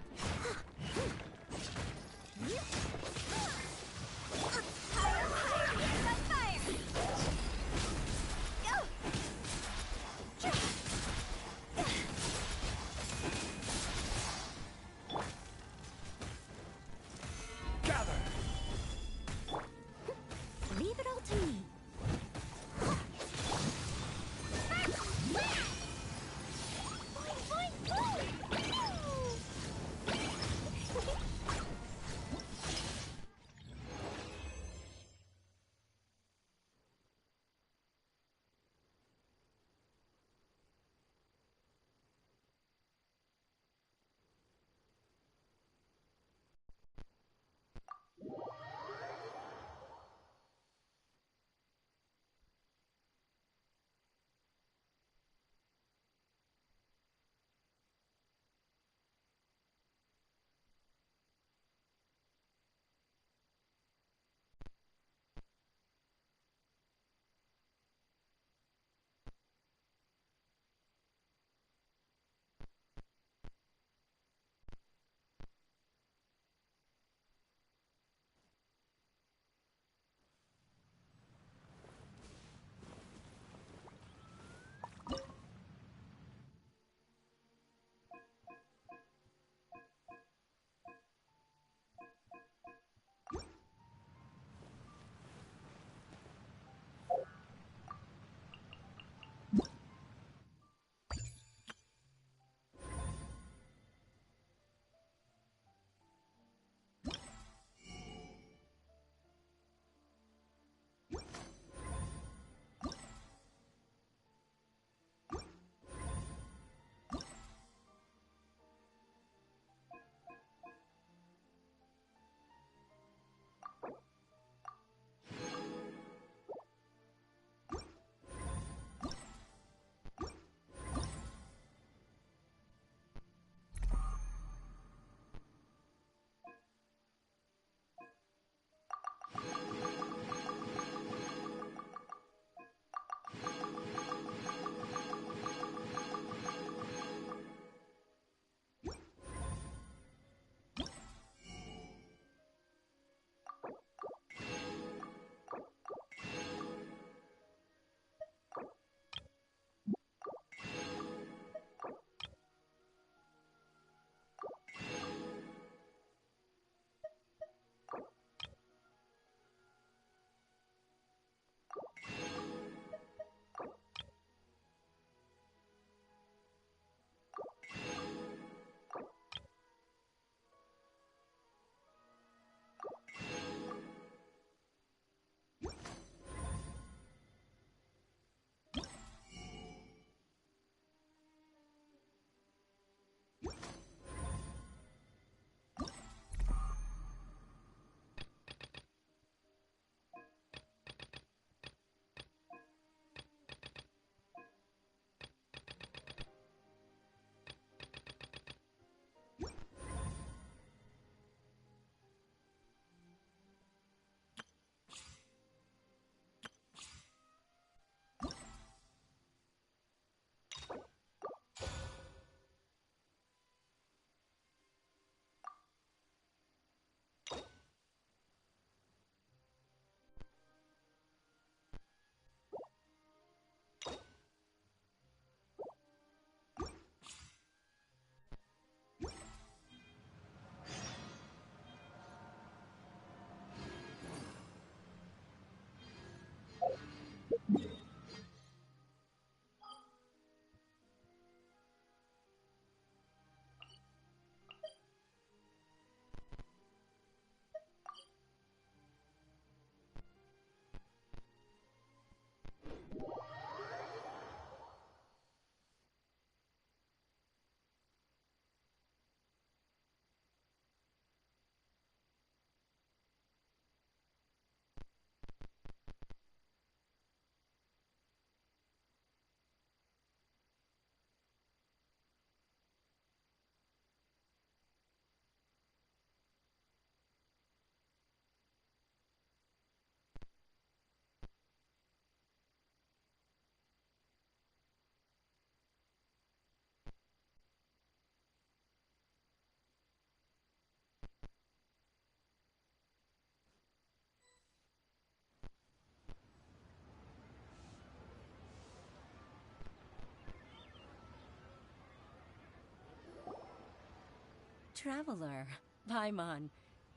traveler. Paimon,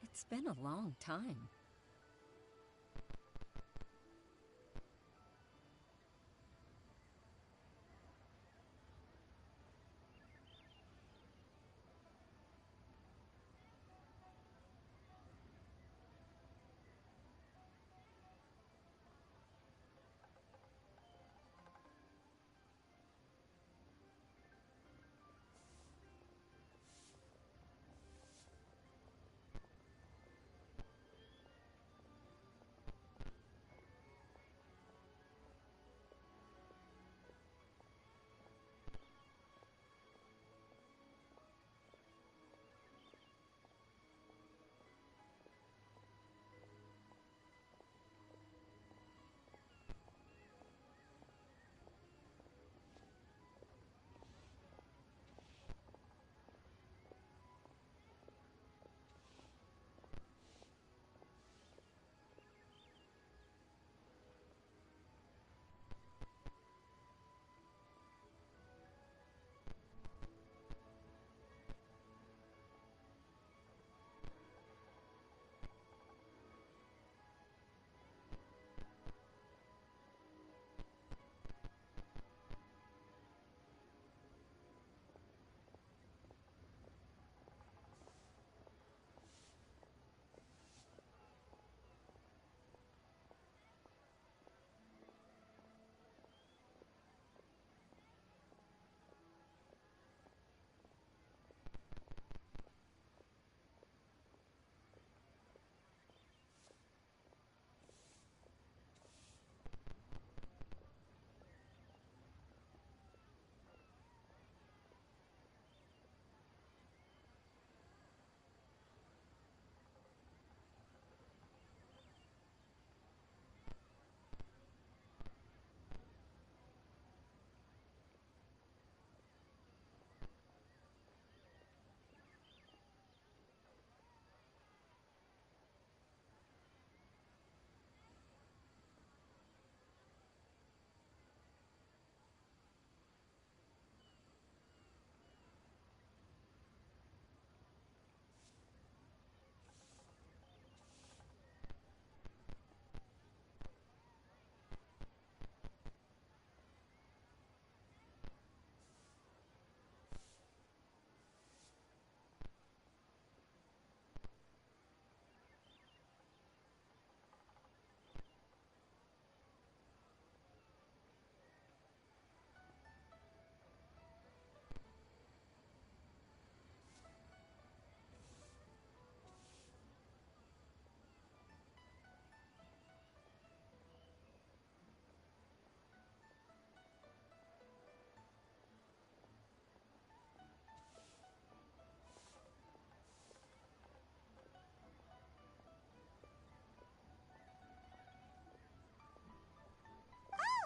it's been a long time.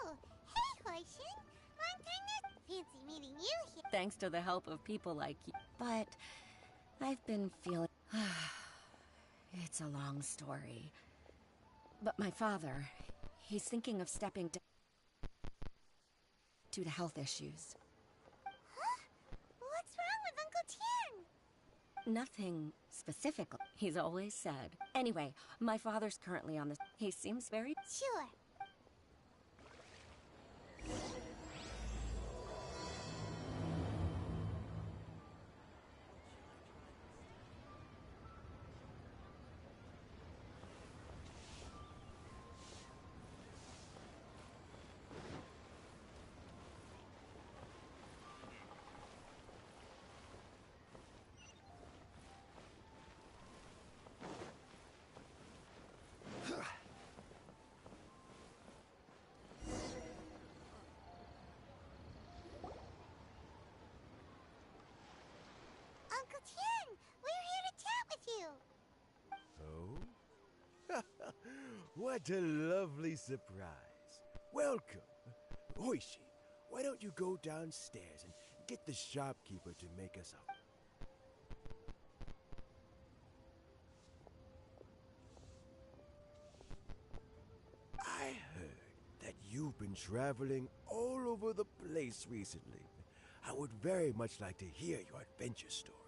Oh, hey, Hoishin. Long time no... Fancy meeting you here. Thanks to the help of people like you. But I've been feeling... It's a long story. But my father, he's thinking of stepping down due to health issues. Huh? What's wrong with Uncle Tian? Nothing specific, he's always said. Anyway, my father's currently on the... He seems very... Sure. Uncle Tian, we're here to chat with you. Oh? What a lovely surprise. Welcome. Hoishi, why don't you go downstairs and get the shopkeeper to make us up? I heard that you've been traveling all over the place recently. I would very much like to hear your adventure stories.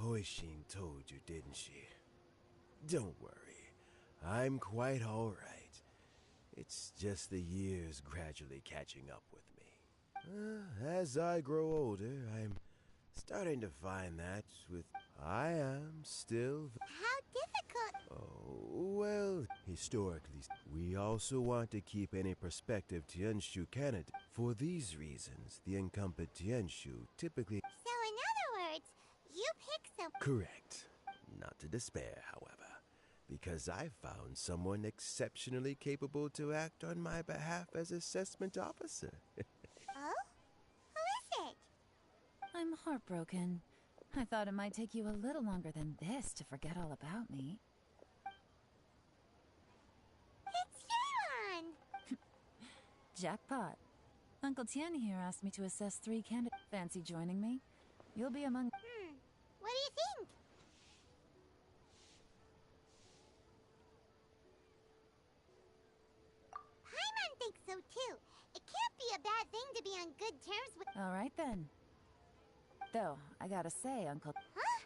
Hoishin told you, didn't she? Don't worry. I'm quite alright. It's just the years gradually catching up with me. As I grow older, I'm starting to find that I am still... How difficult? Oh, well, historically, we also want to keep any prospective Tianshu candidate. For these reasons, the incumbent Tianshu typically... So in other words, you pick some... Correct. Not to despair, however, because I found someone exceptionally capable to act on my behalf as assessment officer. Oh? Who is it? I'm heartbroken. I thought it might take you a little longer than this to forget all about me. It's Yelan! Jackpot. Uncle Tien here asked me to assess 3 candidates. Fancy joining me? You'll be among... What do you think? Paimon thinks so too. It can't be a bad thing to be on good terms with... All right then. Though, I gotta say, Uncle... Huh?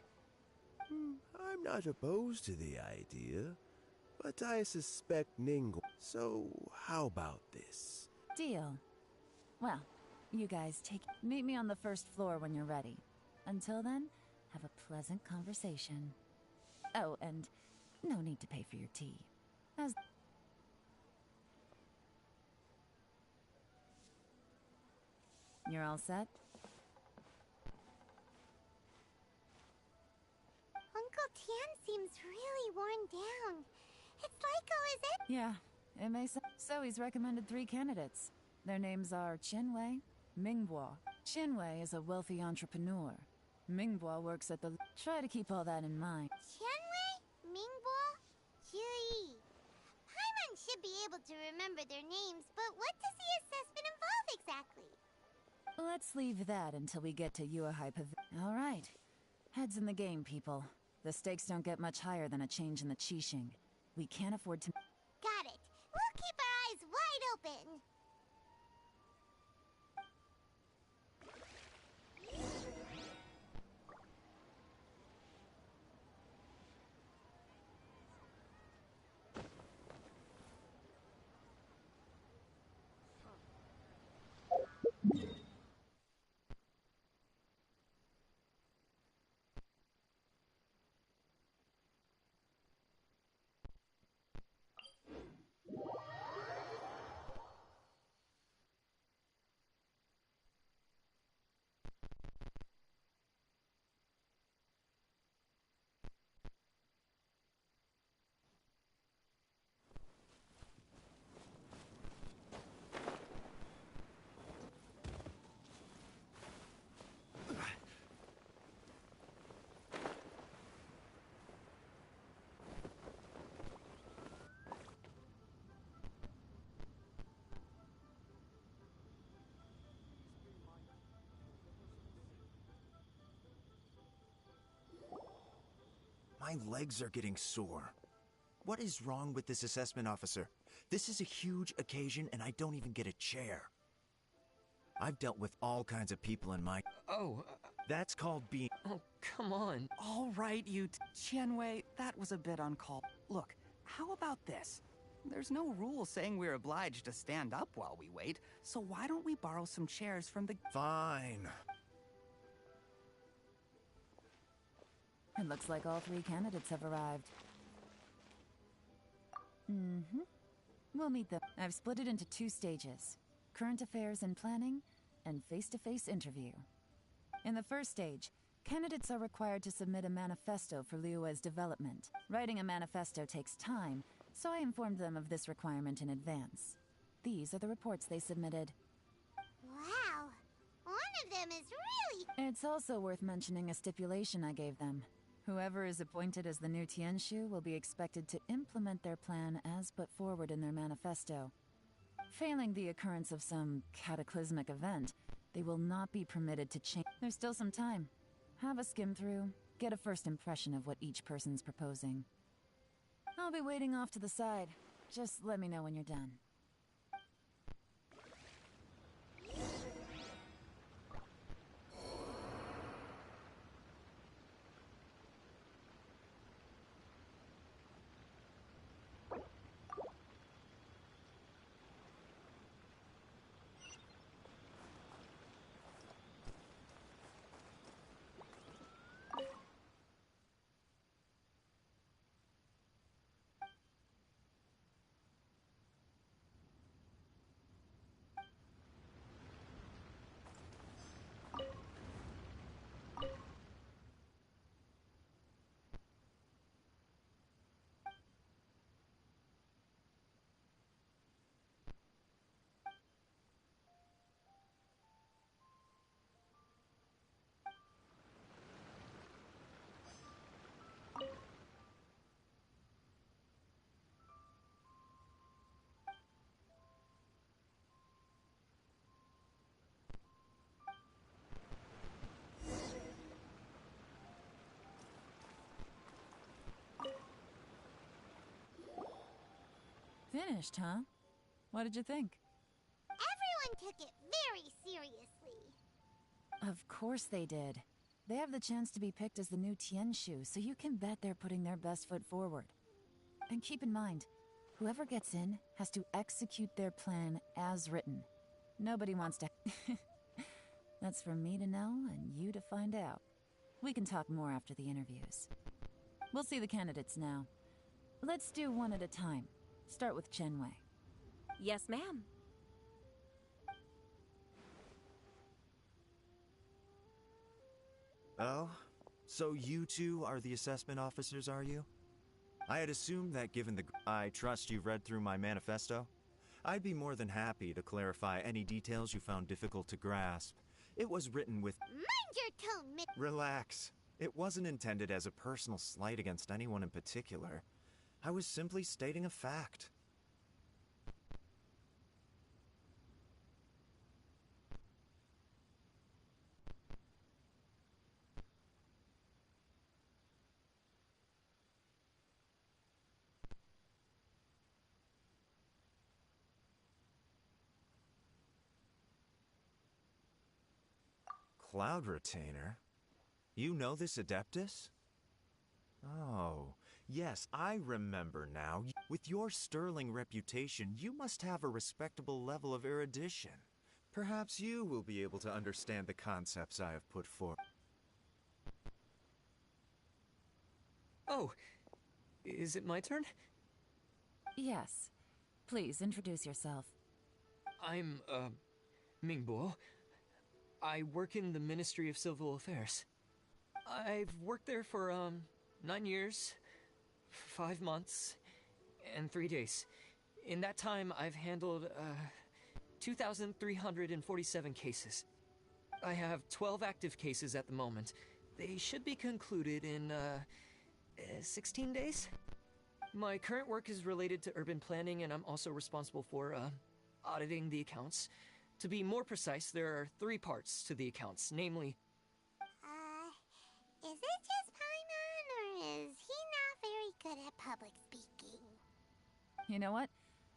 I'm not opposed to the idea, but I suspect Ningle. So, how about this? Deal. Well, you guys meet me on the first floor when you're ready. Until then, have a pleasant conversation. Oh, and no need to pay for your tea. As... You're all set? Uncle Tien seems really worn down. It's like, oh, is it? Yeah, it may so he's recommended 3 candidates. Their names are Qianwei, Minghua. Qianwei is a wealthy entrepreneur. Minghua works at the... Try to keep all that in mind. Qianwei, Minghua, Jiyi. Paimon should be able to remember their names, but what does the assessment involve exactly? Let's leave that until we get to Yuehai Pavilion. All right. Heads in the game, people. The stakes don't get much higher than a change in the Qixing. We can't afford to... Got it. We'll keep our eyes wide open. My legs are getting sore. What is wrong with this assessment officer? This is a huge occasion and I don't even get a chair. I've dealt with all kinds of people in my... Oh, That's called being... oh, come on. All right, Qianwei, that was a bit uncalled. Look, how about this? There's no rule saying we're obliged to stand up while we wait, so why don't we borrow some chairs from the... Fine. It looks like all 3 candidates have arrived. Mm-hmm. We'll meet them. I've split it into 2 stages. Current affairs and planning, and face-to-face interview. In the first stage, candidates are required to submit a manifesto for Liyue's development. Writing a manifesto takes time, so I informed them of this requirement in advance. These are the reports they submitted. Wow. One of them is really... It's also worth mentioning a stipulation I gave them. Whoever is appointed as the new Tianshu will be expected to implement their plan as put forward in their manifesto. Failing the occurrence of some cataclysmic event, they will not be permitted to change. There's still some time. Have a skim through, get a first impression of what each person's proposing. I'll be waiting off to the side. Just let me know when you're done. Finished, huh? What did you think? Everyone took it very seriously. Of course they did. They have the chance to be picked as the new Tianshu, so you can bet they're putting their best foot forward. And keep in mind, whoever gets in has to execute their plan as written. Nobody wants to... That's for me to know and you to find out. We can talk more after the interviews. We'll see the candidates now. Let's do one at a time. Start with Chenwei. Yes, ma'am. Oh? So you two are the assessment officers, are you? I had assumed that given the... I trust you've read through my manifesto. I'd be more than happy to clarify any details you found difficult to grasp. It was written with... Mind your tone, Relax. It wasn't intended as a personal slight against anyone in particular. I was simply stating a fact. Cloud Retainer? You know this Adeptus? Oh, yes, I remember now. With your sterling reputation, you must have a respectable level of erudition. Perhaps you will be able to understand the concepts I have put forth. Oh, is it my turn? Yes. Please, introduce yourself. I'm, Mingbo. I work in the Ministry of Civil Affairs. I've worked there for, 9 years, 5 months, and 3 days. In that time, I've handled, 2,347 cases. I have 12 active cases at the moment. They should be concluded in, 16 days? My current work is related to urban planning, and I'm also responsible for, auditing the accounts. To be more precise, there are 3 parts to the accounts, namely... Is it just Paimon, or is he not very good at public speaking? You know what?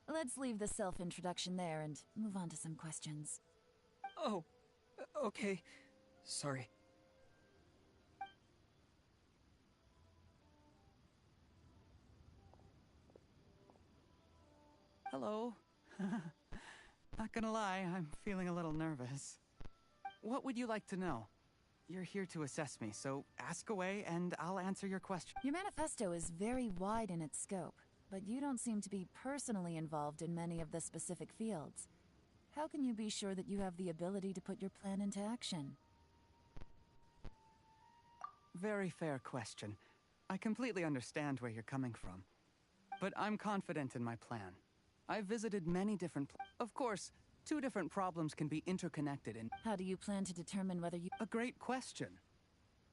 Let's leave the self-introduction there and move on to some questions. Oh, okay. Sorry. Hello. Not gonna lie, I'm feeling a little nervous. What would you like to know? You're here to assess me, so ask away and I'll answer your question. Your manifesto is very wide in its scope, but you don't seem to be personally involved in many of the specific fields. How can you be sure that you have the ability to put your plan into action? Very fair question. I completely understand where you're coming from. But I'm confident in my plan. I've visited many different Of course, 2 different problems can be interconnected in... How do you plan to determine whether you... A great question.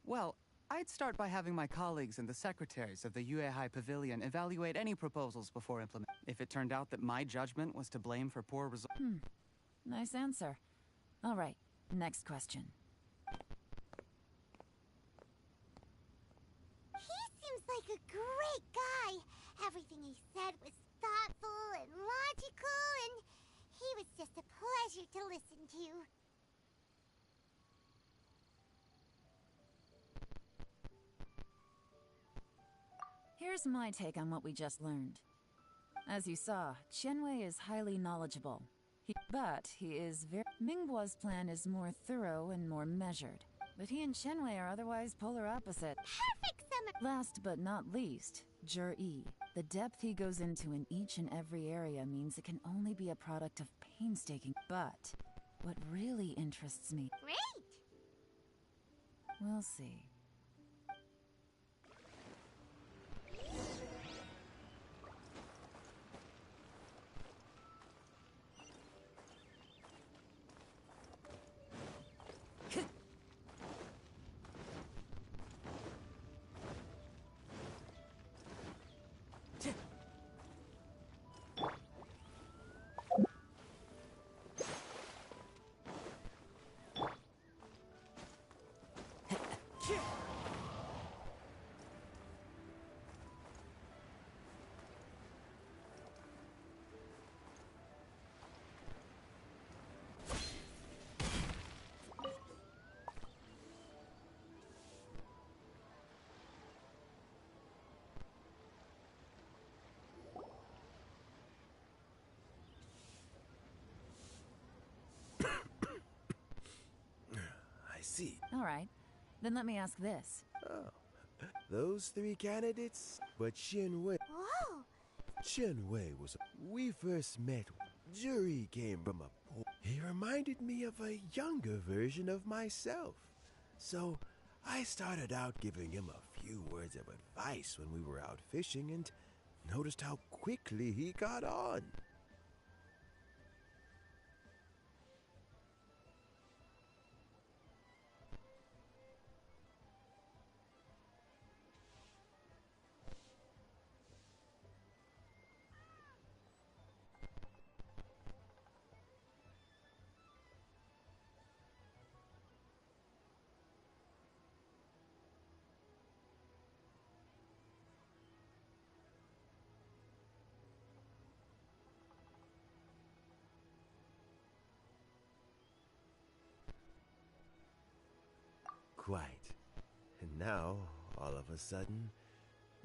Well, I'd start by having my colleagues and the secretaries of the Yuehai Pavilion evaluate any proposals before implementing. If it turned out that my judgment was to blame for poor results... Nice answer. All right, next question. He seems like a great guy. Everything he said was thoughtful and logical, and he was just a pleasure to listen to. Here's my take on what we just learned. As you saw, Chenwei is highly knowledgeable. But he is very... Mingbo's plan is more thorough and more measured. But he and Chenwei are otherwise polar opposites. Perfect summer! Last but not least, Jur-E. The depth he goes into in each and every area means it can only be a product of painstaking. But what really interests me... Great! We'll see. see. All right. Then let me ask this. Oh, those three candidates? But Shinwei. Whoa! Shinwei was. We first met. Jury came from a poor. He reminded me of a younger version of myself. So I started out giving him a few words of advice when we were out fishing and noticed how quickly he got on. Quite. And now, all of a sudden,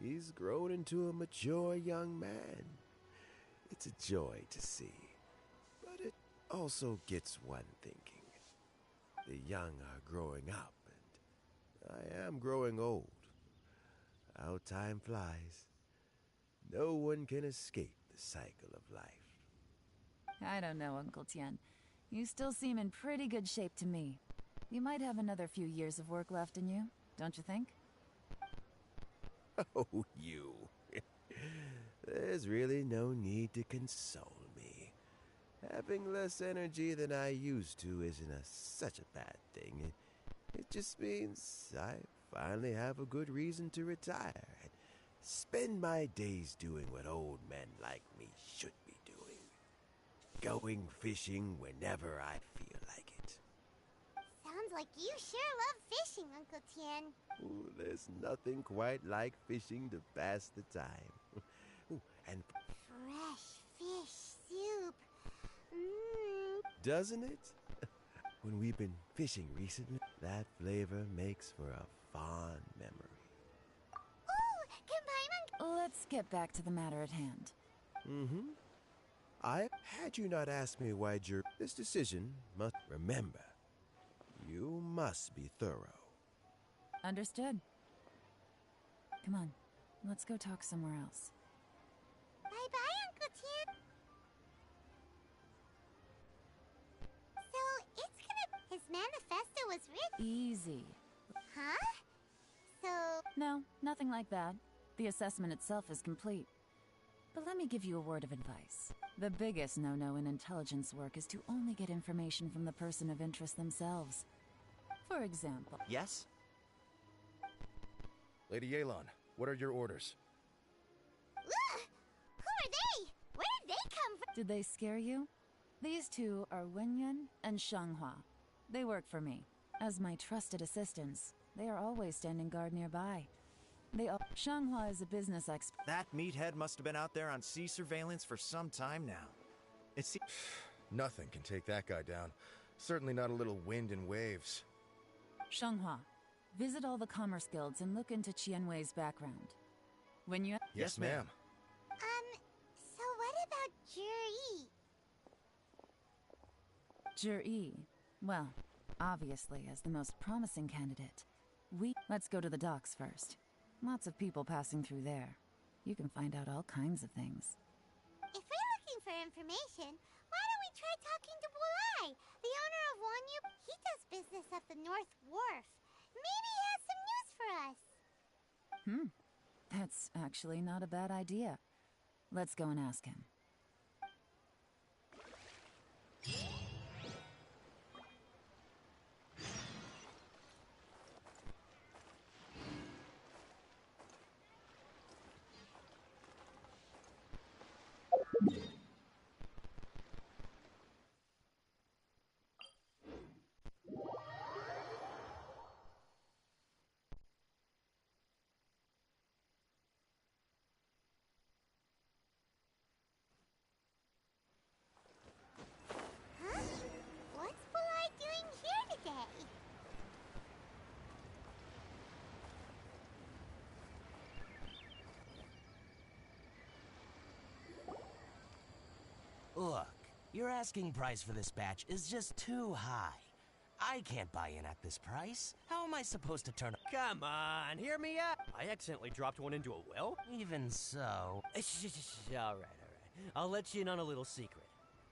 he's grown into a mature young man. It's a joy to see. But it also gets one thinking. The young are growing up, and I am growing old. How time flies. No one can escape the cycle of life. I don't know, Uncle Tian. You still seem in pretty good shape to me. You might have another few years of work left in you, don't you think? Oh, you. There's really no need to console me. Having less energy than I used to isn't such a bad thing. It just means I finally have a good reason to retire and spend my days doing what old men like me should be doing. Going fishing whenever I feel like it. Sounds like you sure love fishing, Uncle Tian. Ooh, there's nothing quite like fishing to pass the time. Ooh, and Fresh fish soup. Mmm. doesn't it? When we've been fishing recently, that flavor makes for a fond memory. Ooh, can Let's get back to the matter at hand. Mm-hmm. Had you not asked me why this decision must remember. You must be thorough. Understood. Come on, let's go talk somewhere else. Bye-bye, Uncle Tian. So, it's gonna... His manifesto was written... Easy. Huh? So... No, nothing like that. The assessment itself is complete. But let me give you a word of advice. The biggest no-no in intelligence work is to only get information from the person of interest themselves. For example... Yes? Lady Yelan, what are your orders? Ugh! Who are they? Where did they come from? Did they scare you? These two are Wenyun and Shanghua. They work for me. As my trusted assistants, they are always standing guard nearby. Shanghua is a business expert. That meathead must have been out there on sea surveillance for some time now. Nothing can take that guy down. Certainly not a little wind and waves. Shanghua, visit all the commerce guilds and look into Qianwei's background. When you... Yes, ma'am. So what about Juri? Juri. Well, obviously, as the most promising candidate. Let's go to the docks first. Lots of people passing through there. You can find out all kinds of things. If we're looking for information, why don't we try talking to Bulai, the owner of Wanyu? He does business at the North Wharf. Maybe he has some news for us. That's actually not a bad idea. Let's go and ask him. Huh? What's Bulai doing here today? Look, your asking price for this batch is just too high. I can't buy in at this price. How am I supposed to turn... Come on, hear me out. I accidentally dropped one into a well? Even so... All right. I'll let you in on a little secret.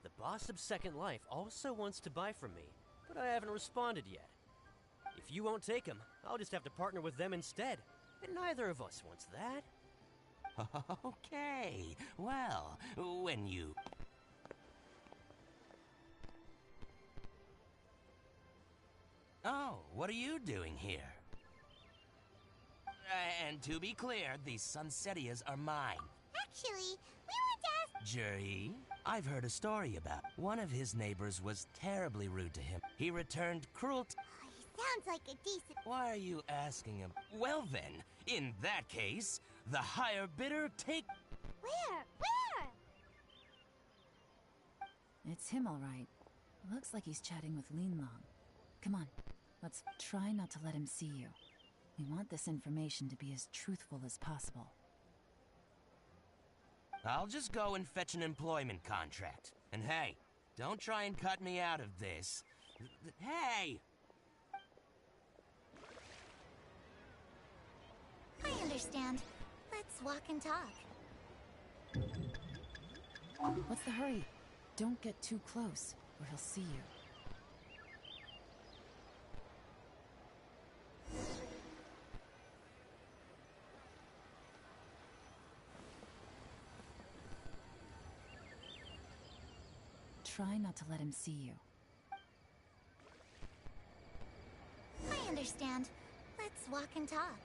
The boss of Second Life also wants to buy from me, but I haven't responded yet. If you won't take him, I'll just have to partner with them instead. And neither of us wants that. Okay, well, when you... Oh, what are you doing here? And to be clear, these Sunsettias are mine. Actually, we want to ask... Jury, I've heard a story about one of his neighbors was terribly rude to him. He returned cruelty. He sounds like a decent... Why are you asking him? Well then, in that case, the higher bidder take... Where? It's him, all right. Looks like he's chatting with Linlong. Come on, let's try not to let him see you. We want this information to be as truthful as possible. I'll just go and fetch an employment contract. And hey, don't try and cut me out of this. Hey! I understand. Let's walk and talk. What's the hurry? Don't get too close, or he'll see you. Try not to let him see you. I understand. Let's walk and talk.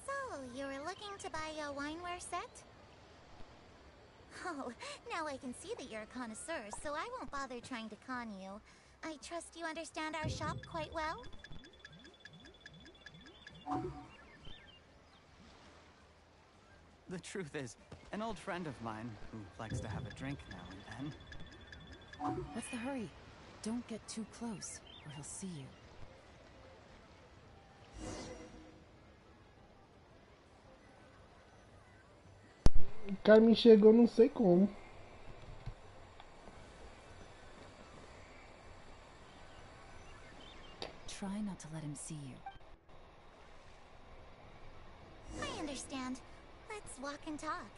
So, you were looking to buy a wineware set? Oh, now I can see that you're a connoisseur, so I won't bother trying to con you. I trust you understand our shop quite well? The truth is, an old friend of mine who likes to have a drink now and then. What's the hurry? Don't get too close, or he'll see you. O cara me enxergou, não sei como. Try not to let him see you. I understand. Let's walk and talk.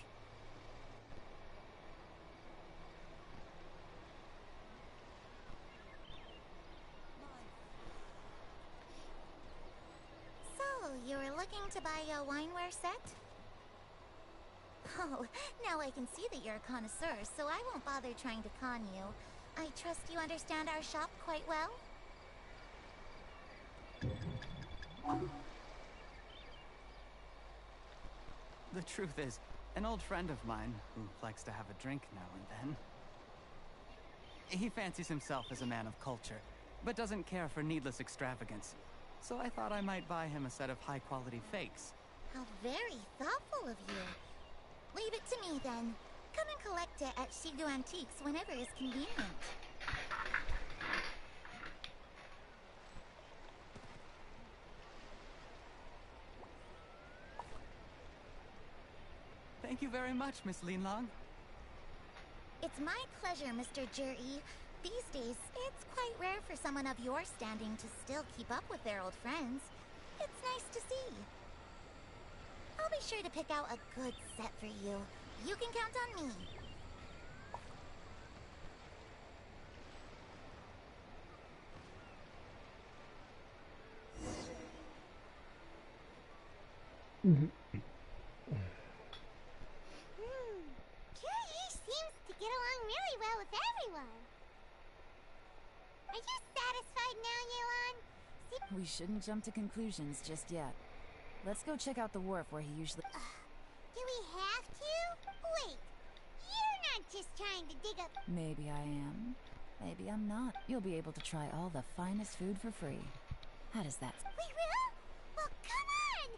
So, you were looking to buy a wineware set? Oh, now I can see that you're a connoisseur, so I won't bother trying to con you. I trust you understand our shop quite well? The truth is, an old friend of mine who likes to have a drink now and then. He fancies himself as a man of culture, but doesn't care for needless extravagance. So I thought I might buy him a set of high-quality fakes. How very thoughtful of you. Leave it to me then. Come and collect it at Shigu Antiques whenever is convenient. Thank you very much, Miss Linlong. It's my pleasure, Mr. Juri. These days, it's quite rare for someone of your standing to still keep up with their old friends. It's nice to see. I'll be sure to pick out a good set for you. You can count on me. Juri seems to get along really well with everyone. Are you satisfied now, Yelan? We shouldn't jump to conclusions just yet. Let's go check out the wharf where he usually... Do we have to? Wait, you're not just trying to dig up... Maybe I am. Maybe I'm not. You'll be able to try all the finest food for free. How does that... We will? Well, come on!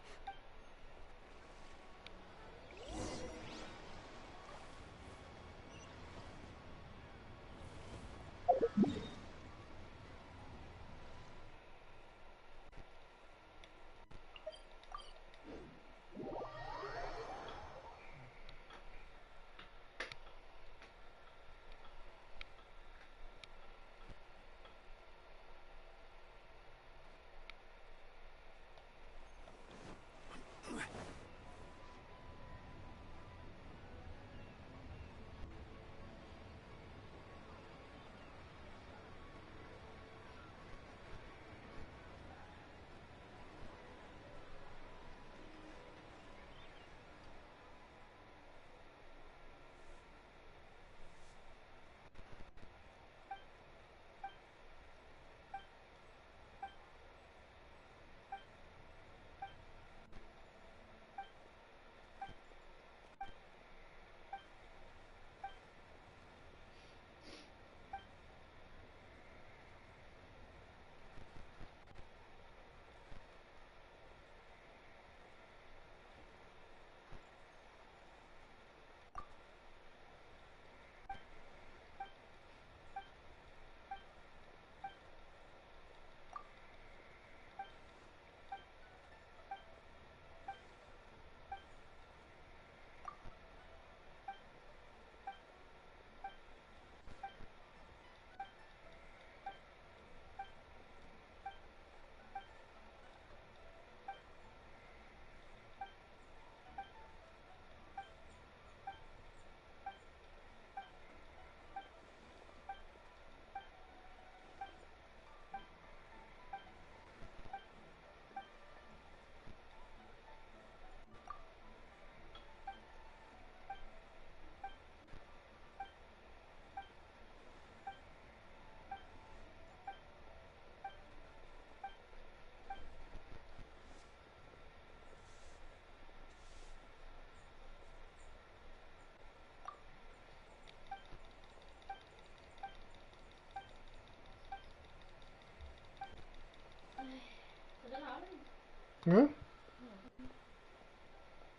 Hã?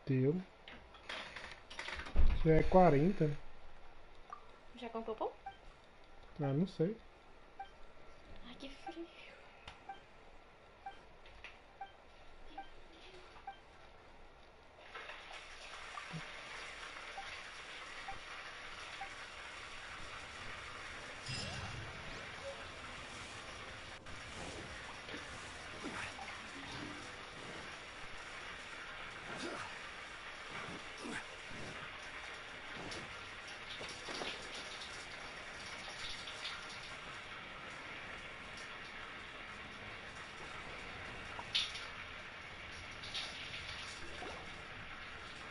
Deu. Já é 40. Já comprou pão? Ah, não sei. Ai, que frio.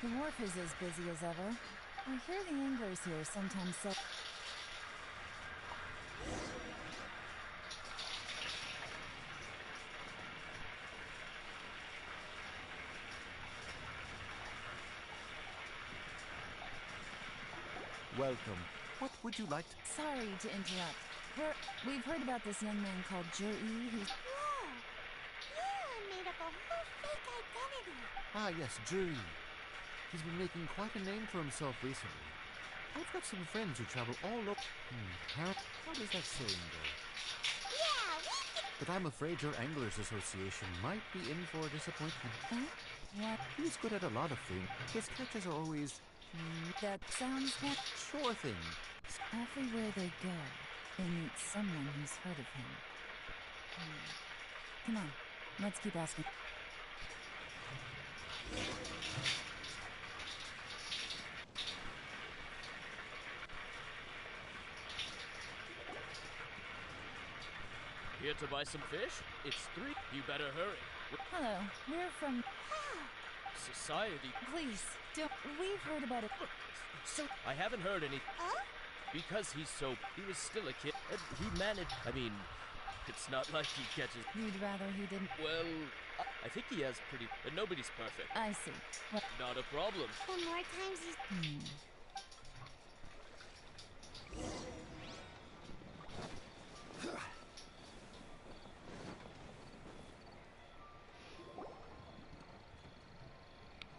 The wharf is as busy as ever. I hear the anglers here sometimes say... Welcome. What would you like to... Sorry to interrupt. We've heard about this young man called Juri who's... Whoa! You made up a whole fake identity. Ah, yes, Juri. He's been making quite a name for himself recently. I've got some friends who travel all over... how does that saying go? Yeah, we can... But I'm afraid your Anglers Association might be in for a disappointment. Huh? What? He's good at a lot of things. His catches are always... That sounds like... Sure thing. Everywhere they go, they meet someone who's heard of him. Come on, let's keep asking. Here to buy some fish? It's 3. You better hurry. Hello, we're from... Society. Please, don't... We've heard about it. So, I haven't heard any... Because he was still a kid, and he managed... I mean, it's not like he catches... You'd rather he didn't... Well, I think he has pretty... But nobody's perfect. I see. What? Not a problem. The more times he's...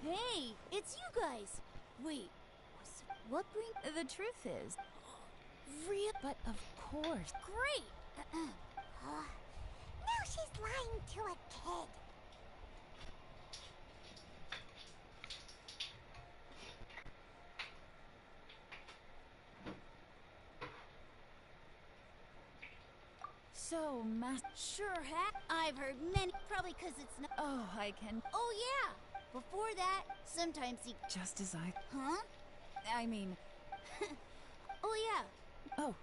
Hey, it's you guys. Wait, what bring... The truth is... Real... But of course... Great! Now she's lying to a kid. So, Sure hat. I've heard many. Probably because it's not... Oh, I can... Oh, yeah. Before that, sometimes he... Just as I... Huh? I mean... Oh, yeah. Oh,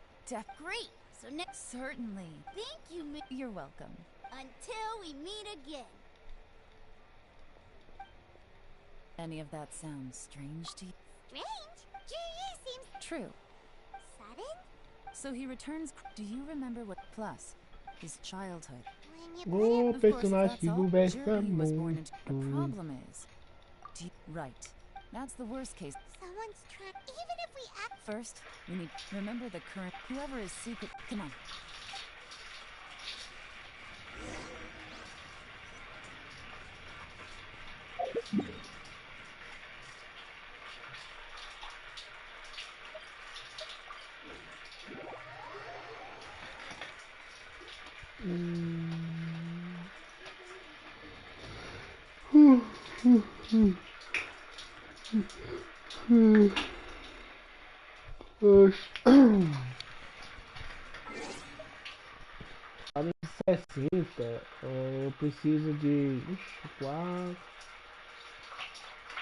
Great. So next... Certainly. Thank you, You're welcome. Until we meet again. Any of that sounds strange to you? Strange? G.E. seems... True. Sudden? So he returns... Do you remember what... Plus, his childhood. O personagem do Jerry was born into... The problem is... Right. That's the worst case. Someone's trying... Even if we act... First, we need... Remember the current... Whoever is secret... Come on. Tá no 60, eu preciso de... Ixi, 4...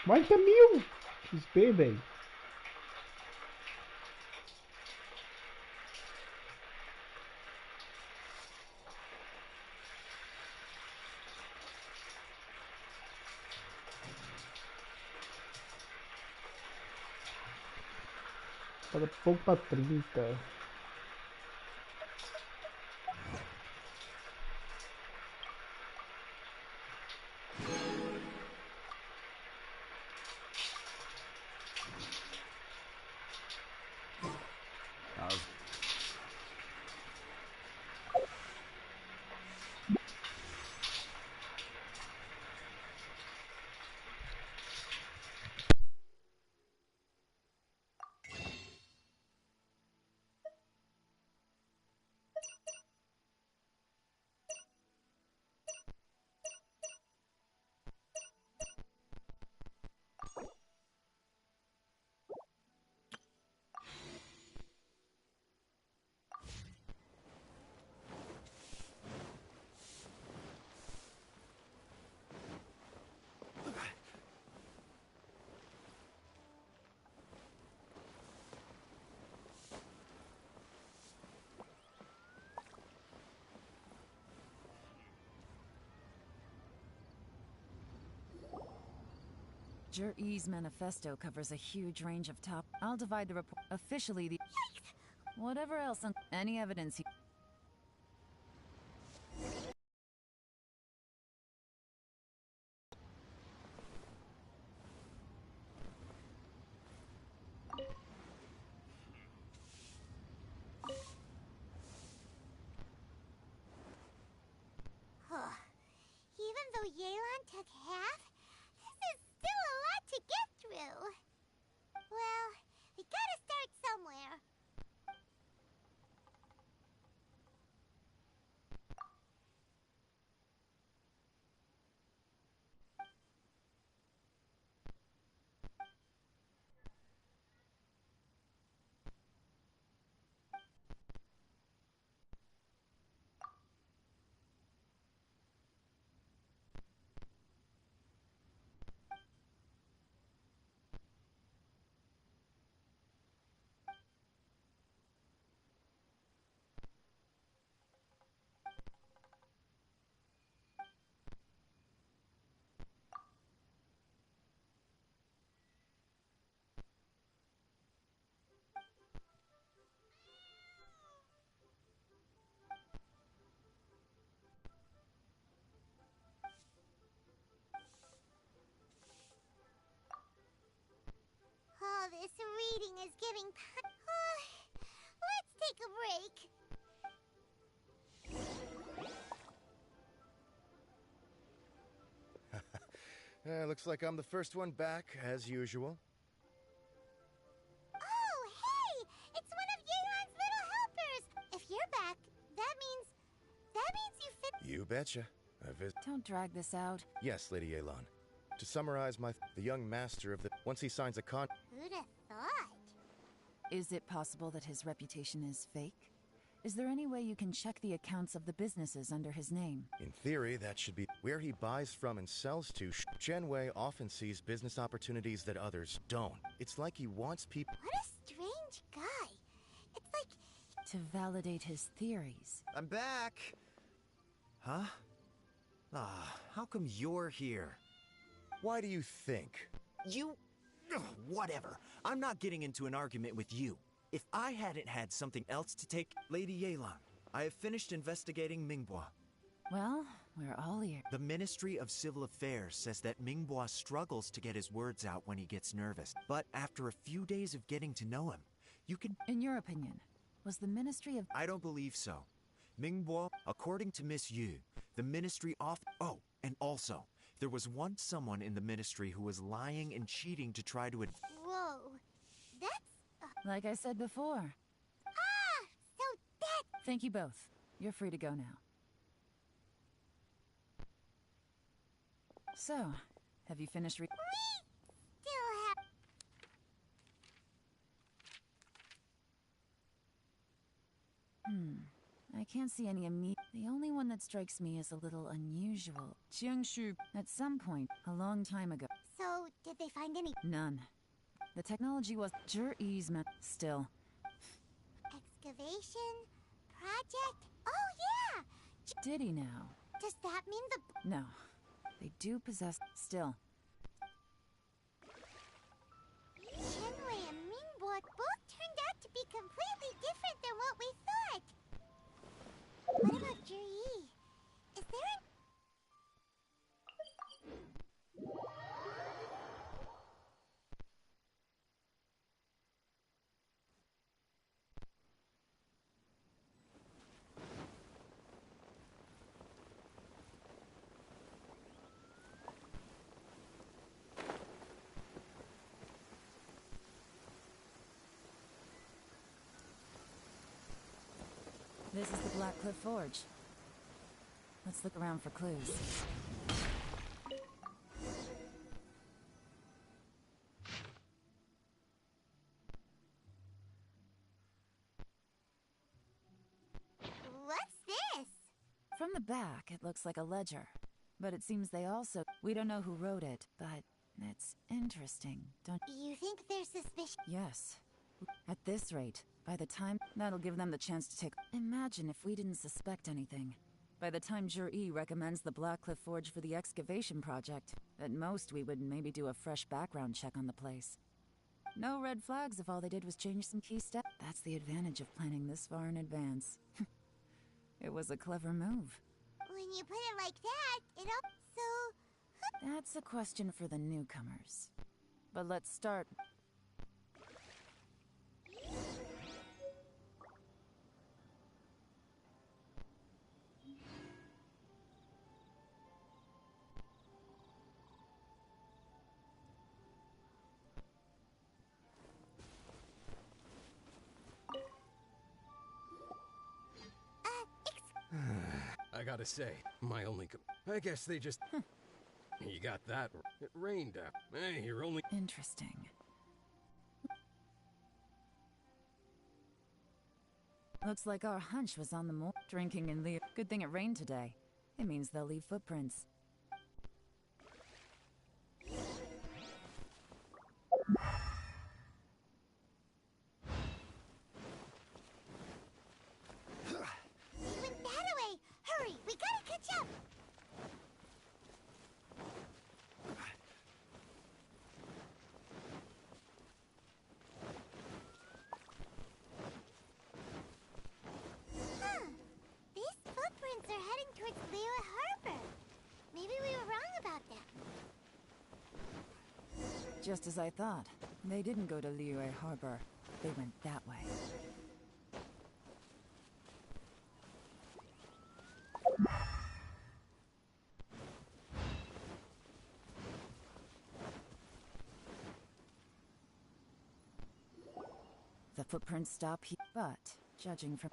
40.000 XP, velho. Para pouco para 30. Jur-E's manifesto covers a huge range of top. I'll divide the report. Officially, the. Whatever else on. Any evidence he. Even though Yelan took half, this is still a lot to get through. Well, we gotta start somewhere. Oh, this reading is giving let's take a break. Looks like I'm the first one back, as usual. Oh, hey! It's one of Yelan's little helpers! If you're back, that means you fit— You betcha. Don't drag this out. Yes, Lady Yelan. To summarize the young master of the— once he signs a Who'da thought? Is it possible that his reputation is fake? Is there any way you can check the accounts of the businesses under his name? In theory, that should be where he buys from and sells to. Shenwei often sees business opportunities that others don't. It's like he wants people— What a strange guy. It's like— To validate his theories. I'm back! Huh? How come you're here? Why do you think? You... Ugh, whatever. I'm not getting into an argument with you. If I hadn't had something else to take— Lady Yelan, I have finished investigating Mingbua. Well, we're all ears. The Ministry of Civil Affairs says that Mingbua struggles to get his words out when he gets nervous. But after a few days of getting to know him, you can— In your opinion, was the Ministry of— I don't believe so. Mingbua, according to Miss Yu, the Ministry Oh, and also, there was once someone in the Ministry who was lying and cheating to try to— Whoa. That's— Like I said before. So that— Thank you both. You're free to go now. So, have you finished We still have— I can't see any immediate— The only one that strikes me as a little unusual. Jiangshu. At some point, a long time ago. So, did they find any— None. The technology was Jur-E's still. Excavation? Project? Oh, yeah! Did he now? Does that mean the— No. They do possess— Still. Shenwei and Mingbua both turned out to be completely different than what we thought. What about Jur-E? Is there an— This is the Blackcliff Forge. Let's look around for clues. What's this? From the back, it looks like a ledger. But it seems they also— We don't know who wrote it, but it's interesting, don't— You think they're suspicious? Yes. At this rate, by the time— That'll give them the chance to take— Imagine if we didn't suspect anything. By the time Jur-E recommends the Blackcliff Forge for the excavation project, At most, we would maybe do a fresh background check on the place. No red flags if all they did was change some key steps. That's the advantage of planning this far in advance. It was a clever move. When you put it like that, it all... So... That's a question for the newcomers. But let's start... I gotta say, my only I guess they just... You got that. It rained out. Hey, you're only... Interesting. Looks like our hunch was on the drinking and leave. Good thing it rained today. It means they'll leave footprints. Just as I thought. They didn't go to Liyue Harbor. They went that way. The footprints stop here, but judging from...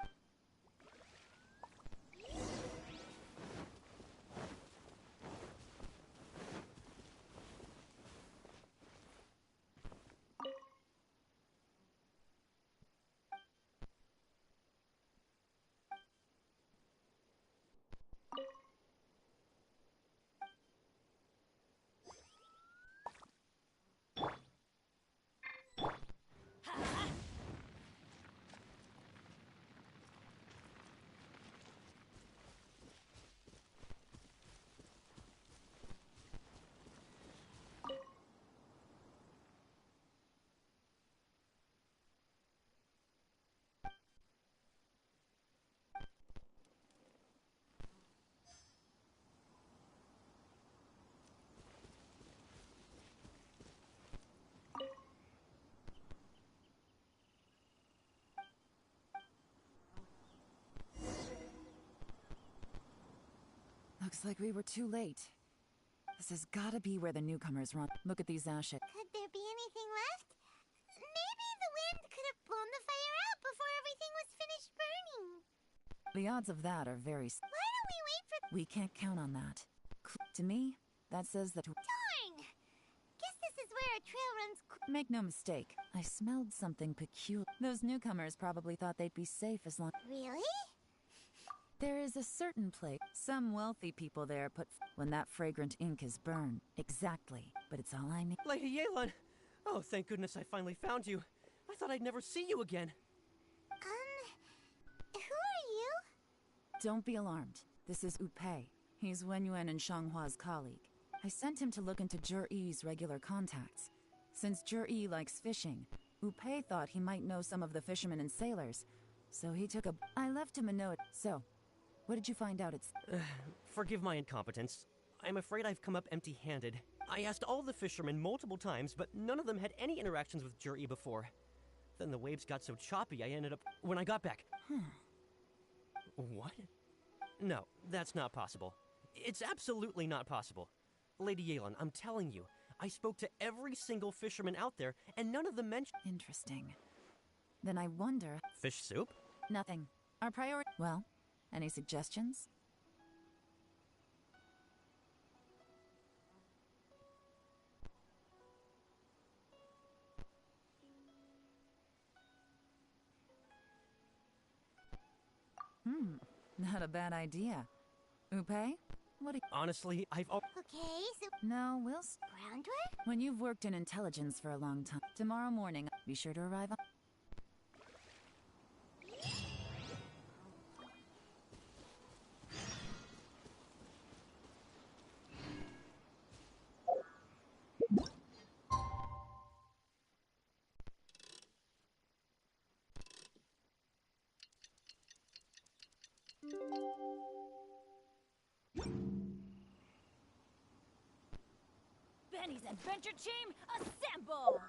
Looks like we were too late. This has gotta be where the newcomers run. Look at these ashes. Could there be anything left? Maybe the wind could have blown the fire out before everything was finished burning. The odds of that are very... Why don't we wait for... We can't count on that. To me, that says that... Darn! Guess this is where a trail runs... Make no mistake, I smelled something peculiar. Those newcomers probably thought they'd be safe as long... Really? There is a certain place. Some wealthy people there put... When that fragrant ink is burned. Exactly. But it's all I need. Lady Yelan! Oh, thank goodness I finally found you. I thought I'd never see you again. Who are you? Don't be alarmed. This is Upei. He's Wenyuan and Shanghua's colleague. I sent him to look into Zhiyi's regular contacts. Since Zhiyi likes fishing, Upei thought he might know some of the fishermen and sailors. So he took a... I left him a note. So... What did you find out it's... Forgive my incompetence. I'm afraid I've come up empty-handed. I asked all the fishermen multiple times, but none of them had any interactions with Zhiyi before. Then the waves got so choppy I ended up... When I got back... What? No, that's not possible. It's absolutely not possible. Lady Yelan, I'm telling you, I spoke to every single fisherman out there, and none of them mentioned... Interesting. Then I wonder... Fish soup? Nothing. Our priority... Well... Any suggestions? Not a bad idea. Upei? What do you... Honestly, I've... Okay, so... No, we'll... Groundwork? When you've worked in intelligence for a long time, tomorrow morning, be sure to arrive on... Benny's Adventure Team, assemble!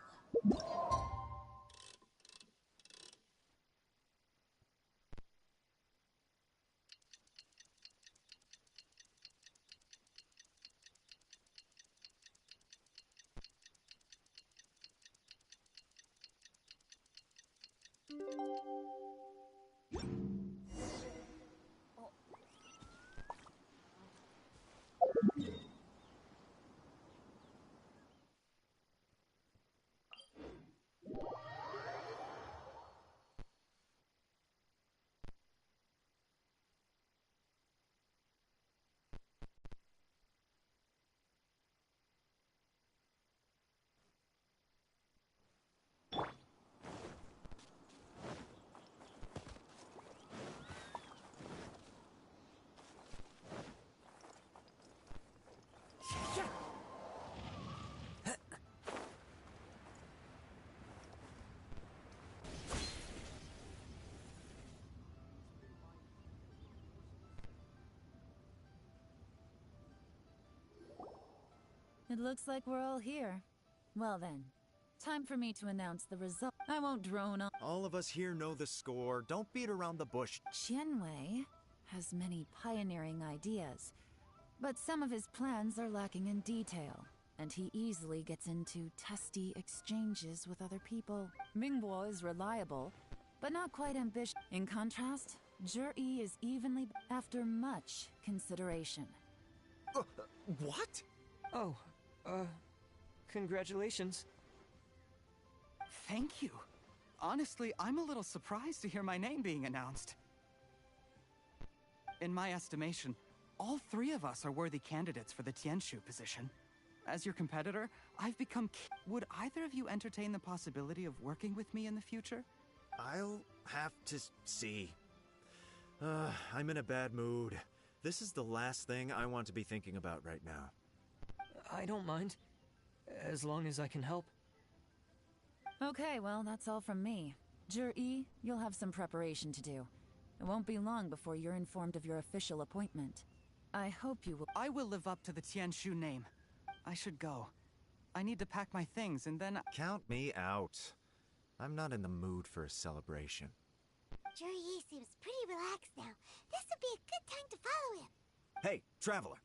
It looks like we're all here. Well then, time for me to announce the result. I won't drone on. All of us here know the score. Don't beat around the bush. Qianwei has many pioneering ideas, but some of his plans are lacking in detail, and he easily gets into testy exchanges with other people. Mingguo is reliable, but not quite ambitious. In contrast, Zhi is evenly after much consideration. What? Oh, congratulations. Thank you. Honestly, I'm a little surprised to hear my name being announced. In my estimation, all three of us are worthy candidates for the Tianshu position. As your competitor, I've become... Would either of you entertain the possibility of working with me in the future? I'll have to see. I'm in a bad mood. This is the last thing I want to be thinking about right now. I don't mind, as long as I can help. Okay, well, that's all from me. Zhi, you'll have some preparation to do. It won't be long before you're informed of your official appointment. I hope you will... I will live up to the Tianshu name. I should go. I need to pack my things and then... Count me out. I'm not in the mood for a celebration. Zhi seems pretty relaxed now. This would be a good time to follow him. Hey, Traveler,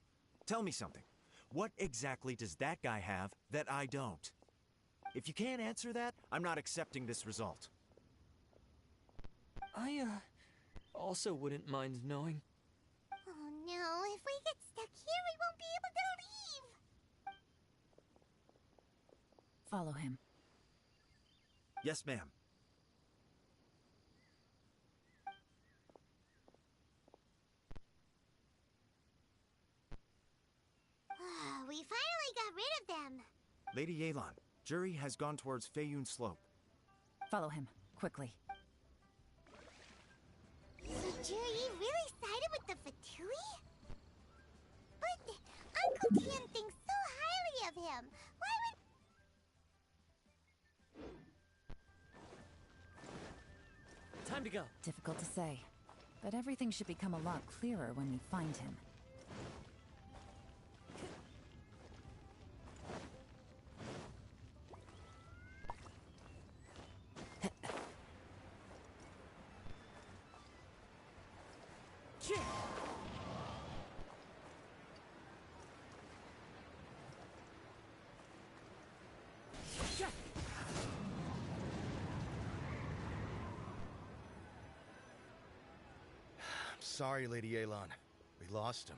tell me something. What exactly does that guy have that I don't? If you can't answer that, I'm not accepting this result. I, also wouldn't mind knowing. Oh no, if we get stuck here, we won't be able to leave! Follow him. Yes, ma'am. We finally got rid of them. Lady Yelan, Zhi has gone towards Feiyun Slope. Follow him, quickly. So Zhi really sided with the Fatui? But Uncle Tian thinks so highly of him. Why would... Time to go. Difficult to say, but everything should become a lot clearer when we find him. Sorry, Lady Yelan. We lost him.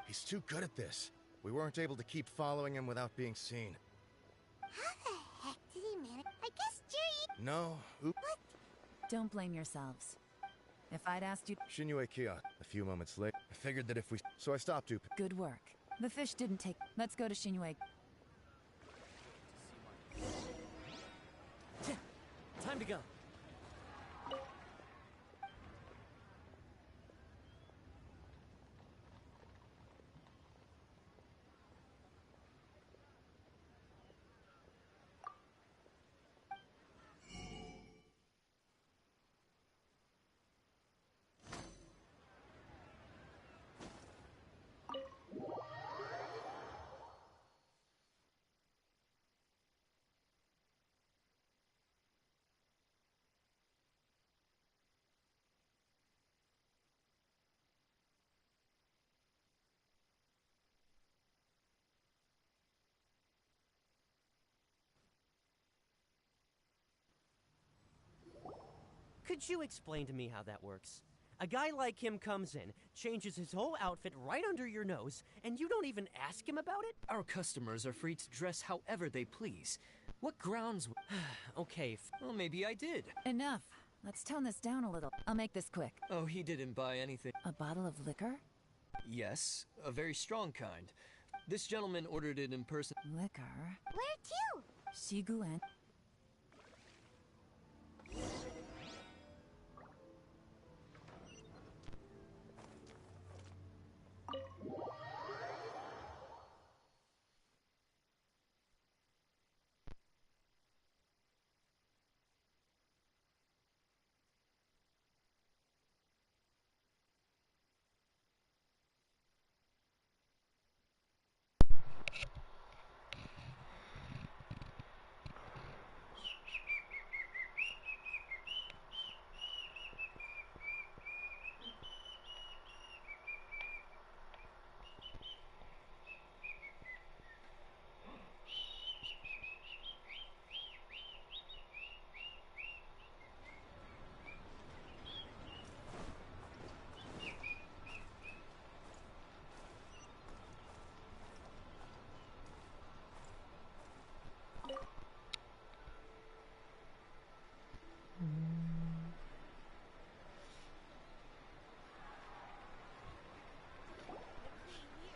He's too good at this. We weren't able to keep following him without being seen. How the heck did he manage? I guess Zhi... No, What? Don't blame yourselves. If I'd asked you... Xinyue Kia. A few moments later, I figured that if we... So I stopped you. Good work. The fish didn't take... Let's go to Xinyue. Time to go. Could you explain to me how that works? A guy like him comes in, changes his whole outfit right under your nose, and you don't even ask him about it? Our customers are free to dress however they please. What grounds... Okay, well, maybe I did. Enough. Let's tone this down a little. I'll make this quick. Oh, he didn't buy anything. A bottle of liquor? Yes, a very strong kind. This gentleman ordered it in person. Liquor? Where to? Shiguen.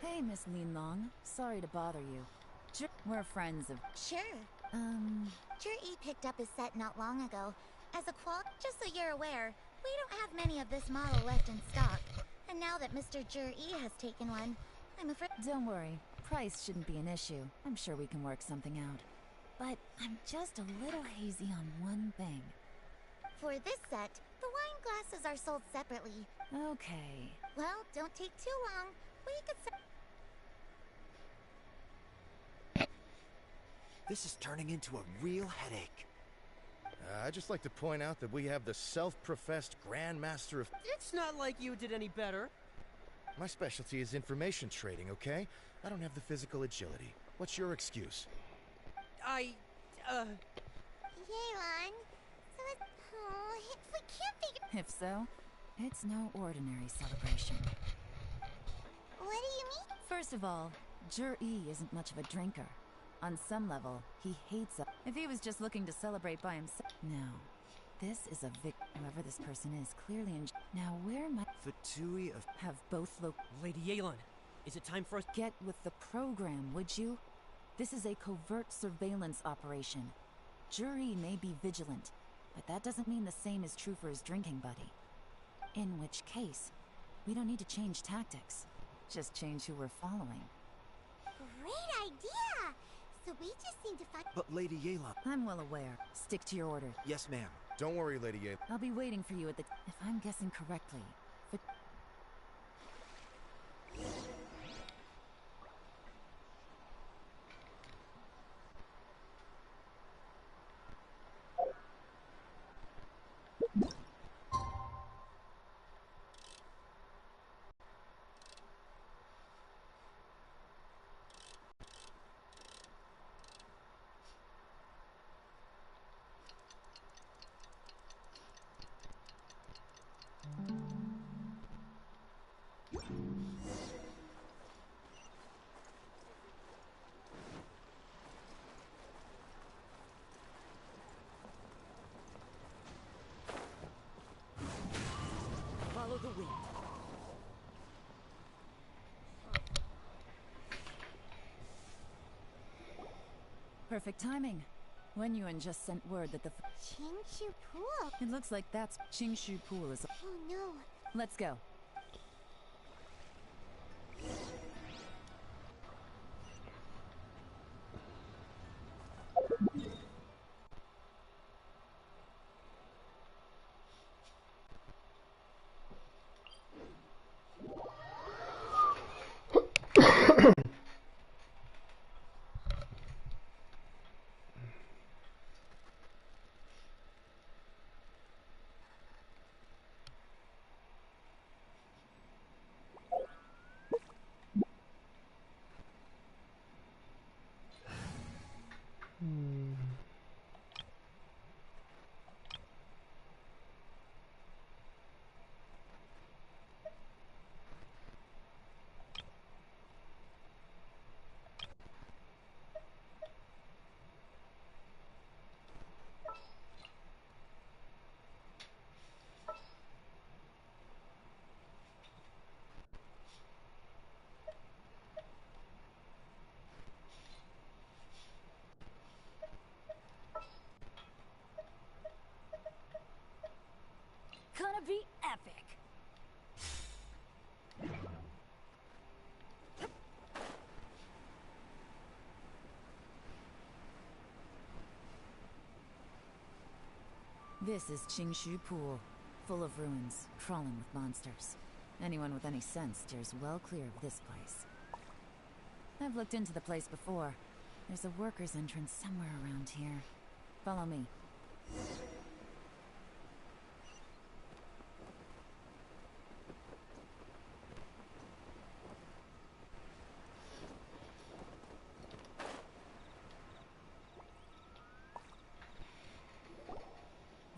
Hey, Miss Linlong. Sorry to bother you. We're friends of... Sure. Jur-E picked up his set not long ago. As a just so you're aware, we don't have many of this model left in stock. And now that Mr. Jur-E has taken one, I'm afraid... Don't worry. Price shouldn't be an issue. I'm sure we can work something out. But I'm just a little hazy on one thing. For this set, the wine glasses are sold separately. Okay. Well, don't take too long. We could... This is turning into a real headache. I'd just like to point out that we have the self-professed Grandmaster of... It's not like you did any better. My specialty is information trading, okay? I don't have the physical agility. What's your excuse? Yelan, so if we can't figure... If so, it's no ordinary celebration. What do you mean? First of all, Jur-E isn't much of a drinker. On some level, he hates us. If he was just looking to celebrate by himself... No. This is a whoever this person is, clearly Now where might... Fatui of... Have both Lady Yelan, is it time for us... Get with the program, would you? This is a covert surveillance operation. Jur-E may be vigilant, but that doesn't mean the same is true for his drinking buddy. In which case, we don't need to change tactics. Just change who we're following. Great idea! So we just need to find... But Lady Yelan... I'm well aware. Stick to your order. Yes, ma'am. Don't worry, Lady Yelan. I'll be waiting for you at the... If I'm guessing correctly... Follow the wind. Perfect timing. Wen Yuan just sent word that the... Qingshu Pool? It looks like that's... Qingshu Pool is... Oh no. Let's go. This is Qingshu Pool, full of ruins, crawling with monsters. Anyone with any sense steers well clear of this place. I've looked into the place before. There's a worker's entrance somewhere around here. Follow me.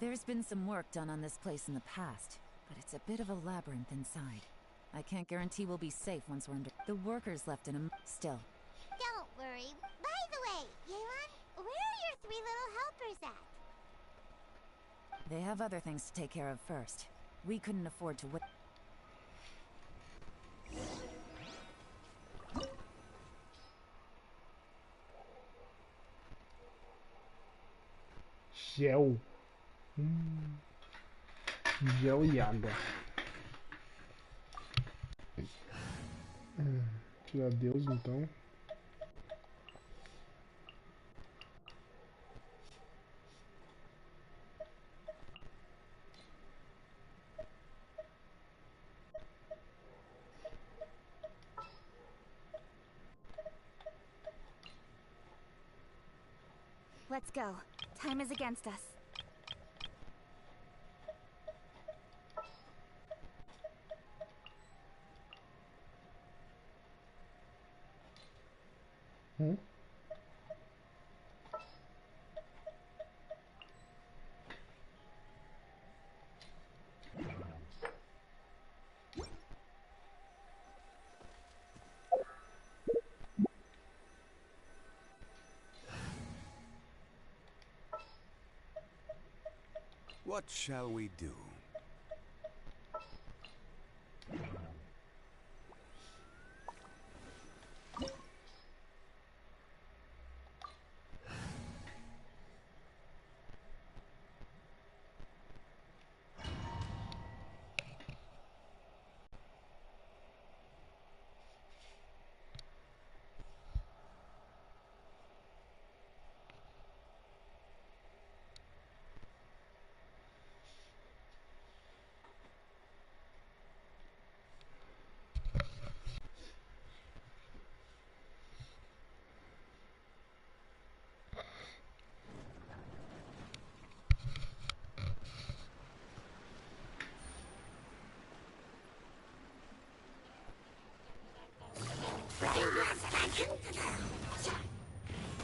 There's been some work done on this place in the past, but it's a bit of a labyrinth inside. I can't guarantee we'll be safe once we're under. The workers left in a still. Don't worry. By the way, Yelan, where are your 3 little helpers at? They have other things to take care of first. We couldn't afford to wait. Gel. Gel e água. Tirar Deus então. Let's go. Time is against us. What shall we do?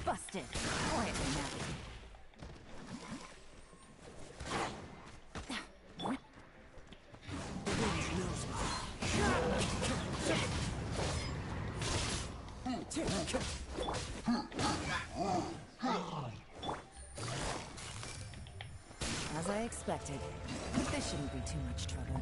Busted. Quietly, Maggie. As I expected, this shouldn't be too much trouble.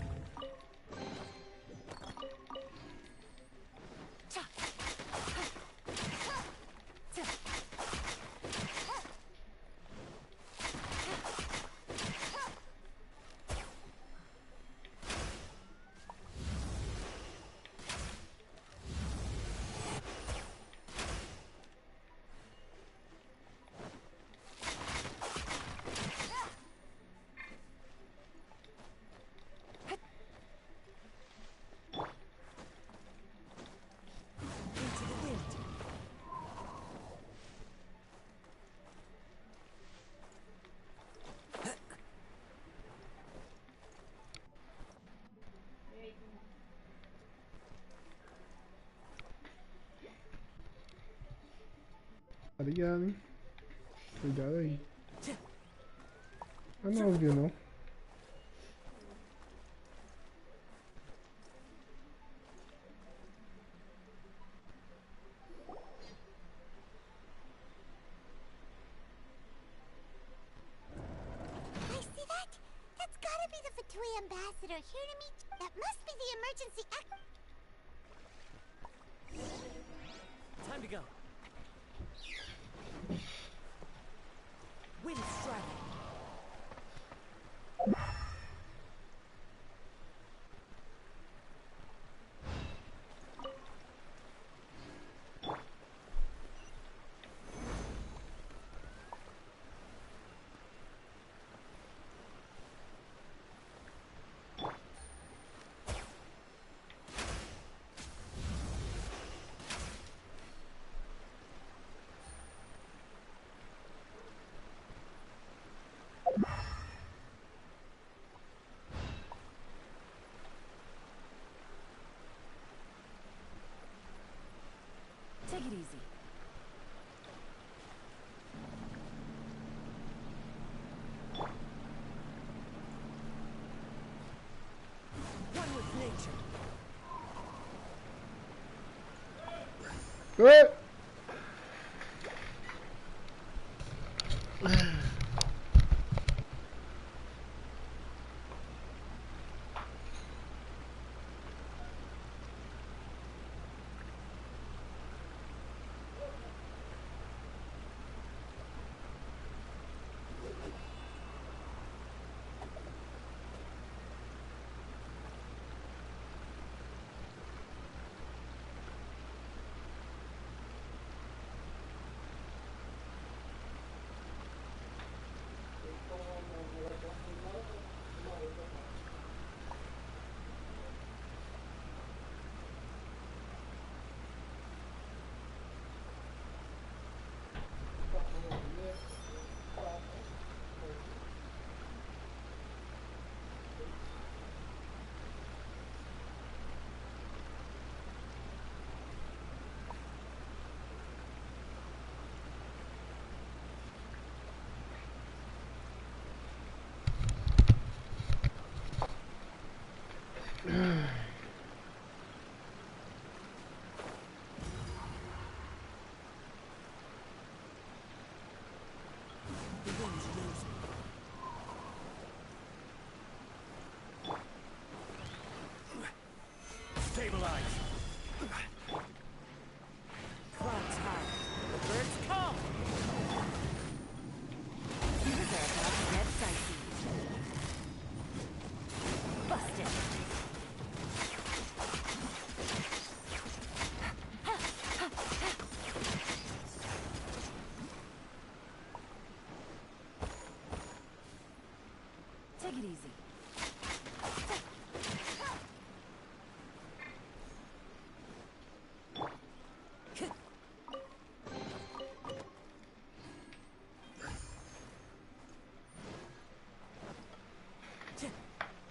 Tá ligado, hein? Cuidado aí. Ah, não ouviu não. I see that? That's gotta be the Fatui ambassador here to meet. That must be the emergency Time to go. Wind strike. Ê! Stabilize. Clouds high. The birds come. Things are about to get dicey. Busted. Take it easy.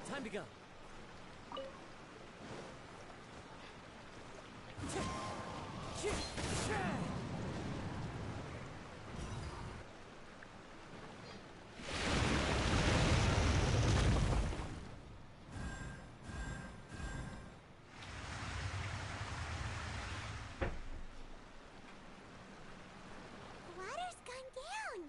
Time to go. Water's gone down.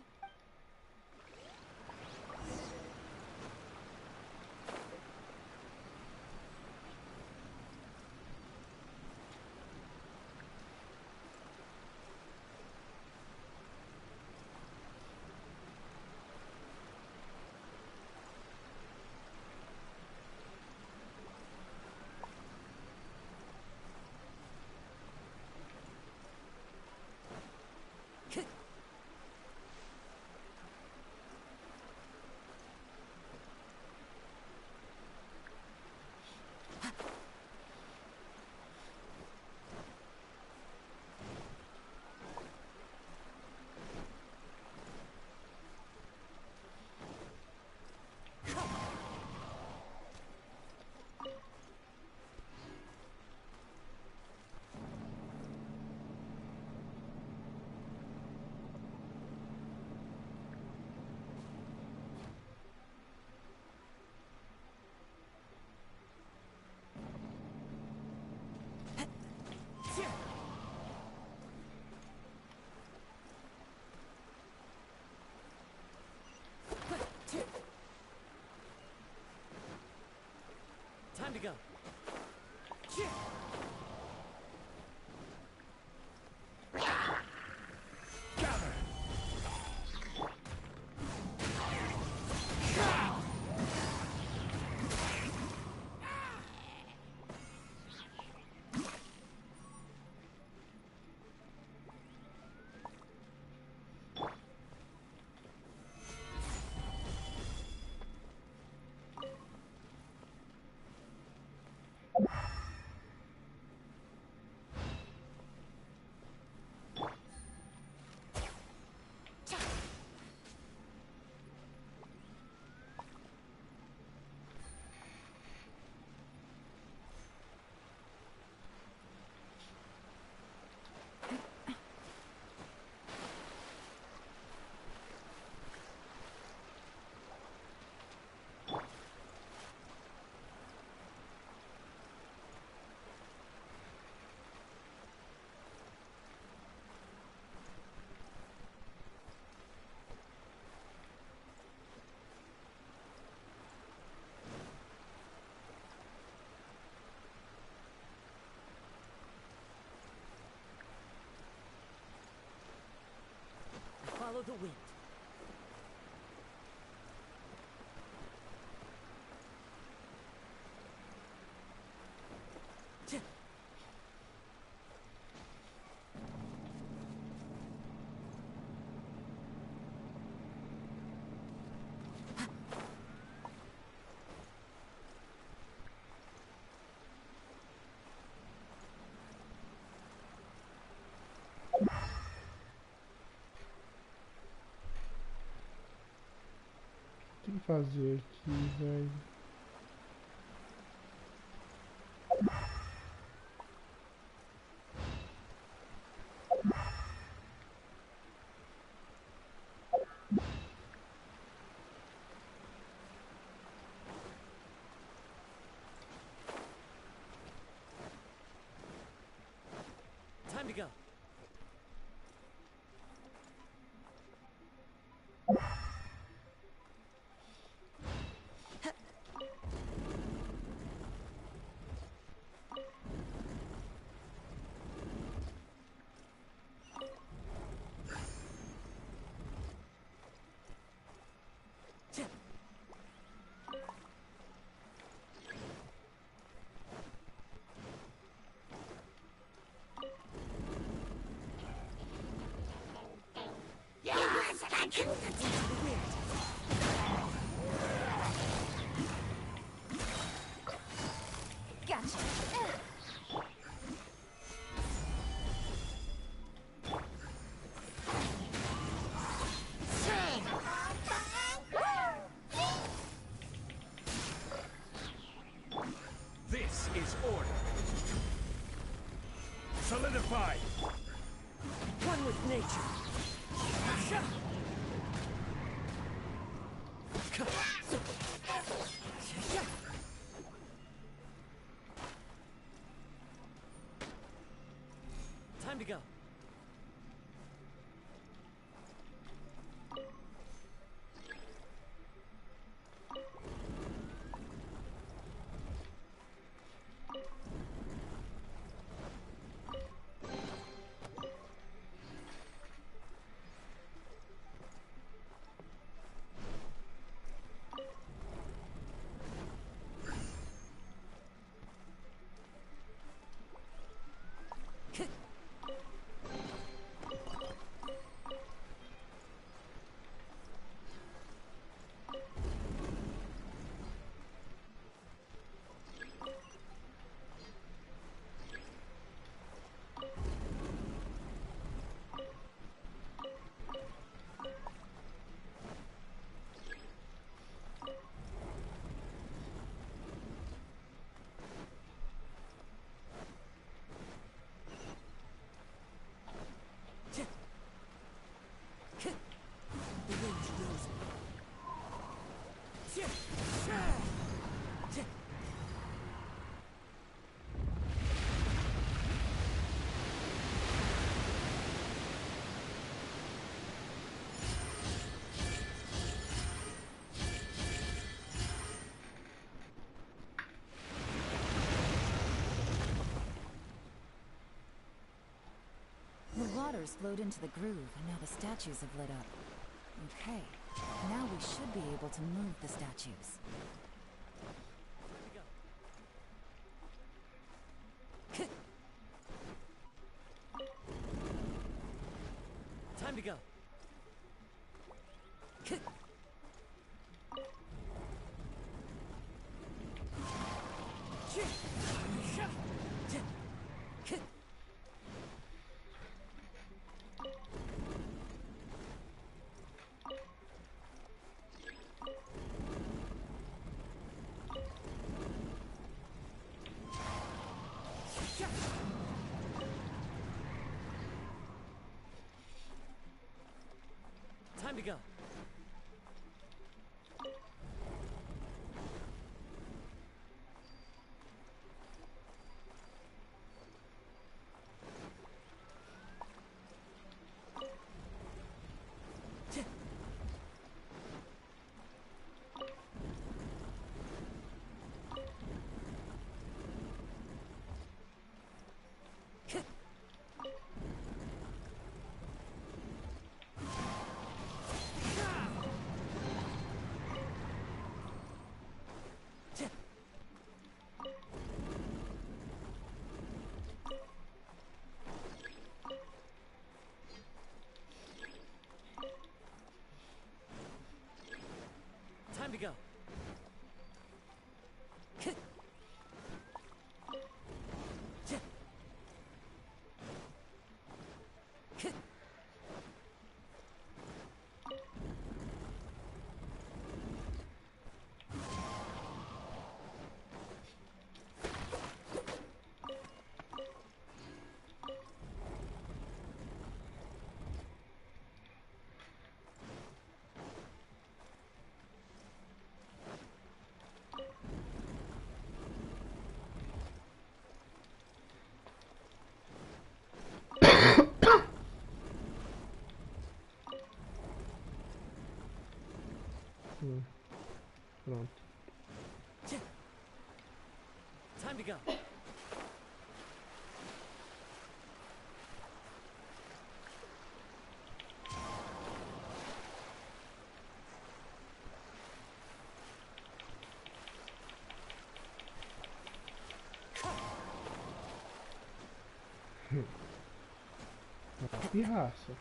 Time to go. the wind. O que fazer aqui, velho? Time to go. Gotcha. This is order. Solidify. One with nature. Time to go. The wind knows me. The water's flowed into the groove, and now the statues have lit up. Okay, now we should be able to move the statues. Time to go. Time to go. to go. Uma pirraça.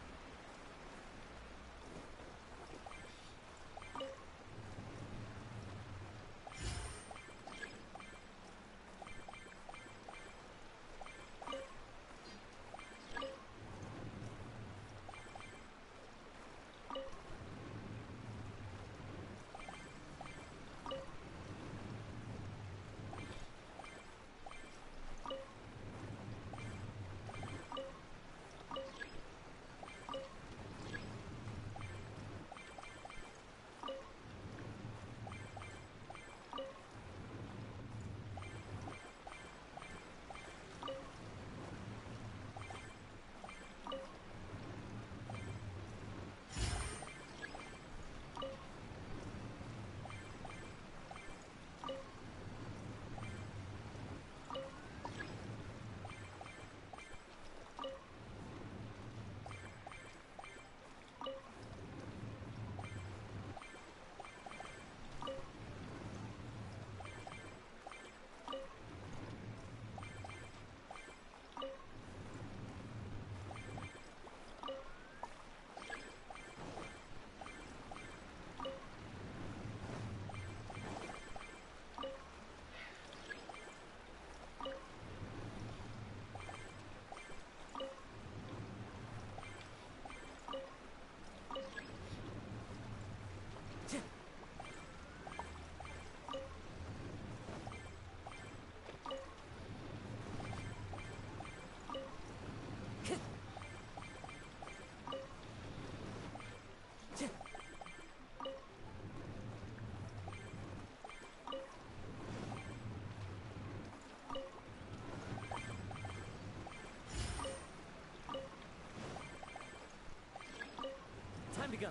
Time to go.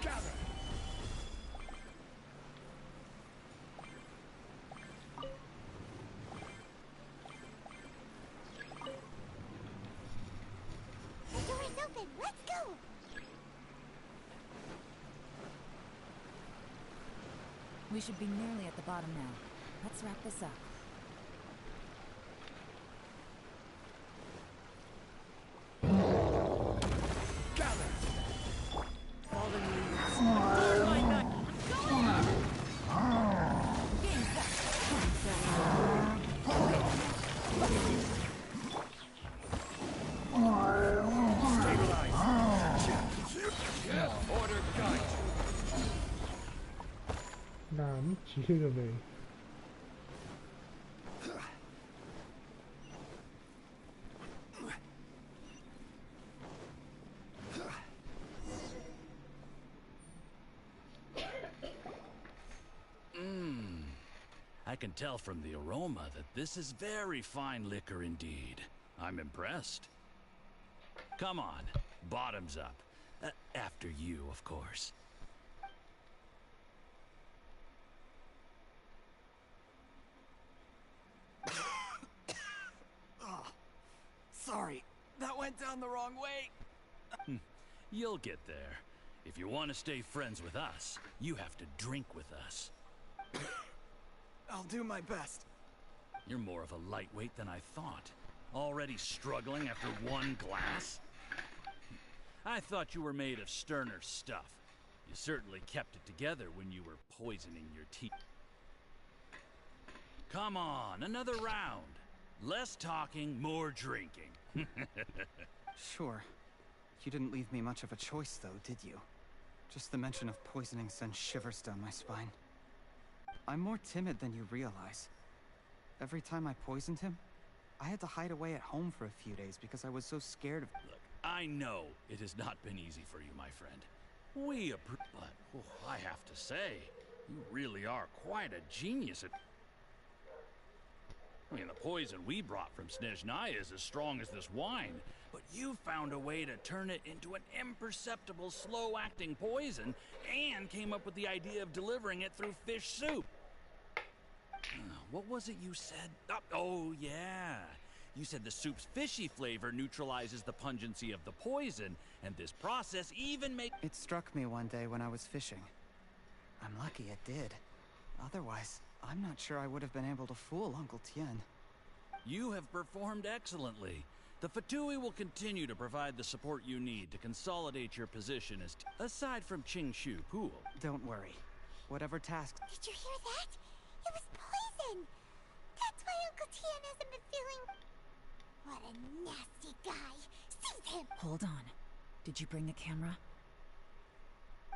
Gather! The door is open. Let's go. We should be nearly at the bottom now. Let's wrap this up. Não, mentira, velho. I can tell from the aroma that this is very fine liquor indeed. I'm impressed. Come on, bottoms up. After you, of course. Oh, sorry, that went down the wrong way. You'll get there. If you want to stay friends with us, you have to drink with us. I'll do my best. You're more of a lightweight than I thought. Already struggling after one glass? I thought you were made of sterner stuff. You certainly kept it together when you were poisoning your teeth. Come on, another round. Less talking, more drinking. Sure. You didn't leave me much of a choice, though, did you? Just the mention of poisoning sends shivers down my spine. I'm more timid than you realize. Every time I poisoned him, I had to hide away at home for a few days because I was so scared of— Look, I know it has not been easy for you, my friend. But I have to say, you really are quite a genius at— I mean, the poison we brought from Snezhnaya is as strong as this wine, but you found a way to turn it into an imperceptible, slow-acting poison, and came up with the idea of delivering it through fish soup. What was it you said? Oh, yeah. You said the soup's fishy flavor neutralizes the pungency of the poison, and this process even makes... It struck me one day when I was fishing. I'm lucky it did. Otherwise, I'm not sure I would have been able to fool Uncle Tien. You have performed excellently. The Fatui will continue to provide the support you need to consolidate your position as... aside from Qingshu Pool. Don't worry. Whatever tasks... Did you hear that? It was poison! That's why Uncle Tien hasn't been feeling... What a nasty guy! Seize him! Hold on. Did you bring a camera?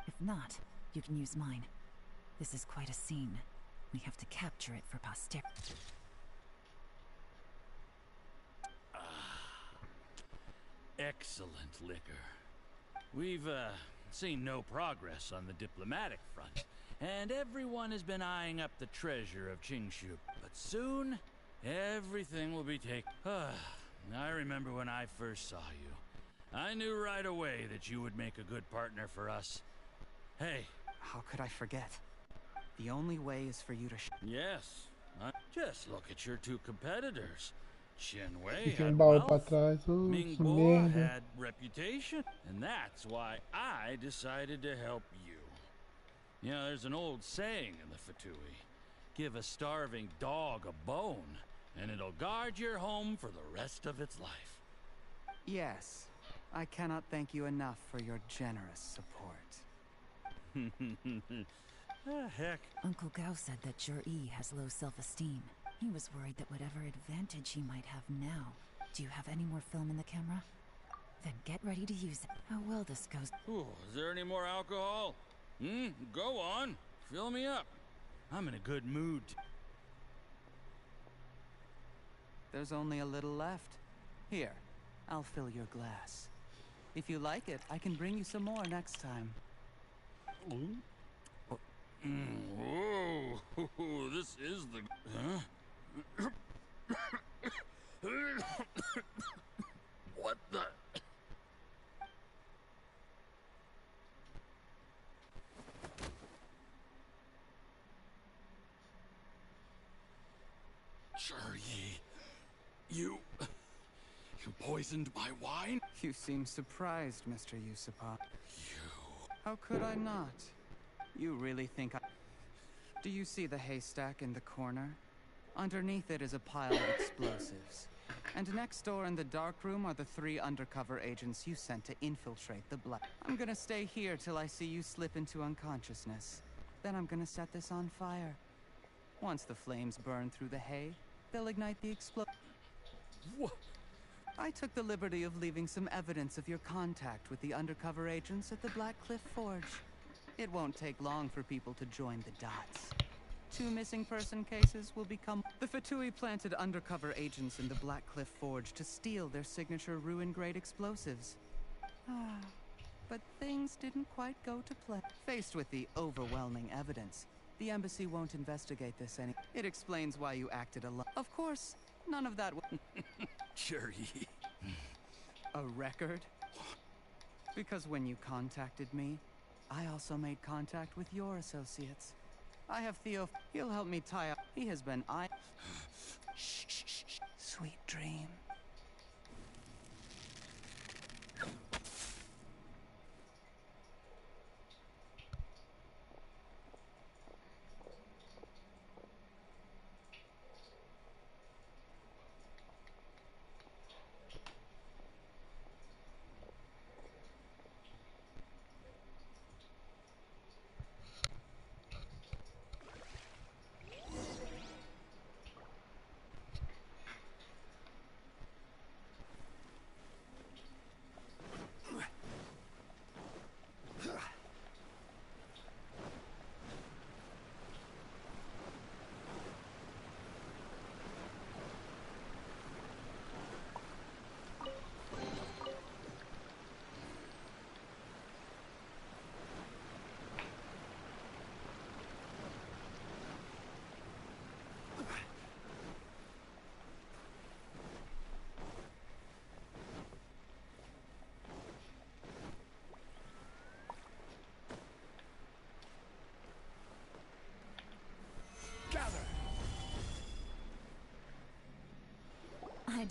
If not, you can use mine. This is quite a scene. We have to capture it for posterity. Excellent liquor. We've, seen no progress on the diplomatic front, and everyone has been eyeing up the treasure of Qingshu. But soon, everything will be taken. I remember when I first saw you. I knew right away that you would make a good partner for us. Hey. How could I forget? The only way is for you to Yes. Just look at your two competitors. Chen Wei Fiquei had baú pra wealth, trás. Ming Essa Bo merda. had reputation, and that's why I decided to help you. You know, there's an old saying in the Fatui. Give a starving dog a bone, and it'll guard your home for the rest of its life. Yes. I cannot thank you enough for your generous support. Heck. Uncle Gao said that Jur-E has low self-esteem. He was worried that whatever advantage he might have now... Do you have any more film in the camera? Then get ready to use it. How well this goes. Ooh, is there any more alcohol? Go on. Fill me up. I'm in a good mood. There's only a little left. Here, I'll fill your glass. If you like it, I can bring you some more next time. Whoa, this is the... Huh? What the... Jur-E, you poisoned my wine? You seem surprised, Mr. Yusuppa. How could I not? You really think I... Do you see the haystack in the corner? Underneath it is a pile of explosives. And next door in the dark room are the 3 undercover agents you sent to infiltrate the black. I'm gonna stay here till I see you slip into unconsciousness. Then I'm gonna set this on fire. Once the flames burn through the hay, they'll ignite the explosion. What? I took the liberty of leaving some evidence of your contact with the undercover agents at the Black Cliff Forge. It won't take long for people to join the dots. 2 missing person cases will become... The Fatui planted undercover agents in the Black Cliff Forge to steal their signature ruin-grade explosives. But things didn't quite go to plan. Faced with the overwhelming evidence, the embassy won't investigate this any... It explains why you acted alone. Of course, none of that... Jur-E. A record? Because when you contacted me, I also made contact with your associates. I have Theo. He'll help me tie up. He has been Shh, shh, shh, shh. Sweet dream.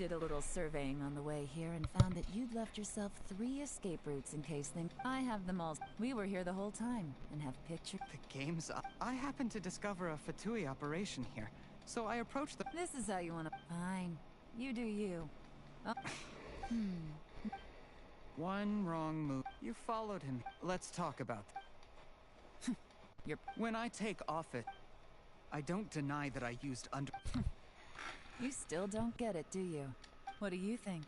did a little surveying on the way here and found that you'd left yourself 3 escape routes in case things... I have them all. We were here the whole time and have pictures. The game's up. I happened to discover a Fatui operation here, so I approached the... This is how you want to... Fine. You do you. Oh. One wrong move. You followed him. Let's talk about that. When I take off it, I don't deny that I used under... You still don't get it, do you? What do you think?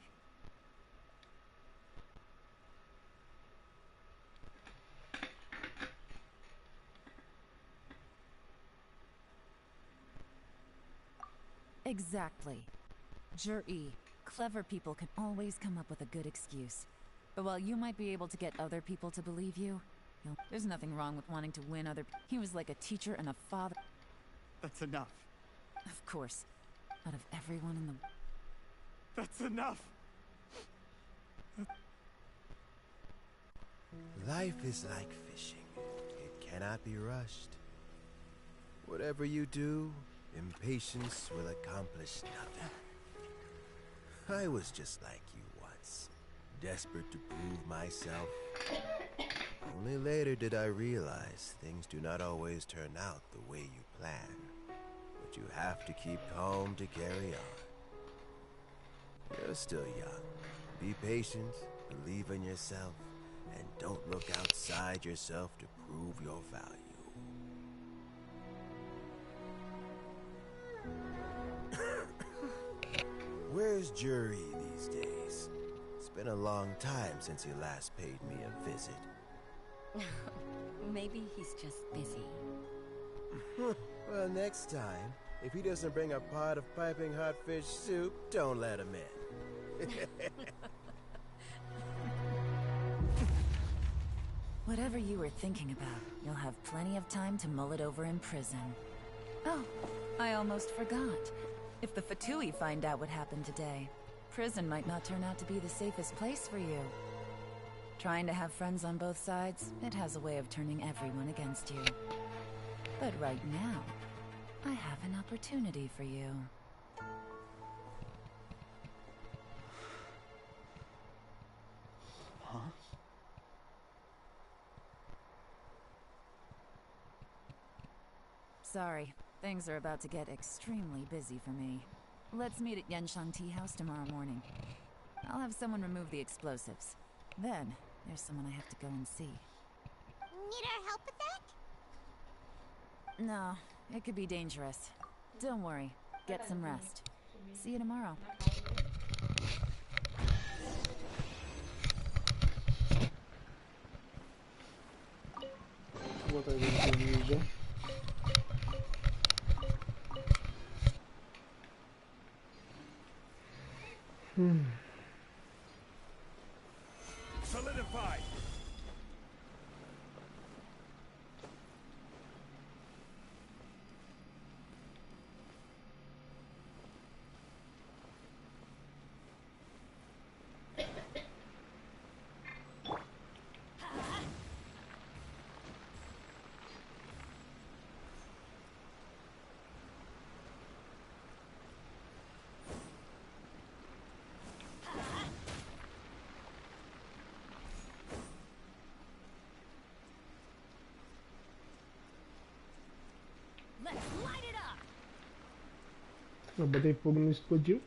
Exactly. Jur-E, clever people can always come up with a good excuse. But while you might be able to get other people to believe you, there's nothing wrong with wanting to win other... He was like a teacher and a father. That's enough. Of course. Out of everyone in the... That's enough! Life is like fishing. It cannot be rushed. Whatever you do, impatience will accomplish nothing. I was just like you once, desperate to prove myself. Only later did I realize things do not always turn out the way you plan. But you have to keep calm to carry on. You're still young. Be patient, believe in yourself, and don't look outside yourself to prove your value. Where's Jur-E these days? It's been a long time since he last paid me a visit. Maybe he's just busy. Well, next time, if he doesn't bring a pot of piping hot fish soup, don't let him in. Whatever you were thinking about, you'll have plenty of time to mull it over in prison. Oh, I almost forgot. If the Fatui find out what happened today, prison might not turn out to be the safest place for you. Trying to have friends on both sides, it has a way of turning everyone against you. But right now, I have an opportunity for you. Huh? Sorry, things are about to get extremely busy for me. Let's meet at GENSHIN Tea House tomorrow morning. I'll have someone remove the explosives. Then, there's someone I have to go and see. Need our help with that? No, it could be dangerous. Don't worry, get some rest. See you tomorrow. Vou botar ele no vídeo. Solidify! Eu botei fogo e não explodiu.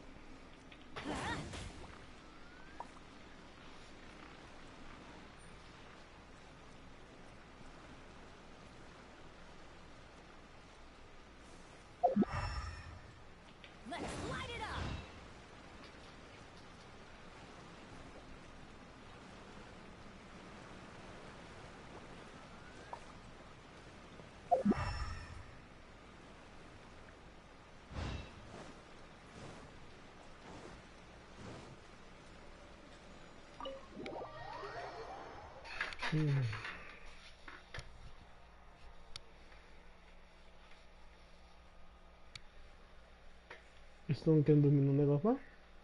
Eles estão querendo dormir no negócio lá?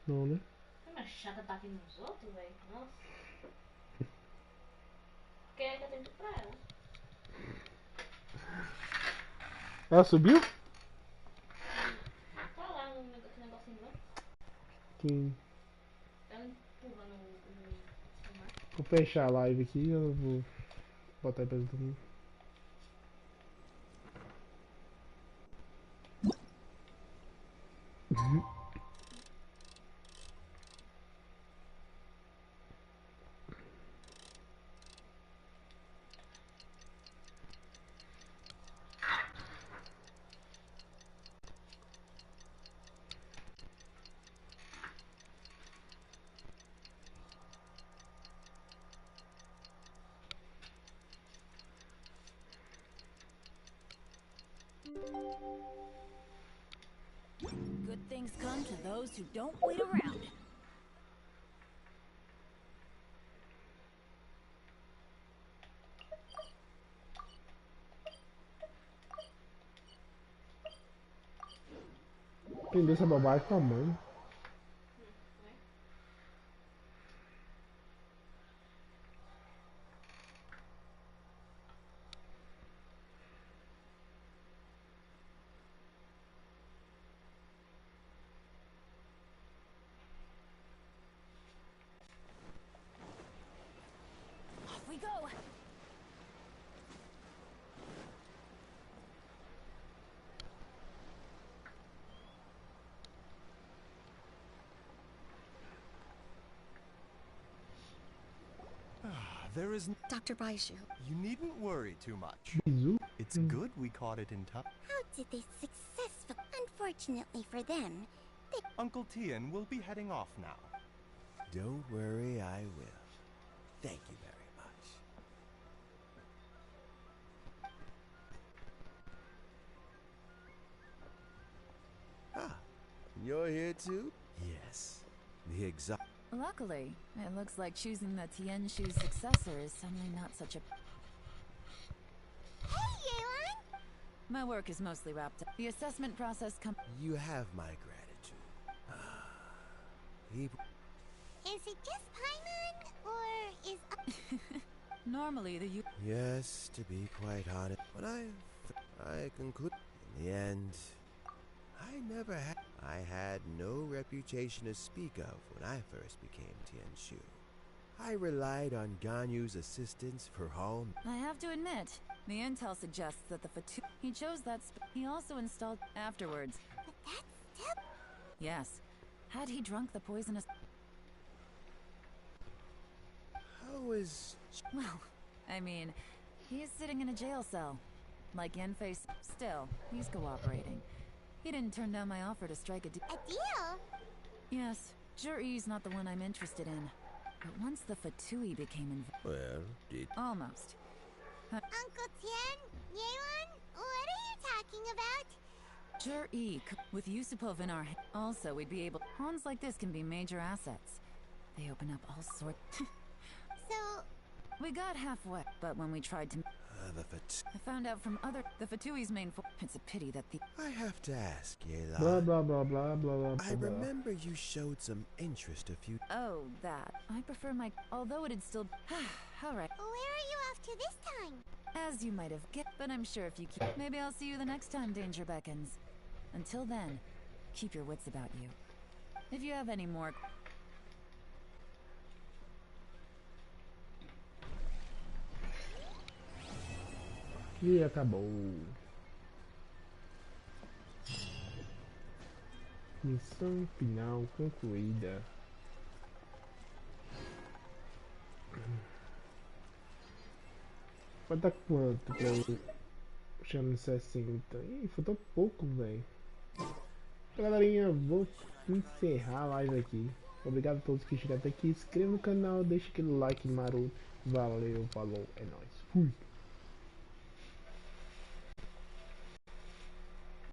Não, né? Mas chata tá aqui nos outros, velho. Nossa. Quer que eu tento pra ela? Ela subiu? Tá lá no negocinho lá. Quem? Tá empurrando o mar. Vou fechar a live aqui, eu vou botar aí pra todo mundo. Good things come to those who don't wait around. Aprender essa bobagem com a mãe. Off we go. There is Dr. Baishu. You needn't worry too much. Bisou? It's good we caught it in time. How did they successful? Unfortunately for them, Uncle Tian will be heading off now. Don't worry, I will. Thank you very much. Ah, you're here too? Yes. The exact. Luckily, it looks like choosing the Tianshu's successor is suddenly not such a... Hey, Yelan! My work is mostly wrapped up. The assessment process You have my gratitude. Is it just Paimon, or is... Normally, the Yes, to be quite honest, when I conclude, in the end, I had no reputation to speak of when I first became Tianshu. I relied on Ganyu's assistance for all... I have to admit, the intel suggests that the Fatu... He chose that he also installed afterwards. But that's still... Yes. Had he drunk the poisonous... How is... Well, I mean, he's sitting in a jail cell. Like Yenfei... Still, he's cooperating. He didn't turn down my offer to strike a deal. A deal? Yes, Juri's not the one I'm interested in. But once the Fatui became involved... Well, did... Almost. Uncle Tian? Yelan? What are you talking about? Juri, with Yusupov in our... Also, we'd be able... Pawns like this can be major assets. They open up all sorts... So... We got halfway, but when we tried to... I found out from the Fatui's main it's a pity that the... I have to ask, Yelan. Blah, blah, blah, blah, blah, blah, I blah. remember you showed some interest a few... Oh, that. I prefer my... Although it'd still... Alright. Where are you off to this time? As you might have guessed, but I'm sure if you keep... Maybe I'll see you the next time danger beckons. Until then, keep your wits about you. If you have any more... E acabou. Missão final concluída. Vai dar quanto pra eu chegar no 60? Ih, faltou pouco, velho. Então, galerinha, vou encerrar a live aqui. Obrigado a todos que chegaram até aqui. Se inscreva no canal, deixa aquele like maroto. Valeu, falou, é nóis. Fui.